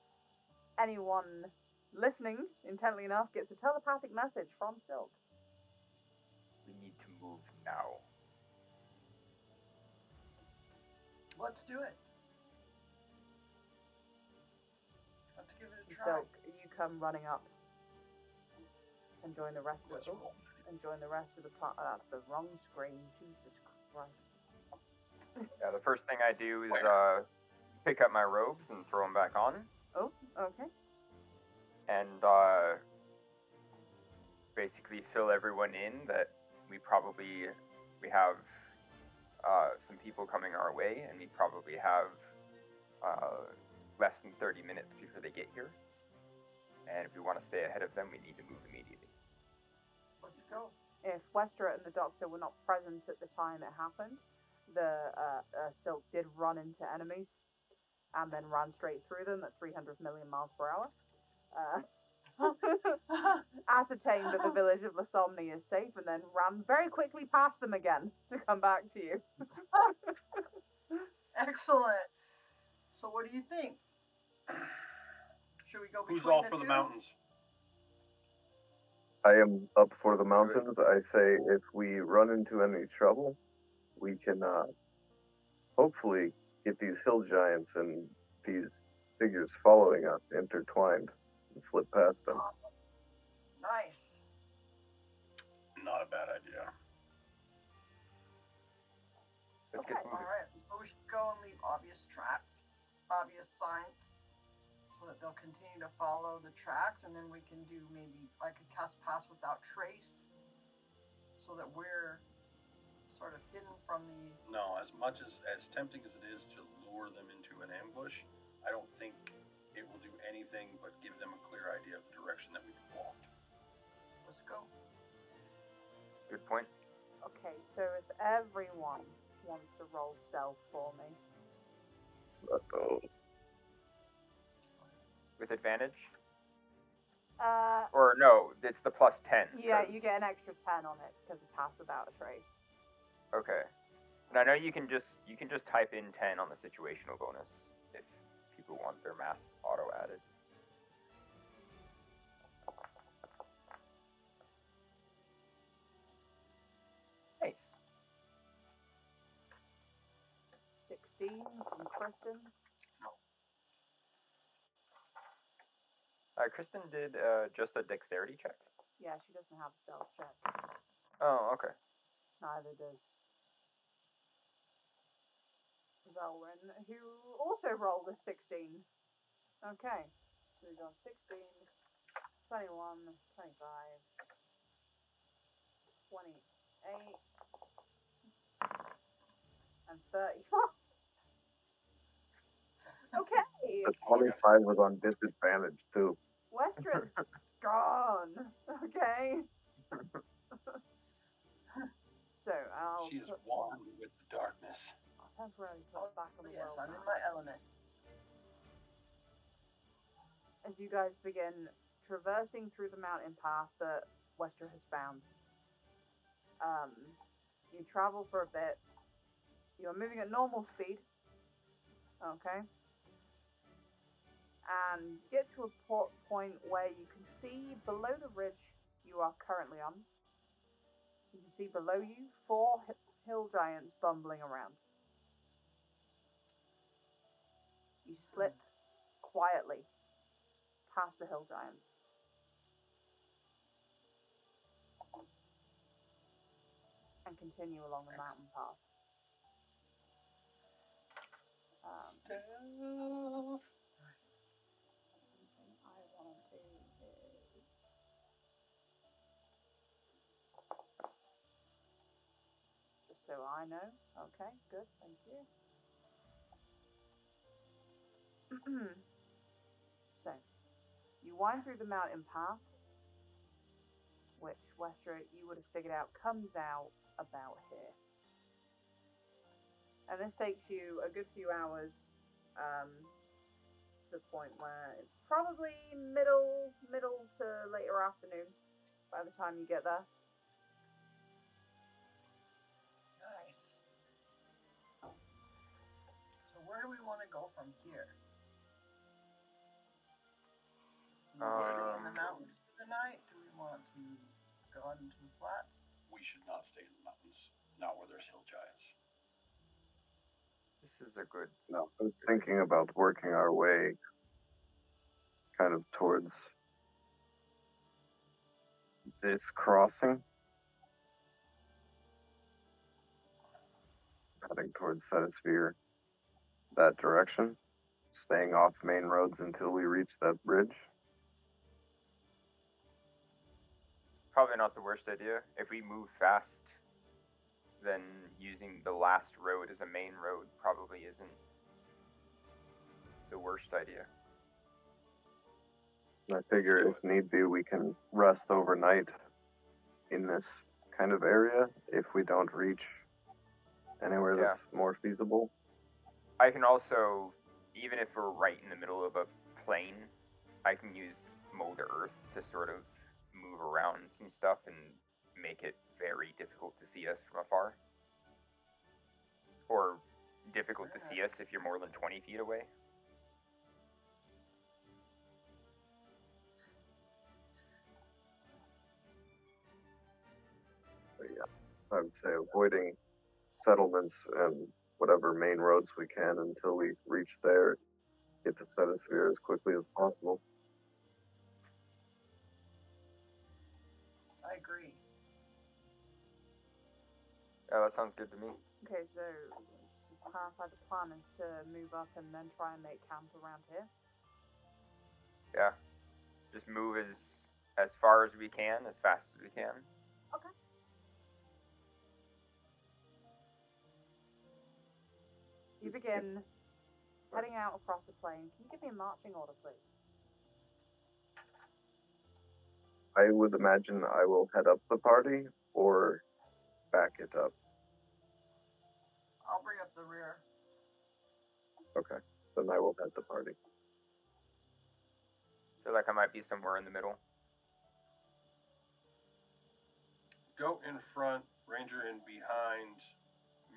anyone listening intently enough gets a telepathic message from Silk. We need to move now. Let's do it. Let's give it a try. Silk, you come running up and join the rest of Let's the roll. and join the rest of the that's the wrong screen. Jesus Christ. Yeah, the first thing I do is pick up my robes and throw them back on, Oh, okay. and basically fill everyone in that we have some people coming our way, and we probably have less than 30 minutes before they get here. And if we want to stay ahead of them, we need to move immediately. Let's go. If Westeros and the Doctor were not present at the time it happened, the Silk did run into enemies and then ran straight through them at 300 million miles per hour. Ascertained that the village of Lasomni is safe and then ran very quickly past them again to come back to you. Excellent. So what do you think? Should we go between Who's all the for two? the mountains? I am up for the mountains. I say if we run into any trouble, we can hopefully get these hill giants and these figures following us intertwined and slip past them. Nice. Not a bad idea. Let's Okay. get moving. Alright, so we should go and leave obvious tracks, obvious signs, so that they'll continue to follow the tracks, and then we can do maybe, I could cast Pass Without Trace, so that we're sort of hidden from the... No, as much as tempting as it is to lure them into an ambush, I don't think it will do anything but give them a clear idea of the direction that we've walked. Let's go. Good point. Okay, so if everyone wants to roll stealth for me. Uh-oh. With advantage? Uh, Or no, it's the plus 10. yeah, you get an extra 10 on it because it's Pass Without a Trace. Okay. And I know you can just type in 10 on the situational bonus if people want their math auto added. Nice. 16 from Kristen. Kristen did just a dexterity check. Yeah, she doesn't have a stealth check. Oh, okay. Neither does Velwyn, who also rolled a 16. Okay, so we got 16, 21, 25, 28, and 34. Okay, The 25 was on disadvantage, too. Westra's gone. Okay. So I'll She is one with the darkness. temporarily put it back on the Yes, world I'm map. in my element. As you guys begin traversing through the mountain path that Wester has found, you travel for a bit. You're moving at normal speed. Okay. and you get to a point where you can see below the ridge you are currently on. You can see below you 4 hill giants bumbling around. You slip quietly past the hill giants. And continue along the mountain path. Stealth. Something I want to do is just so I know. Okay, good, thank you. So, you wind through the mountain path, which Westra you would have figured out comes out about here. And this takes you a good few hours to the point where it's probably middle to later afternoon by the time you get there. Nice. So where do we want to go from here? Do we want to stay in the mountains for the night? Do we want to go out into the flats? We should not stay in the mountains, not where there's hill giants. This is a good. No, I was thinking about working our way kind of towards this crossing, heading towards Setosphere, that direction, staying off main roads until we reach that bridge. Probably not the worst idea. If we move fast, then using the last road as a main road probably isn't the worst idea. I figure if need be, we can rest overnight in this kind of area if we don't reach anywhere that's more feasible. I can also, even if we're right in the middle of a plain, I can use Mother Earth to sort of move around some stuff and make it very difficult to see us from afar. Or difficult to see us if you're more than 20 feet away. But yeah, I would say avoiding settlements and whatever main roads we can until we reach there, get to Setosphere as quickly as possible. I agree. Yeah, that sounds good to me. Okay, so just to clarify, the plan is to move up and then try and make camp around here. Yeah, just move as far as we can, as fast as we can. Okay. You begin heading out across the plain. Can you give me a marching order, please? I would imagine I will head up the party or back it up. I'll bring up the rear. Okay, then I will head the party. Feel like I might be somewhere in the middle. Goat in front, Ranger in behind,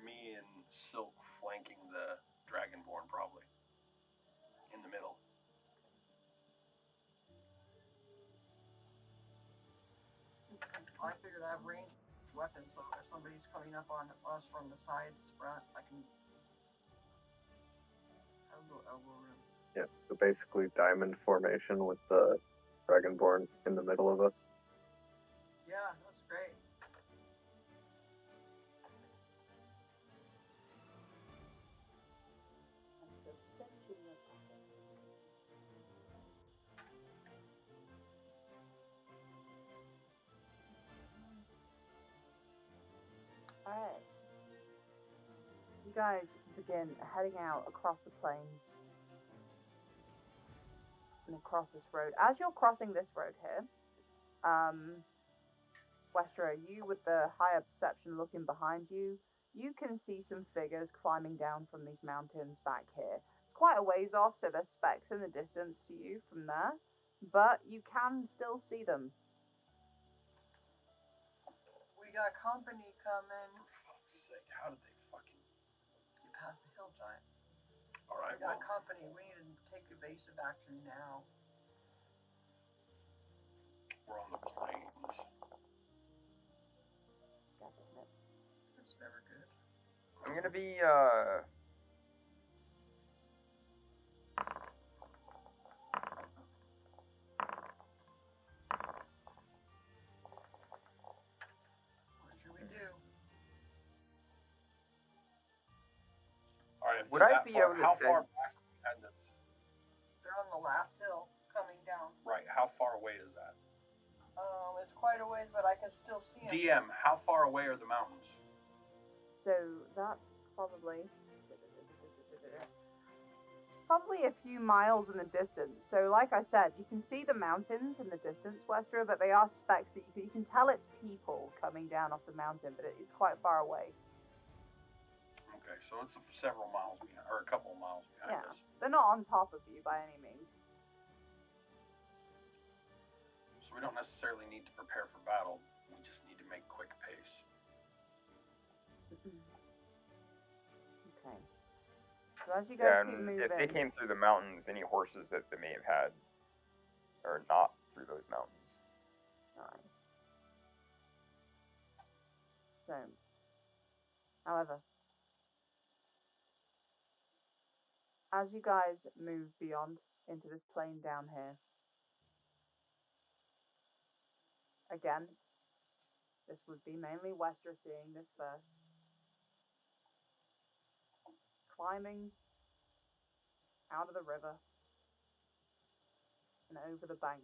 me and Silk flanking the Dragonborn probably. In the middle. I figured I have ranged weapons, so if somebody's coming up on us from the sides, front, I can have a little elbow room. Yeah, so basically diamond formation with the Dragonborn in the middle of us. Yeah, that's great. Alright. You guys begin heading out across the plains and across this road. As you're crossing this road here, Westra, you with the higher perception looking behind you, you can see some figures climbing down from these mountains back here. It's quite a ways off, so there's specks in the distance to you from there, but you can still see them. We got company coming. For fuck's sake, how did they fucking Get past the hill giant. Alright, We got well, company. We need to take evasive action now. We're on the plains. It's never good. I'm gonna be What should we do? All right. Would I be far, able to how sense? far back had this? They're on the last hill coming down. Right. How far away is that? It's quite a ways, but I can still see them. DM. How far away are the mountains? So that's probably a few miles in the distance. So like I said, you can see the mountains in the distance, Westra, but they are specks that you can tell it's people coming down off the mountain, but it's quite far away. Okay, so it's several miles behind, or a couple of miles behind Yeah, us. they're not on top of you by any means. So we don't necessarily need to prepare for battle. We just need to make quick pace. Okay. So as you guys keep and moving, if they came through the mountains, any horses that they may have had are not through those mountains. Alright. So, however, as you guys move beyond into this plain down here, again, this would be mainly Westra seeing this first. Climbing out of the river and over the bank.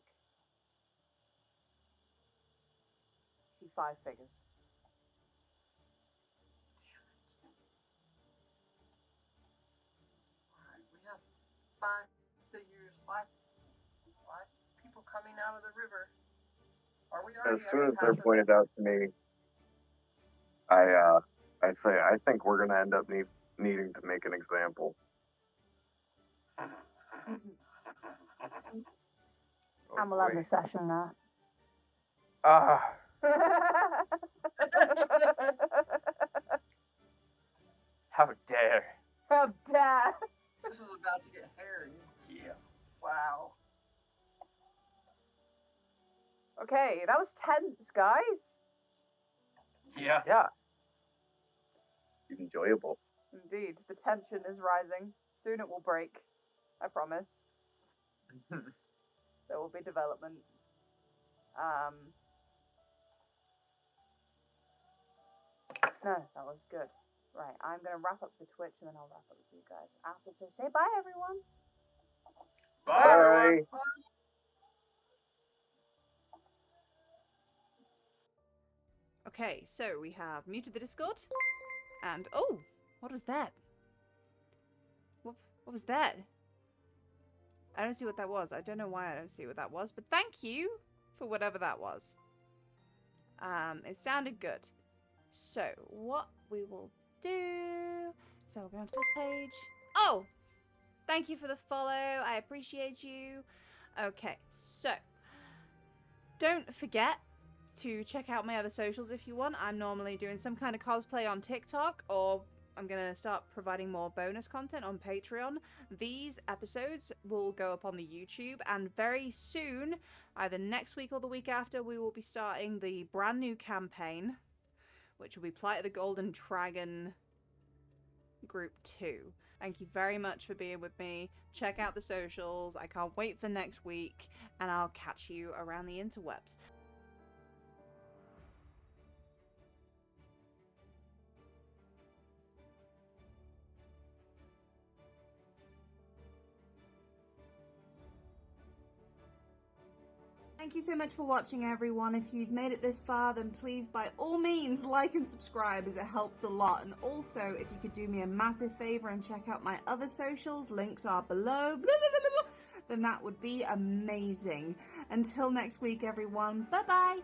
See 5 figures. Alright, we have 5 figures, 5 people coming out of the river. Are we already? As soon as they're pointed out to me, I say, I think we're going to end up needing to make an example. And we'll end the session now. How dare! How dare! This is about to get hairy. Yeah. Wow. Okay, that was tense, guys. Yeah. Yeah. Enjoyable. Indeed, the tension is rising. Soon it will break. I promise. There will be development. No, that was good. Right, I'm going to wrap up the Twitch and then I'll wrap up with you guys after. So say bye, everyone. Bye, everyone. Okay, so we have muted the Discord. And, oh, what was that? What was that? I don't see what that was. I don't know why I don't see what that was, but thank you for whatever that was. It sounded good. So, what we will do... So, we're going to this page. Oh! Thank you for the follow. I appreciate you. Okay, so... Don't forget to check out my other socials if you want. I'm normally doing some kind of cosplay on TikTok, or I'm going to start providing more bonus content on Patreon. These episodes will go up on the YouTube, and very soon, either next week or the week after, we will be starting the brand new campaign, which will be Plight of the Golden Dragon Group 2. Thank you very much for being with me. Check out the socials. I can't wait for next week, and I'll catch you around the interwebs. Thank you so much for watching, everyone. If you've made it this far, then please, by all means, like and subscribe, as it helps a lot. And also, if you could do me a massive favor and check out my other socials, links are below, then that would be amazing. Until next week, everyone, bye-bye!